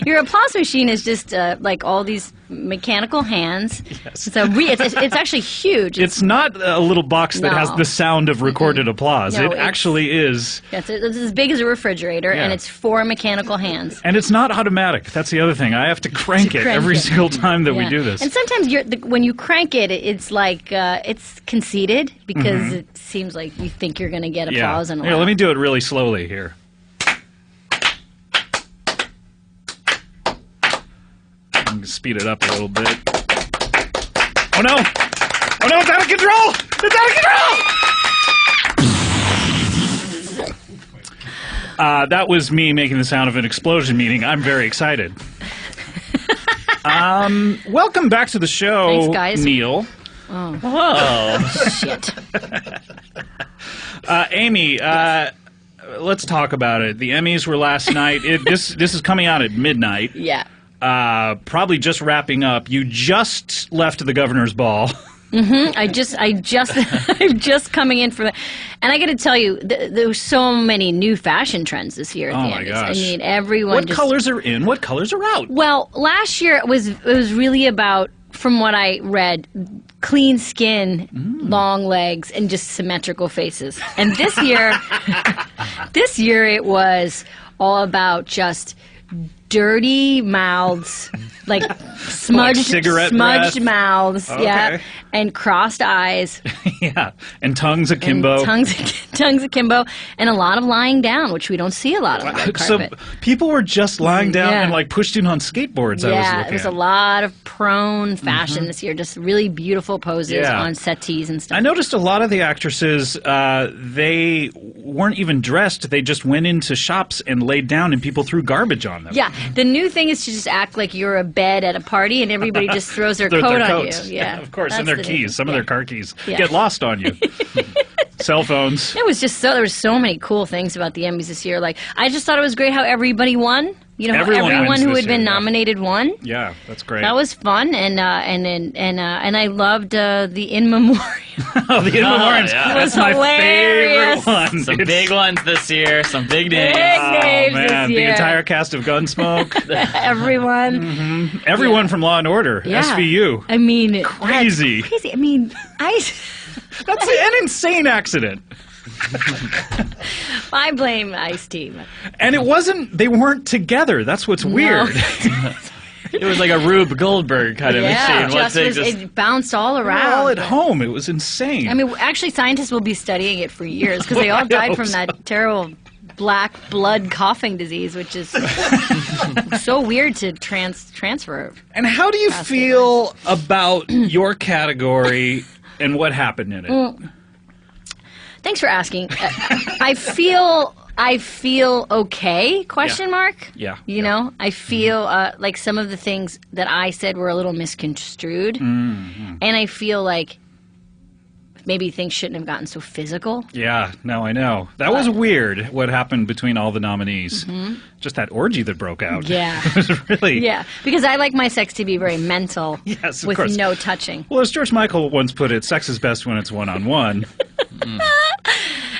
Your applause machine is just like all these mechanical hands. Yes. It's actually huge. It's not a little box that has No. the sound of recorded applause. No, it it's- actually is. It's as big as a refrigerator, Yeah. and it's 4 mechanical hands. And it's not automatic. That's the other thing. I have to crank it crank every it. single time that we Yeah. do this. And sometimes when you crank it, it's like it's conceited because it seems like you think you're going to get applause. And Here, let me do it really slowly here. I'm going to speed it up a little bit. Oh no! Oh no, it's out of control! It's out of control! That was me making the sound of an explosion, meaning I'm very excited. Welcome back to the show, Thanks, guys. Neil. Oh. Whoa. Shit. Amy, let's talk about it. The Emmys were last night. This is coming out at midnight. Yeah. Probably just wrapping up. You just left the governor's ball. I'm just coming in for that. And I got to tell you, there were so many new fashion trends this year at Oh the my Emmys. gosh. I mean, everyone What just... colors are in? What colors are out? Well, last year it was really about, from what I read, clean skin, long legs, and just symmetrical faces. And this year, it was all about just dirty mouths, like smudged cigarette breath? mouths, yeah, Okay. and crossed eyes, Yeah, and tongues akimbo. and tongues akimbo, and a lot of lying down, which we don't see a lot on the red So carpet. people were just lying down Yeah. and like pushed in on skateboards. I was Yeah, looking it was at. a lot of prone fashion this year, just really beautiful poses Yeah. on settees and stuff. I noticed a lot of the actresses, they weren't even dressed. They just went into shops and laid down, and people threw garbage on them. Yeah, the new thing is to just act like you're a bed at a party, and everybody just throws their Their coat on coats. you. Yeah, of course, and that's their the keys. difference. Some of Yeah. their car keys Yeah. get lost on you. Cell phones. It was just there were so many cool things about the Emmys this year. Like, I just thought it was great how everybody won. You know, how Everyone everyone wins who this had been year, yeah. nominated won. Yeah, that's great. That was fun, and I loved the in memoriam. Oh, the in memoriams. yeah. That's It was my hilarious. favorite one. Some big ones this year. Some big names. Big names Oh, man, this the year. entire cast of Gunsmoke. Everyone. Everyone from Law and Order. Yeah. SVU. I mean, Crazy. that's crazy. I mean, That's an insane accident. I blame Ice-T. And it wasn't, they weren't together. That's what's weird. It was like a Rube Goldberg kind of machine. It bounced all They were around. all at home. It was insane. I mean, actually, scientists will be studying it for years because they all I died hope from so. that terrible black blood coughing disease, which is so weird to transfer. And how do you feel about your category and what happened in it? Thanks for asking. I feel okay? Question mark. Yeah. You know, I feel like some of the things that I said were a little misconstrued, Mm-hmm. and I feel like maybe things shouldn't have gotten so physical. Yeah, no, I know. That was weird, what happened between all the nominees. Just that orgy that broke out. Mm-hmm. Yeah. It was really... Yeah, because I like my sex to be very mental. Yes, of with course. no touching. Well, as George Michael once put it, sex is best when it's one-on-one.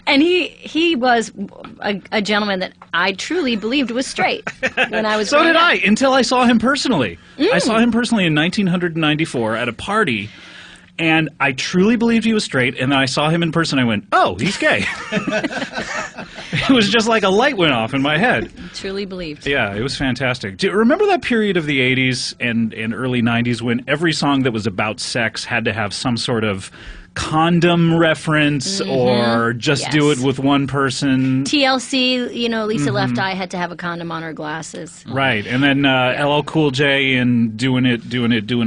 And he was a gentleman that I truly believed was straight when I was So growing did up. I, until I saw him personally. I saw him personally in 1994 at a party, and I truly believed he was straight, and then I saw him in person, I went, oh, he's gay. It was just like a light went off in my head. Truly believed. Yeah, it was fantastic. Do you remember that period of the 80s and early 90s when every song that was about sex had to have some sort of condom reference or just do it with one person? TLC, you know, Lisa Left Eye had to have a condom on her glasses. Right, and then LL Cool J and doing it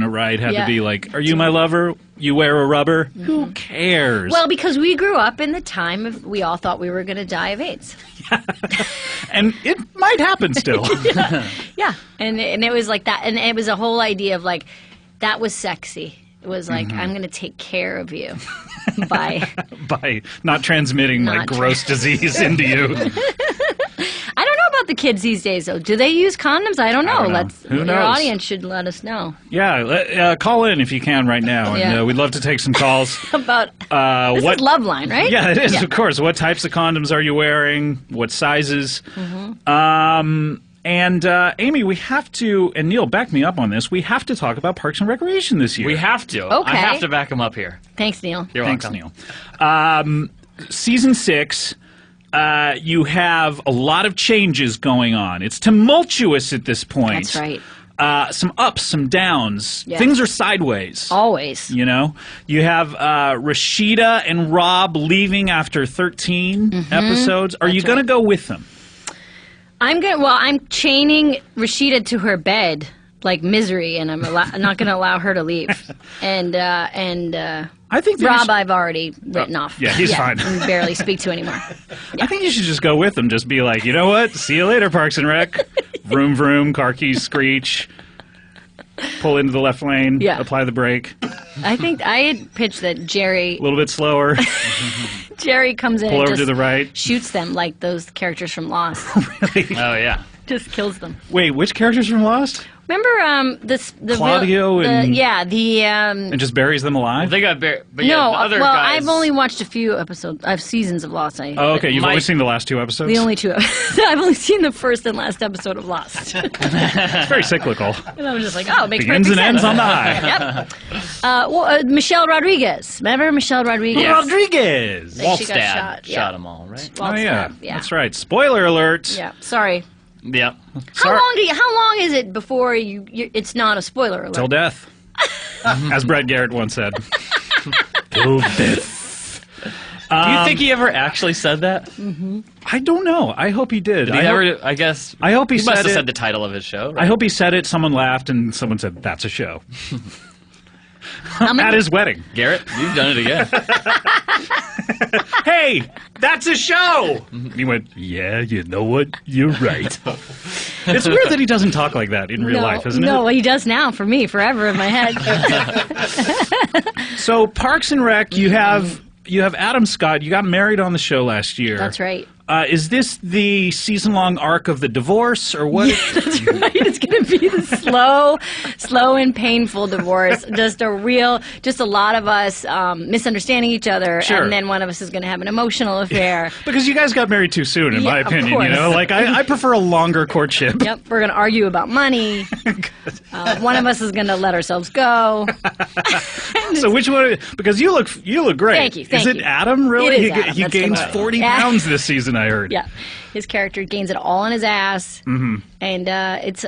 right had Yeah. to be like, are you my lover? You wear a rubber? Who cares? Well, because we grew up in the time of we all thought we were going to die of AIDS. And it might happen still. Yeah, and it was like that, and it was a whole idea of like that was sexy. It was like I'm going to take care of you by By not transmitting like gross disease into you. I don't know about the kids these days though. Do they use condoms? I don't know. don't know. Who Your knows? audience should let us know Yeah, call in if you can right now, and Yeah. we'd love to take some calls. about this What is Love Line, right? Yeah, it is, of course. What types of condoms are you wearing? What sizes? And Amy, we have to, and Neil, back me up on this. We have to talk about Parks and Recreation this year. We have to. Okay. I have to back him up here. Thanks, Neil. You're Thanks, welcome. Neil. Season 6, you have a lot of changes going on. It's tumultuous at this point. That's right. Some ups, some downs. Yeah. Things are sideways. Always. You know? You have Rashida and Rob leaving after 13 episodes. Are you going to go with them? I'm chaining Rashida to her bed like Misery, and I'm not going to allow her to leave. And I think Rob, I've already written off. Yeah, he's fine. And barely speak to anymore. I think you should just go with them. Just be like, you know what? See you later, Parks and Rec. Vroom, vroom, car keys screech. Pull into the left lane. Yeah. Apply the brake. I think I had pitched that Jerry. A little bit slower. Jerry comes in Pull and over just to the right. shoots them like those characters from Lost. Really? Oh, yeah. Just kills them. Wait, which characters from Lost? Remember the Claudio and and just buries them alive? They got buried. But no, yeah, the other well, guys, I've only watched a few episodes. I have seasons of Lost. Oh, okay. You've only seen the last 2 episodes? The only 2. I've only seen the first and last episode of Lost. It's very cyclical. And I was just like, oh, it makes Begins perfect and ends sense. on the high. Yep. Michelle Rodriguez. Remember Michelle Rodriguez? Rodriguez. Like she got Walt's dad shot. shot them all, right? Oh, yeah. Walt's dad, yeah. That's right. Spoiler alert. Yeah. Sorry. Yeah. How long is it before it's not a spoiler alert? Till death. As Brett Garrett once said. Till death. Do you think he ever actually said that? Mm-hmm. I don't know. I hope he did. Did he ever? I guess. I hope he must said have it. said the title of his show. Right? I hope he said it. Someone laughed, and someone said, "That's a show." At his wedding. Garrett, you've done it again. Hey, that's a show! He went, yeah, you know what? You're right. It's weird that he doesn't talk like that in real life, isn't it? No, he does now for me, forever in my head. So, Parks and Rec, you have Adam Scott. You got married on the show last year. That's right. Is this the season-long arc of the divorce, or what? Yeah, that's right. It's going to be the slow and painful divorce. Just a lot of us misunderstanding each other, Sure. and then one of us is going to have an emotional affair. Because you guys got married too soon, in my of opinion. course. You know, like I prefer a longer courtship. Yep, we're going to argue about money. One of us is going to let ourselves go. So which one? Because you look great. Thank you. Is it Adam? Really? It is Adam. He That's gains right. 40 Yeah. pounds this season. I heard. Yeah, his character gains it all on his ass. Mm-hmm. And it's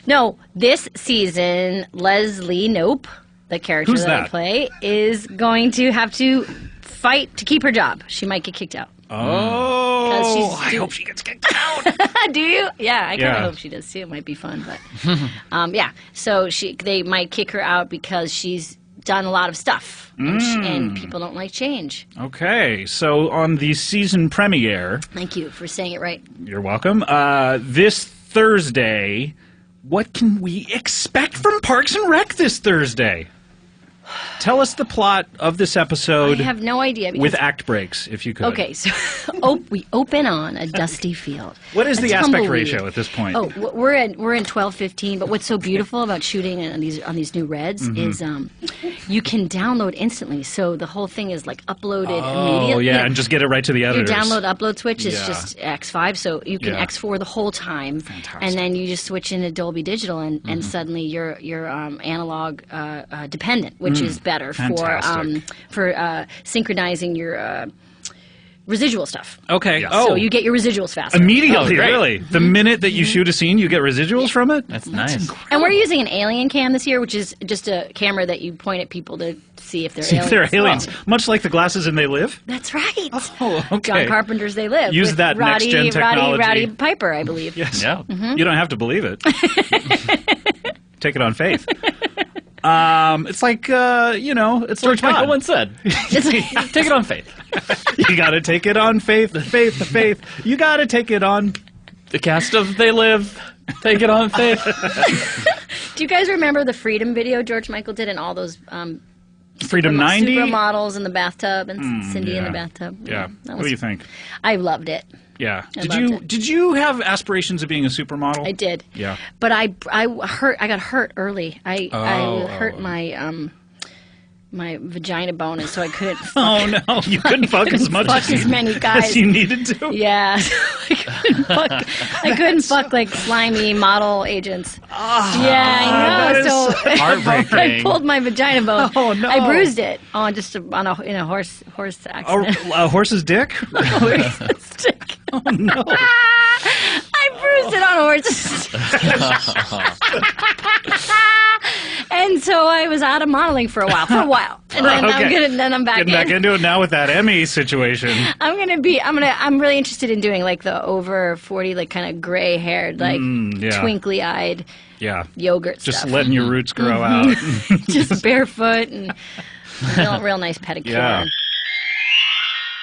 no, this season Leslie Knope, the character Who's that I that? play, is going to have to fight to keep her job. She might get kicked out. Oh, I hope she gets kicked out. Do you? Yeah, I kind of Yeah. hope she does too. It might be fun, but yeah. So they might kick her out because she's done a lot of stuff, and people don't like change. Okay, so on the season premiere, Thank you for saying it right. you're welcome. This Thursday, what can we expect from Parks and Rec this Thursday? Tell us the plot of this episode. I have no idea. With because- act breaks, if you could. Okay, so we open on a dusty field. What is A the aspect tumbleweed. ratio at this point? Oh, we're in 12:15. But what's so beautiful about shooting on these new Reds is you can download instantly. So the whole thing is like uploaded immediately. Oh yeah, and just get it right to the Your editors. download upload switch is Yeah. just X5, so you can Yeah. X4 the whole time, and then you just switch into Dolby Digital, and suddenly you're analog dependent, which is better Fantastic. for synchronizing your residual stuff. Okay. So Oh, you get your residuals faster. immediately, Oh, great. really? The minute that you shoot a scene, you get residuals from it? That's nice. And we're using an alien cam this year, which is just a camera that you point at people to see if they're See aliens. if they're aliens. Much like the glasses in They Live? That's right. Oh, okay. John Carpenter's They Live. Use with that Roddy, next-gen technology. Roddy Piper, I believe. Yes. Yeah. You don't have to believe it. Take it on faith. It's like, it's George like Michael God. once said, "Take it on faith." You got to take it on faith, faith. You got to take it on. The cast of They Live. Take it on faith. Do you guys remember the Freedom video George Michael did and all those Freedom 90? supermodels in the bathtub and Cindy in the yeah. bathtub? Yeah. That What do you think? I loved it. Yeah. I Did loved you it. did you have aspirations of being a supermodel? I did. Yeah. But I got hurt early. I hurt my my vagina bone, and so I couldn't. Oh no, you couldn't fuck as much as many guys as you needed to. Yeah, I couldn't fuck like slimy model agents. Yeah, I know. So heartbreaking. I pulled my vagina bone. Oh no! I bruised it in a horse accident. A horse's dick? Really? Horse's dick. Oh no! I bruised it on a horse's. And so I was out of modeling for a while, and then I'm back Getting back into it now with that Emmy situation. I'm really interested in doing like the over 40, like kind of gray haired, like twinkly eyed, yogurt just stuff. letting your roots grow out, just barefoot and real nice pedicure. Yeah.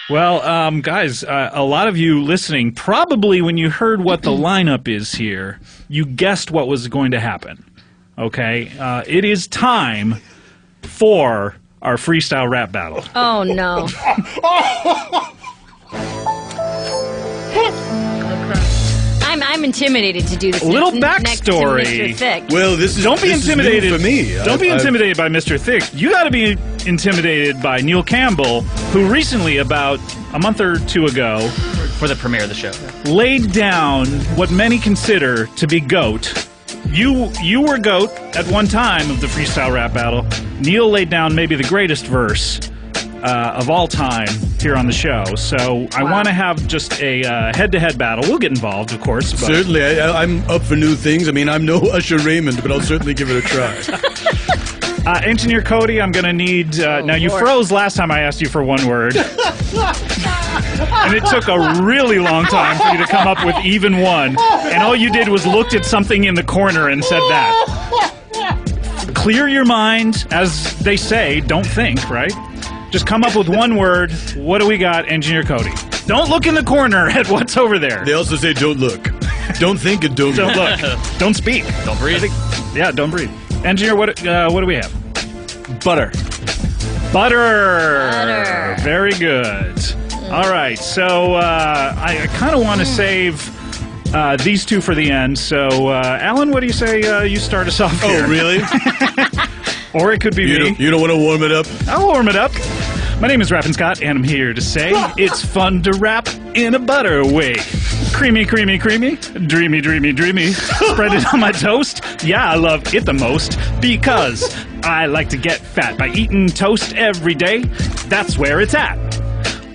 Well, guys, a lot of you listening, probably when you heard what the lineup is here, you guessed what was going to happen. Okay, it is time for our freestyle rap battle. Oh no! I'm intimidated to do this. A little next to backstory. Mr. Thick. Well, Don't be intimidated for me. Don't be intimidated by Mr. Thick. You got to be intimidated by Neil Campbell, who recently, about a month or two ago, for the premiere of the show, laid down what many consider to be GOAT. You were GOAT at one time of the freestyle rap battle. Neil laid down maybe the greatest verse of all time here on the show. So I want to have just a head-to-head battle. We'll get involved, of course. But. Certainly. I'm up for new things. I mean, I'm no Usher Raymond, but I'll certainly give it a try. Engineer Cody, I'm going to need... now, you froze last time I asked you for one word. And it took a really long time for you to come up with even one. And all you did was looked at something in the corner and said that. Clear your mind. As they say, don't think, right? Just come up with one word. What do we got, Engineer Cody? Don't look in the corner at what's over there. They also say don't look. Don't think and don't look. Don't speak. Don't breathe. Yeah, don't breathe. Engineer, what do we have? Butter. Butter. Very good. All right, so I kind of want to save these two for the end. So, Alan, what do you say you start us off here? Oh, really? Or it could be me. You don't want to warm it up? I'll warm it up. My name is Rappin' Scott, and I'm here to say it's fun to rap in a butter way. Creamy, creamy, creamy. Dreamy, dreamy, dreamy. Spread it on my toast. Yeah, I love it the most because I like to get fat by eating toast every day. That's where it's at.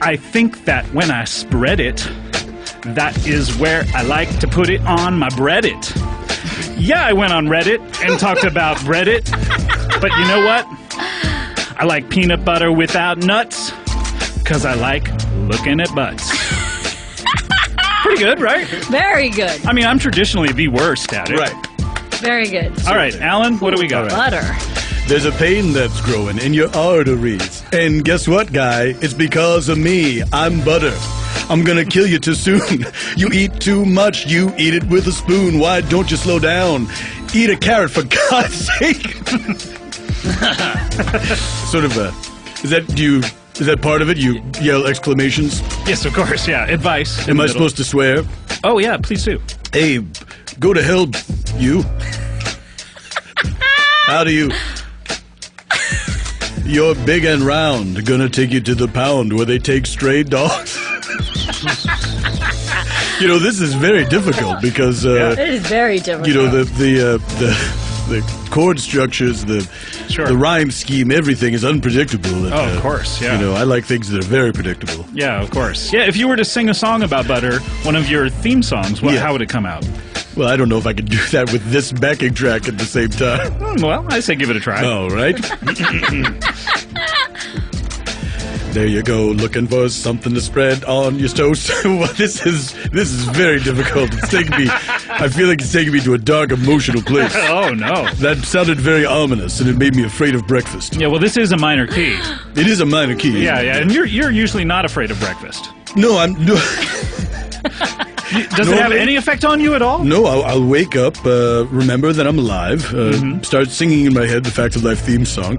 I think that when I spread it, that is where I like to put it on my bread-it. Yeah, I went on Reddit and talked about Reddit, but you know what? I like peanut butter without nuts, because I like looking at butts. Pretty good, right? Very good. I mean, I'm traditionally the worst at it. Right. Very good. All right, Alan, what do we got? Butter. There's a pain that's growing in your arteries. And guess what, guy? It's because of me. I'm butter. I'm gonna kill you too soon. You eat too much. You eat it with a spoon. Why don't you slow down? Eat a carrot, for God's sake. Sort of a... Is that part of it? You yell exclamations? Yes, of course, yeah. Advice. Am I supposed to swear? Oh, yeah, please do. Hey, go to hell, you. How do you... You're big and round. Gonna take you to the pound where they take stray dogs. You know, this is very difficult because... it is very difficult. You know, the chord structures, the rhyme scheme, everything is unpredictable. And, of course, yeah. You know, I like things that are very predictable. Yeah, of course. Yeah, if you were to sing a song about butter, one of your theme songs, how would it come out? Well, I don't know if I could do that with this backing track at the same time. Well, I say give it a try. All right. There you go, looking for something to spread on your toast. Well, this is very difficult. It's taking me. I feel like it's taking me to a dark, emotional place. Oh no, that sounded very ominous, and it made me afraid of breakfast. Yeah, well, this is a minor key. It is a minor key. Yeah, and you're usually not afraid of breakfast. No, I'm no. Does it have any effect on you at all? No, I'll wake up, remember that I'm alive, start singing in my head the Fact of Life theme song,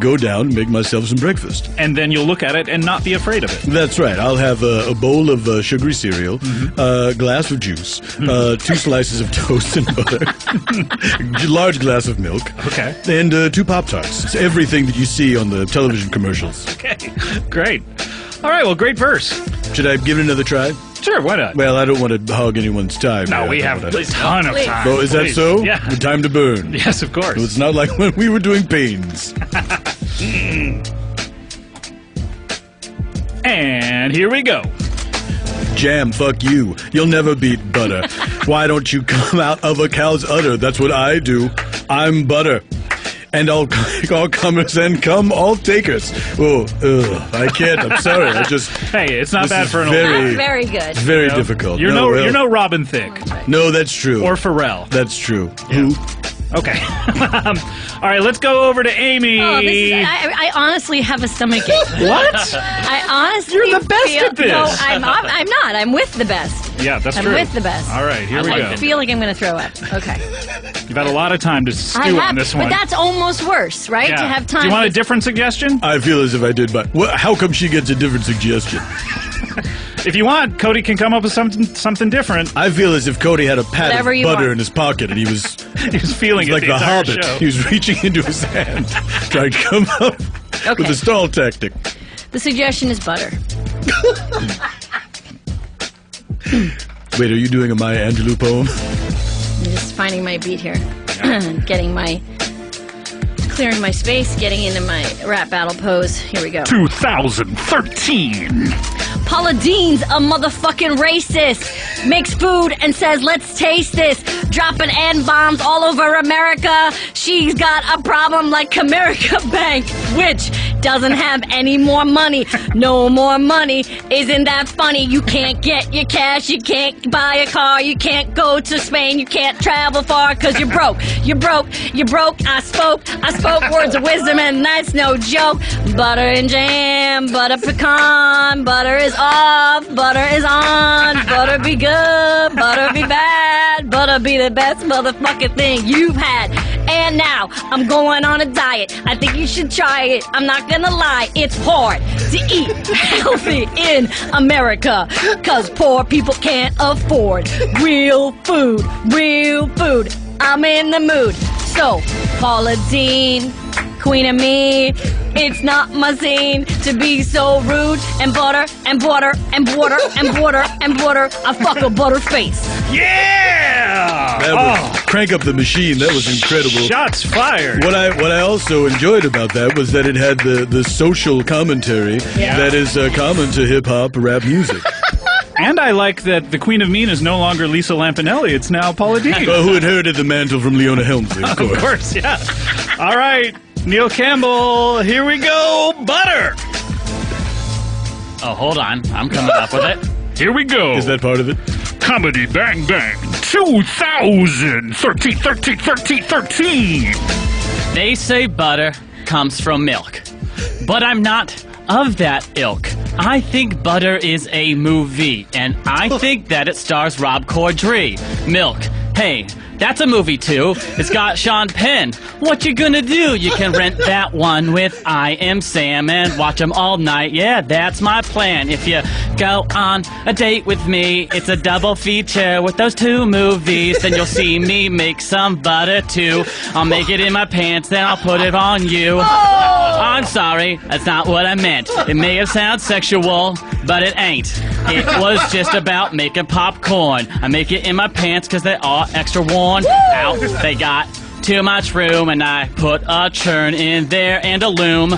go down, make myself some breakfast. And then you'll look at it and not be afraid of it. That's right. I'll have a bowl of sugary cereal, a glass of juice, 2 slices of toast and butter, a large glass of milk, and 2 Pop-Tarts. It's everything that you see on the television commercials. Okay, great. All right, well, great verse. Should I give it another try? Sure, why not? Well, I don't want to hog anyone's time. No, we have a ton of time. Oh, is that so? Yeah. Time to burn. Yes, of course. So it's not like when we were doing pains. And here we go. Jam, fuck you. You'll never beat butter. Why don't you come out of a cow's udder? That's what I do. I'm butter. And all comers and come all takers. Oh, I can't. I'm sorry. Hey, it's not bad for an That's very good. It's very difficult. You're no Robin Thicke. No, that's true. Or Pharrell. That's true. Yeah. Okay. All right, let's go over to Amy. Oh, I honestly have a stomachache. What? I honestly You're the best at this. No, I'm not. I'm with the best. Yeah, that's true. I'm with the best. All right, here we go. I feel like I'm going to throw up. Okay. You've had a lot of time to stew on this one. But that's almost worse, right? Yeah. To have time. Do you want a different suggestion? I feel as if I did, but how come she gets a different suggestion? If you want, Cody can come up with something different. I feel as if Cody had a pat Whatever of you butter want. in his pocket, and he was feeling it like the the entire Hobbit. show. He was reaching into his hand, trying to come up with a stall tactic. The suggestion is butter. Wait, are you doing a Maya Angelou poem? I'm just finding my beat here. Clearing my space, getting into my rap battle pose. Here we go. 2013. Paula Dean's a motherfucking racist. Makes food and says, let's taste this. Dropping N-bombs all over America. She's got a problem like Comerica Bank, which doesn't have any more money. No more money. Isn't that funny? You can't get your cash. You can't buy a car. You can't go to Spain. You can't travel far because you're broke. You're broke. You're broke. I spoke words of wisdom, and that's no joke. Butter and jam. Butter pecan. Butter is off. Butter is on. Butter be good. Butter be bad. Butter be the best motherfucking thing you've had. And now I'm going on a diet. I think you should try it. I'm not gonna lie, it's hard to eat healthy in America, cause poor people can't afford real food. Real food. I'm in the mood. So, Paula Dean, queen of me, it's not my scene to be so rude and butter and butter and butter and butter and butter. I fuck a butter face. Yeah! That was, crank up the machine. That was incredible. Shots fired. What I also enjoyed about that was that it had the social commentary that is common to hip hop rap music. And I like that the Queen of Mean is no longer Lisa Lampanelli. It's now Paula Dean. Who inherited the mantle from Leona Helmsley, of course. Of course, yeah. All right, Neil Campbell, here we go. Butter. Oh, hold on. I'm coming up with it. Here we go. Is that part of it? Comedy Bang Bang 2013. They say butter comes from milk, but I'm not of that ilk. I think Butter is a movie, and I think that it stars Rob Corddry. Milk. Hey, that's a movie too. It's got Sean Penn. What you gonna do? You can rent that one with I Am Sam and watch them all night. Yeah, that's my plan. If you go on a date with me, it's a double feature with those 2 movies. Then you'll see me make some butter too. I'll make it in my pants, then I'll put it on you. I'm sorry, that's not what I meant. It may have sounded sexual, but it ain't. It was just about making popcorn. I make it in my pants because they are extra worn out. They got too much room, and I put a churn in there and a loom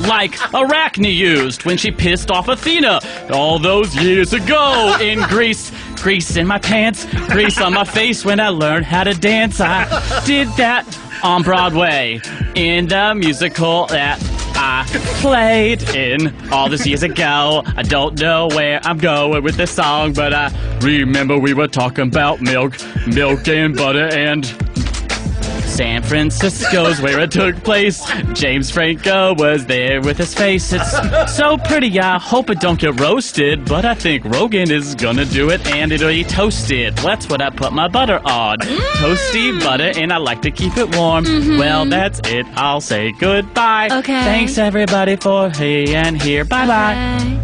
like Arachne used when she pissed off Athena all those years ago in Greece. Grease in my pants, grease on my face when I learned how to dance. I did that on Broadway in the musical that I played in all these years ago. I don't know where I'm going with this song, but I remember we were talking about milk and butter and San Francisco's where it took place. James Franco was there with his face. It's so pretty, I hope it don't get roasted, but I think Rogan is gonna do it and it'll be toasted. That's what I put my butter on. Toasty butter, and I like to keep it warm. Well, that's it. I'll say goodbye. Okay. Thanks everybody for hey and here. Bye-bye.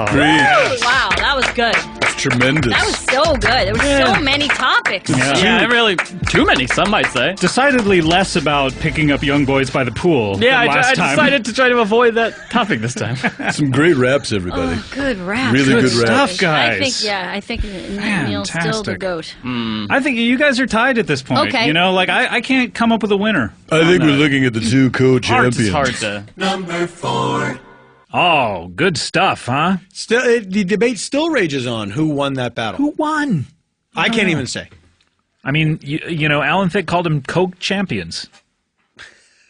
Preach. Wow, that was good. Tremendous. That was so good. There were so many topics. Yeah, really too many, some might say. Decidedly less about picking up young boys by the pool. Yeah, than last I time. decided to try to avoid that topic this time. Some great raps, everybody. Oh, good rap. Really good stuff, raps. guys. I think Neil's still the Fantastic. goat. I think you guys are tied at this point. Okay. You know, like I can't come up with a winner. I think we're looking at the two co-champions. It's hard to. Number 4. Oh, good stuff, huh? Still, the debate still rages on who won that battle. Who won? I can't even say. I mean, you know, Alan Thicke called them Coke champions.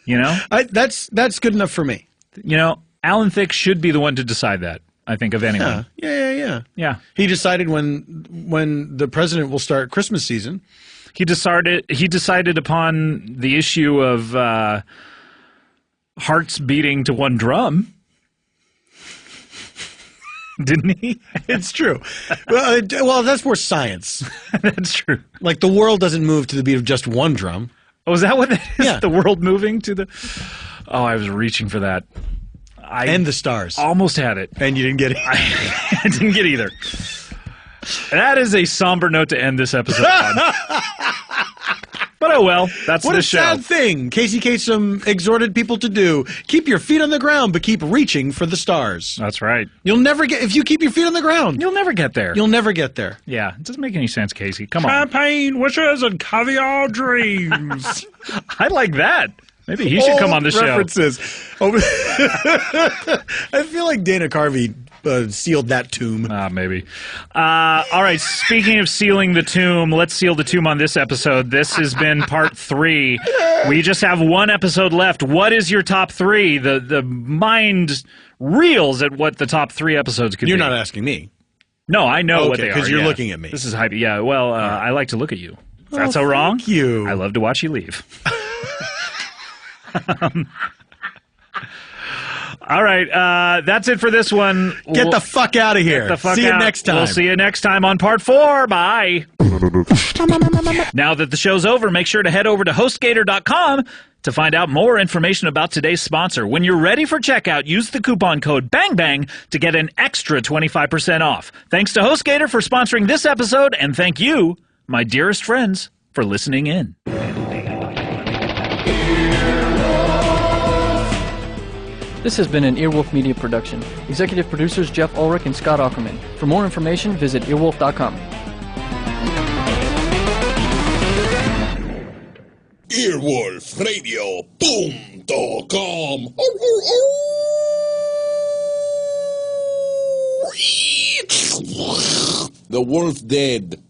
You know? That's good enough for me. You know, Alan Thicke should be the one to decide that, I think, of anyone. Yeah. He decided when the president will start Christmas season. He decided upon the issue of hearts beating to one drum. Didn't he? It's true. Well, that's more science. That's true. Like the world doesn't move to the beat of just one drum. Oh, is that what that is? Yeah. The world moving to the... Oh, I was reaching for that. And the stars. Almost had it. And you didn't get it. I didn't get either. That is a somber note to end this episode on. But oh well, that's what the a show. sad thing Casey Kasem exhorted people to do. Keep your feet on the ground, but keep reaching for the stars. That's right. You'll never get... If you keep your feet on the ground... You'll never get there. You'll never get there. Yeah, it doesn't make any sense, Casey. Come on. Champagne wishes and caviar dreams. I like that. Maybe he should come on the show. References. I feel like Dana Carvey sealed that tomb. Maybe. All right, speaking of sealing the tomb, let's seal the tomb on this episode. This has been part 3. We just have one episode left. What is your top 3? The mind reels at what the top 3 episodes could be. You're not asking me. No, I know what they are. because you're looking at me. This is hype. Yeah, well, I like to look at you. Is that so wrong? Thank you. I love to watch you leave. All right, that's it for this one. Get the fuck out of here. Get the fuck See out. you next time. We'll see you next time on part 4. Bye. Now that the show's over, make sure to head over to HostGator.com to find out more information about today's sponsor. When you're ready for checkout, use the coupon code BANGBANG to get an extra 25% off. Thanks to HostGator for sponsoring this episode, and thank you, my dearest friends, for listening in. This has been an Earwolf Media production. Executive producers Jeff Ulrich and Scott Aukerman. For more information, visit earwolf.com. Earwolfradio.com. The wolf's dead.